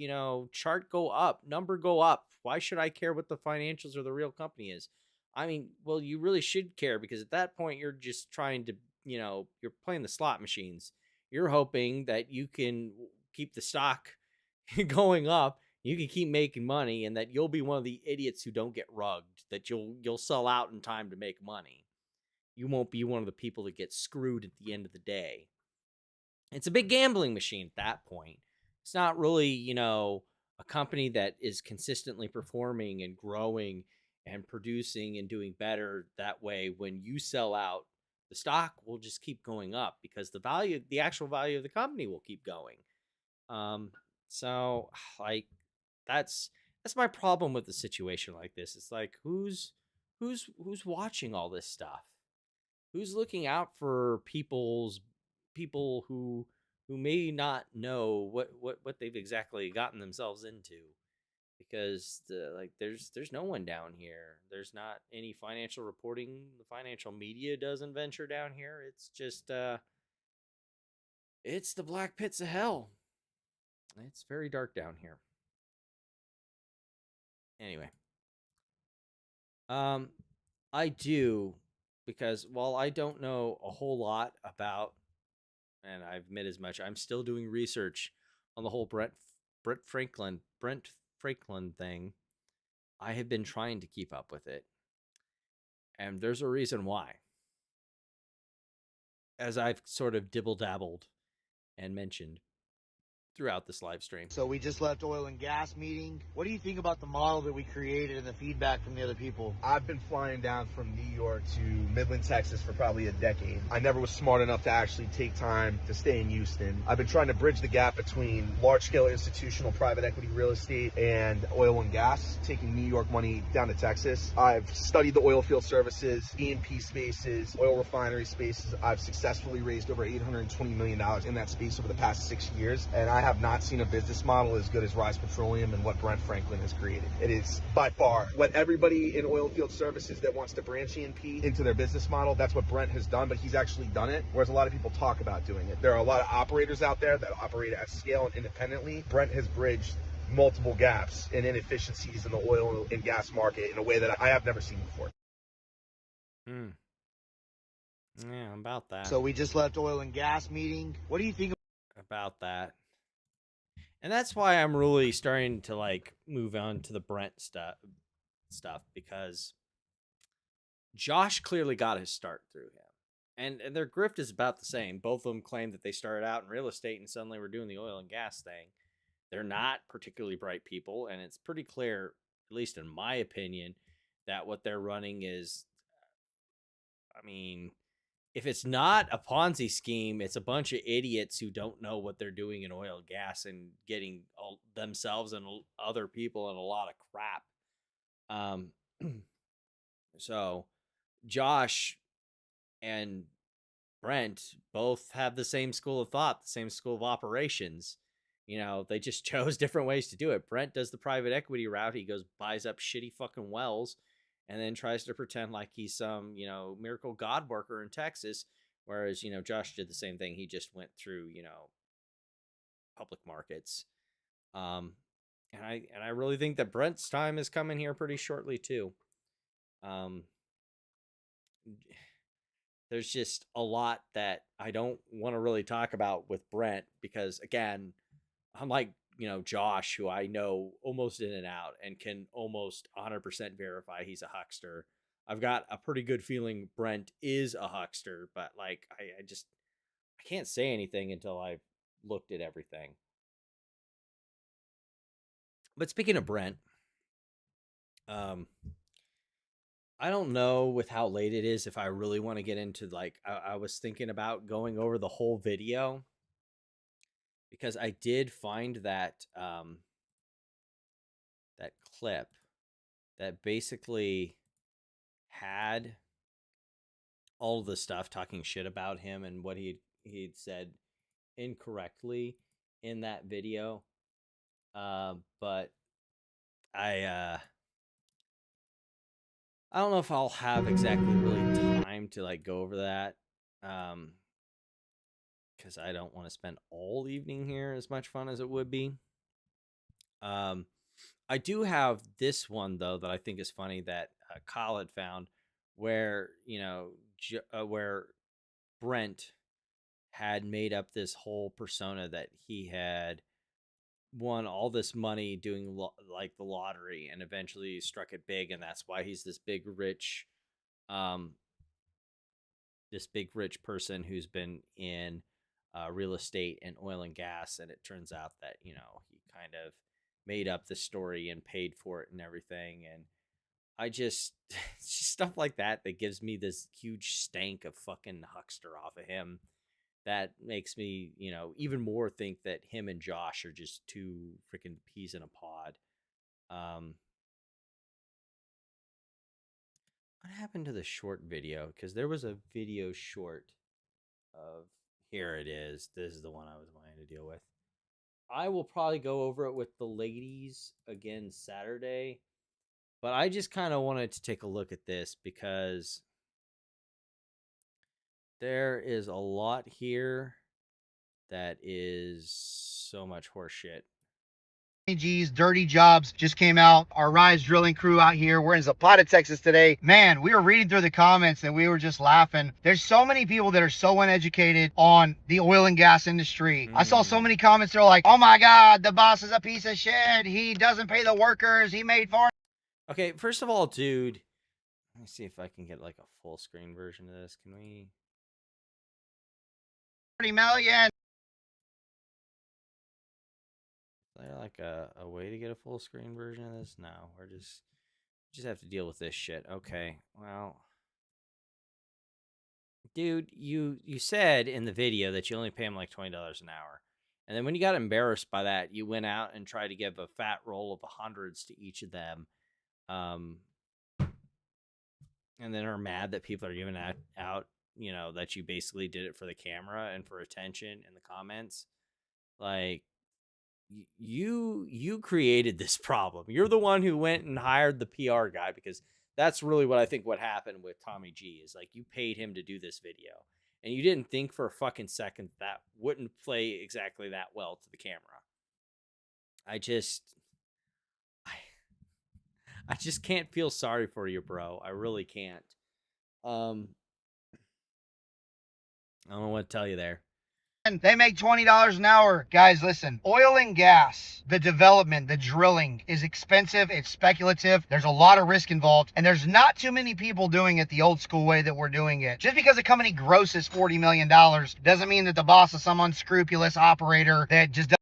chart go up, number go up. Why should I care what the financials or the real company is? I mean, well, you really should care, because at that point you're just trying to, you're playing the slot machines. You're hoping that you can keep the stock going up, you can keep making money, and that you'll be one of the idiots who don't get rugged, that you'll sell out in time to make money. You won't be one of the people that get screwed at the end of the day. It's a big gambling machine at that point. It's not really, a company that is consistently performing and growing and producing and doing better. That way, when you sell out, the stock will just keep going up, because the actual value of the company will keep going. So like that's my problem with the situation like this. It's like, who's watching all this stuff? Who's looking out for people who may not know what they've exactly gotten themselves into? Because there's no one down here. There's not any financial reporting. The financial media doesn't venture down here. It's just it's the black pits of hell. It's very dark down here. Anyway, I do, because while I don't know a whole lot about, and I admit as much, I'm still doing research on the whole Brent Franklin thing. I have been trying to keep up with it, and there's a reason why. As I've sort of dibble-dabbled and mentioned throughout this live stream. So we just left oil and gas meeting. What do you think about the model that we created and the feedback from the other people? I've been flying down from New York to Midland, Texas for probably a decade. I never was smart enough to actually take time to stay in Houston. I've been trying to bridge the gap between large-scale institutional private equity real estate and oil and gas, taking New York money down to Texas. I've studied the oil field services, E&P spaces, oil refinery spaces. I've successfully raised over $820 million in that space over the past 6 years, and I have not seen a business model as good as Rise Petroleum and what Brent Franklin has created. It is by far what everybody in oil field services that wants to branch E&P into their business model, that's what Brent has done, but he's actually done it, whereas a lot of people talk about doing it. There are a lot of operators out there that operate at scale and independently. Brent has bridged multiple gaps and inefficiencies in the oil and gas market in a way that I have never seen before. Yeah, about that. So we just left oil and gas meeting. What do you think about that? And that's why I'm really starting to like move on to the Brent stuff because Josh clearly got his start through him. And their grift is about the same. Both of them claim that they started out in real estate and suddenly were doing the oil and gas thing. They're not particularly bright people, and it's pretty clear, at least in my opinion, that what they're running is, I mean, if it's not a Ponzi scheme, it's a bunch of idiots who don't know what they're doing in oil and gas and getting themselves and other people in a lot of crap. So Josh and Brent both have the same school of thought, the same school of operations. You know, they just chose different ways to do it. Brent does the private equity route. He goes, buys up shitty fucking wells, and then tries to pretend like he's some, you know, miracle God worker in Texas. Whereas, you know, Josh did the same thing. He just went through, you know, public markets. And I really think that Brent's time is coming here pretty shortly too. There's just a lot that I don't want to really talk about with Brent because, again, unlike, you know, Josh, who I know almost in and out and can almost 100% verify he's a huckster, I've got a pretty good feeling Brent is a huckster, but like I can't say anything until I've looked at everything. But speaking of Brent, I don't know with how late it is if I really want to get into, like, I was thinking about going over the whole video because I did find that that clip that basically had all of the stuff talking shit about him and what he'd said incorrectly in that video. But I don't know if I'll have exactly really time to like go over that. Because I don't want to spend all evening here, as much fun as it would be. I do have this one though that I think is funny that Kyle had found, where, you know, where Brent had made up this whole persona that he had won all this money doing like the lottery and eventually struck it big, and that's why he's this big rich person who's been in real estate and oil and gas. And it turns out that, you know, he kind of made up the story and paid for it and everything. And I just it's just stuff like that that gives me this huge stank of fucking huckster off of him. That makes me, you know, even more think that him and Josh are just two freaking peas in a pod. What happened to the short video? Because there was a video short of, here it is. This is the one I was wanting to deal with. I will probably go over it with the ladies again Saturday, but I just kind of wanted to take a look at this because there is a lot here that is so much horseshit. G's dirty jobs just came out. Our Rise drilling crew out here. We're in Zapata, Texas today. Man, we were reading through the comments and we were just laughing. There's so many people that are so uneducated on the oil and gas industry. I saw so many comments. They're like, oh my God, the boss is a piece of shit. He doesn't pay the workers. He made $4. Okay, first of all, dude, let me see if I can get like a full screen version of this. Can we? 40 million. Is there like a way to get a full screen version of this? No, we're just have to deal with this shit. Okay, well, dude, you said in the video that you only pay him like $20 an hour, and then when you got embarrassed by that, you went out and tried to give a fat roll of hundreds to each of them, and then are mad that people are giving out, you know, that you basically did it for the camera and for attention in the comments. Like, you created this problem. You're the one who went and hired the PR guy, because that's really what I think what happened with Tommy G is, like, you paid him to do this video and you didn't think for a fucking second that wouldn't play exactly that well to the camera. I just can't feel sorry for you, bro. I really can't. I don't know what to tell you there. They make $20 an hour. Guys, listen, oil and gas, the development, the drilling is expensive. It's speculative. There's a lot of risk involved, and there's not too many people doing it the old school way that we're doing it. Just because a company grosses $40 million doesn't mean that the boss is some unscrupulous operator that just doesn't.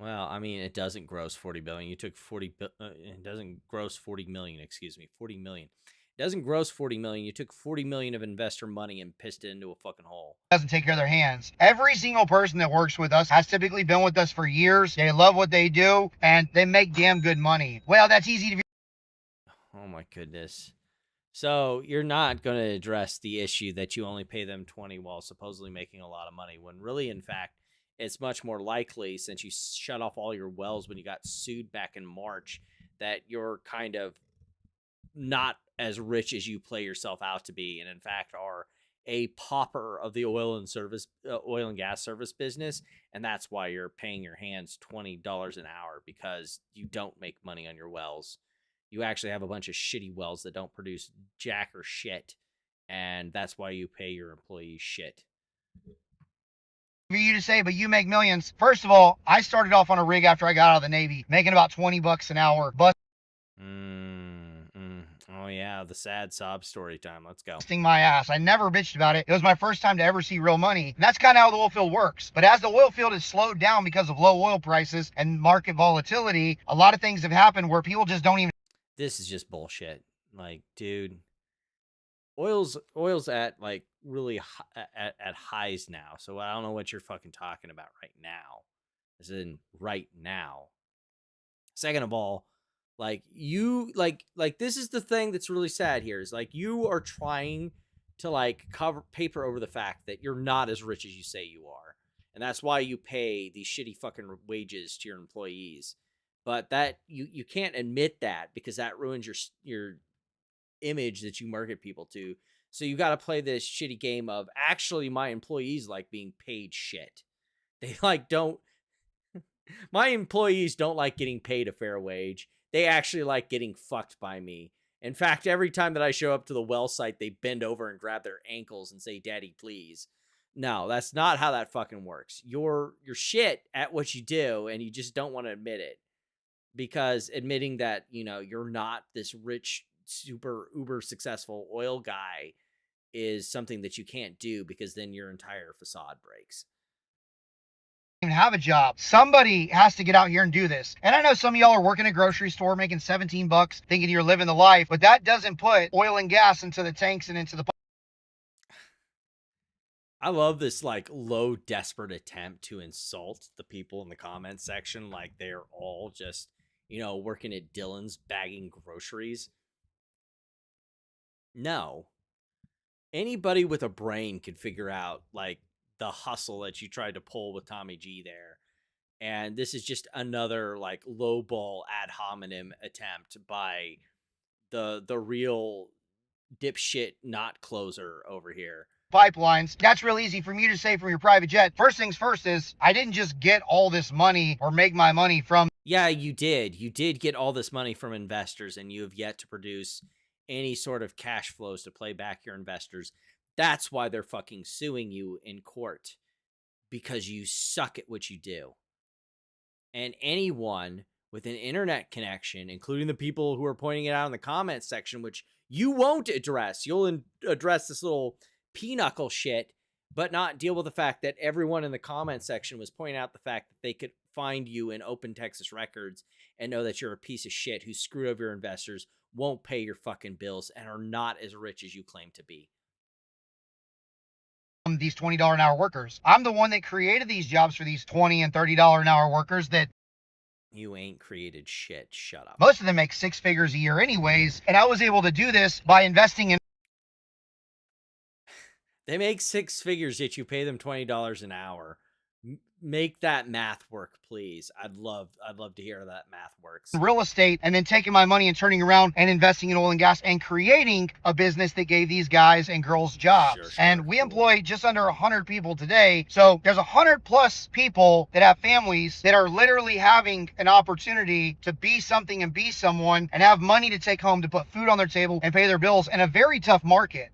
Well, I mean, it doesn't gross 40 billion. You took 40, it doesn't gross 40 million, excuse me, 40 million. It doesn't gross 40 million. You took 40 million of investor money and pissed it into a fucking hole. Doesn't take care of their hands. Every single person that works with us has typically been with us for years. They love what they do, and they make damn good money. Well, that's easy to. Oh my goodness. So you're not going to address the issue that you only pay them 20 while supposedly making a lot of money, when really, in fact, it's much more likely, since you shut off all your wells when you got sued back in March, that you're kind of not as rich as you play yourself out to be, and in fact are a pauper of the oil and gas service business, and that's why you're paying your hands $20 an hour, because you don't make money on your wells. You actually have a bunch of shitty wells that don't produce jack or shit, and that's why you pay your employees shit. For you to say, but you make millions. First of all, I started off on a rig after I got out of the Navy, making about $20 an hour. Oh yeah, the sad sob story time. Let's go. Busting my ass. I never bitched about it. It was my first time to ever see real money. And that's kind of how the oil field works. But as the oil field has slowed down because of low oil prices and market volatility, a lot of things have happened where people just don't even. This is just bullshit. Like, dude, oil's at like really at highs now. So I don't know what you're fucking talking about right now. As in right now. Second of all, like you like this is the thing that's really sad here, is like you are trying to like paper over the fact that you're not as rich as you say you are. And that's why you pay these shitty fucking wages to your employees. But that you can't admit that, because that ruins your image that you market people to. So you got to play this shitty game of, actually my employees like being paid shit. They like don't my employees don't like getting paid a fair wage. They actually like getting fucked by me. In fact, every time that I show up to the well site, they bend over and grab their ankles and say, "Daddy, please." No, that's not how that fucking works. You're shit at what you do, and you just don't want to admit it. Because admitting that, you know, you're not this rich, super uber successful oil guy is something that you can't do, because then your entire facade breaks. Even have a job. Somebody has to get out here and do this. And I know some of y'all are working at a grocery store making $17 thinking you're living the life, but that doesn't put oil and gas into the tanks and into the. I love this like low desperate attempt to insult the people in the comments section like they're all just, you know, working at Dylan's bagging groceries. No. Anybody with a brain could figure out like the hustle that you tried to pull with Tommy G there. And this is just another like lowball ad hominem attempt by the real dipshit not closer over here. Pipelines. That's real easy for me to say from your private jet. First things first is, I didn't just get all this money or make my money from. Yeah, you did. You did get all this money from investors, and you have yet to produce any sort of cash flows to play back your investors. That's why they're fucking suing you in court, because you suck at what you do. And anyone with an internet connection, including the people who are pointing it out in the comments section, which you won't address. You'll address this little pinochle shit, but not deal with the fact that everyone in the comment section was pointing out the fact that they could find you in Open Texas Records and know that you're a piece of shit who screwed over your investors, won't pay your fucking bills, and are not as rich as you claim to be. These $20 an hour workers. I'm the one that created these jobs for these $20 and $30 an hour workers that. You ain't created shit. Shut up. Most of them make six figures a year anyways, and I was able to do this by investing in. They make six figures, yet you pay them $20 an hour. Make that math work, please. I'd love to hear how that math works. Real estate, and then taking my money and turning around and investing in oil and gas and creating a business that gave these guys and girls jobs. Sure, and we employ just under 100 people today. So there's 100+ people that have families that are literally having an opportunity to be something and be someone and have money to take home to put food on their table and pay their bills in a very tough market.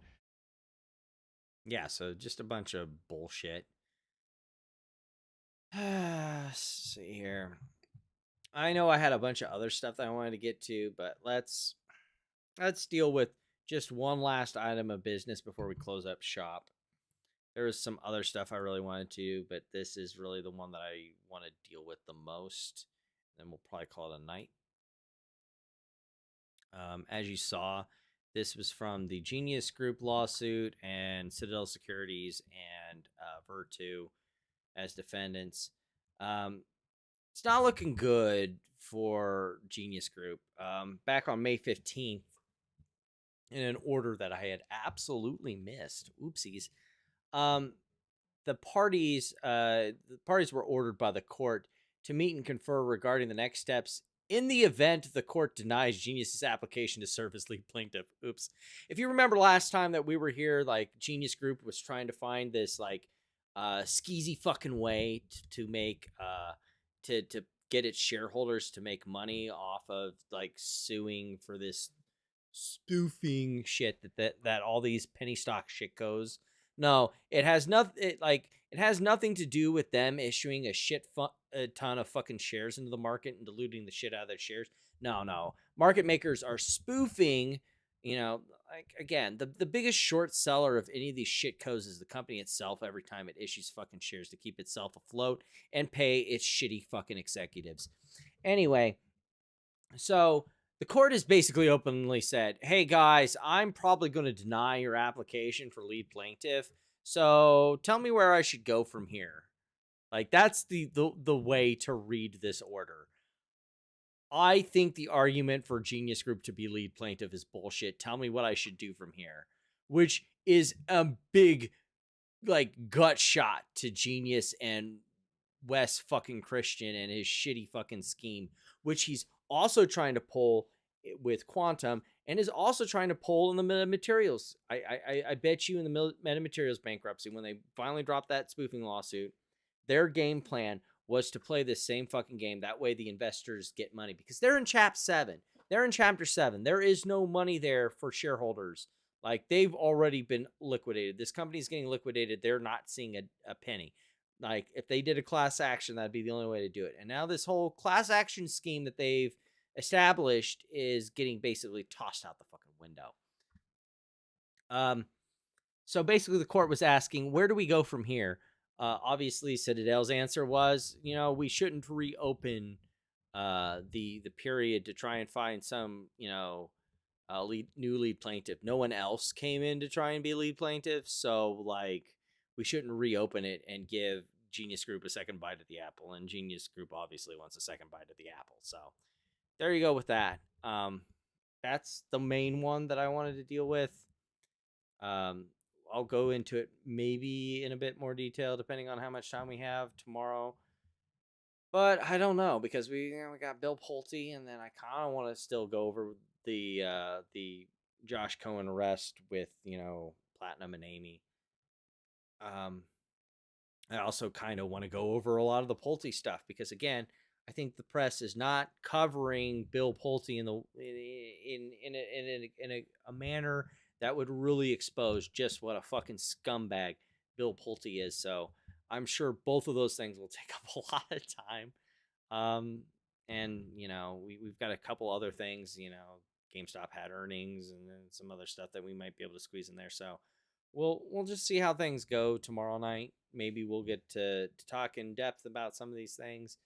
Yeah, so just a bunch of bullshit. Let's see here. I know I had a bunch of other stuff that I wanted to get to, but let's deal with just one last item of business before we close up shop. There was some other stuff I really wanted to, but this is really the one that I want to deal with the most. Then we'll probably call it a night. As you saw, this was from the Genius Group lawsuit and Citadel Securities and Virtu as defendants. It's not looking good for Genius Group. Back on May 15th, in an order that I had absolutely missed, oopsies, the parties were ordered by the court to meet and confer regarding the next steps in the event the court denies Genius's application to serve as lead plaintiff. Oops. If you remember last time that we were here, like, Genius Group was trying to find this, like, skeezy fucking way to make to get its shareholders to make money off of, like, suing for this spoofing shit that all these penny stock shit goes. No, it has nothing. It has nothing to do with them issuing a ton of fucking shares into the market and diluting the shit out of their shares. No. Market makers are spoofing. You know, like, again, the biggest short seller of any of these shit codes is the company itself. Every time it issues fucking shares to keep itself afloat and pay its shitty fucking executives. Anyway, so the court has basically openly said, hey guys, I'm probably going to deny your application for lead plaintiff. So tell me where I should go from here. Like, that's the way to read this order. I think the argument for Genius Group to be lead plaintiff is bullshit. Tell me what I should do from here, which is a big, like, gut shot to Genius and Wes fucking Christian and his shitty fucking scheme, which he's also trying to pull with Quantum and is also trying to pull in the metamaterials. I bet you in the metamaterials bankruptcy, when they finally dropped that spoofing lawsuit, their game plan was to play this same fucking game. That way the investors get money because they're in Chapter 7. They're in Chapter 7. There is no money there for shareholders. Like, they've already been liquidated. This company's getting liquidated. They're not seeing a penny. Like, if they did a class action, that'd be the only way to do it. And now this whole class action scheme that they've established is getting basically tossed out the fucking window. So basically the court was asking, where do we go from here? Obviously Citadel's answer was, we shouldn't reopen the period to try and find some, new lead plaintiff. No one else came in to try and be lead plaintiff, so, like, we shouldn't reopen it and give Genius Group a second bite at the apple. And Genius Group obviously wants a second bite at the apple. So there you go with that. That's the main one that I wanted to deal with. I'll go into it maybe in a bit more detail depending on how much time we have tomorrow. But I don't know, because we got Bill Pulte, and then I kind of want to still go over the Josh Cohen arrest with, Platinum and Amy. I also kind of want to go over a lot of the Pulte stuff because, again, I think the press is not covering Bill Pulte in a manner that would really expose just what a fucking scumbag Bill Pulte is. So I'm sure both of those things will take up a lot of time. And we've got a couple other things. GameStop had earnings and then some other stuff that we might be able to squeeze in there. So we'll just see how things go tomorrow night. Maybe we'll get to talk in depth about some of these things.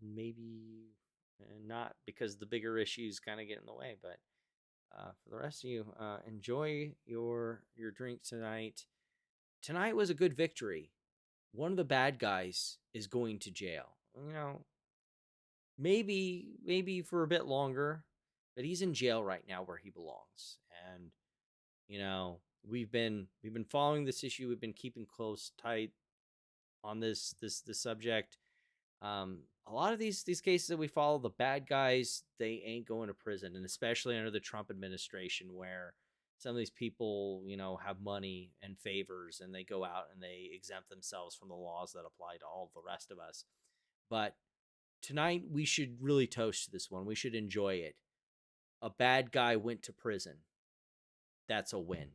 Maybe not, because the bigger issues kind of get in the way. But for the rest of you, enjoy your drink tonight. Tonight was a good victory. One of the bad guys is going to jail. Maybe for a bit longer, but he's in jail right now where he belongs. And we've been following this issue. We've been keeping tight on this subject. A lot of these cases that we follow, the bad guys, they ain't going to prison, and especially under the Trump administration, where some of these people, have money and favors, and they go out and they exempt themselves from the laws that apply to all the rest of us. But tonight, we should really toast this one. We should enjoy it. A bad guy went to prison. That's a win.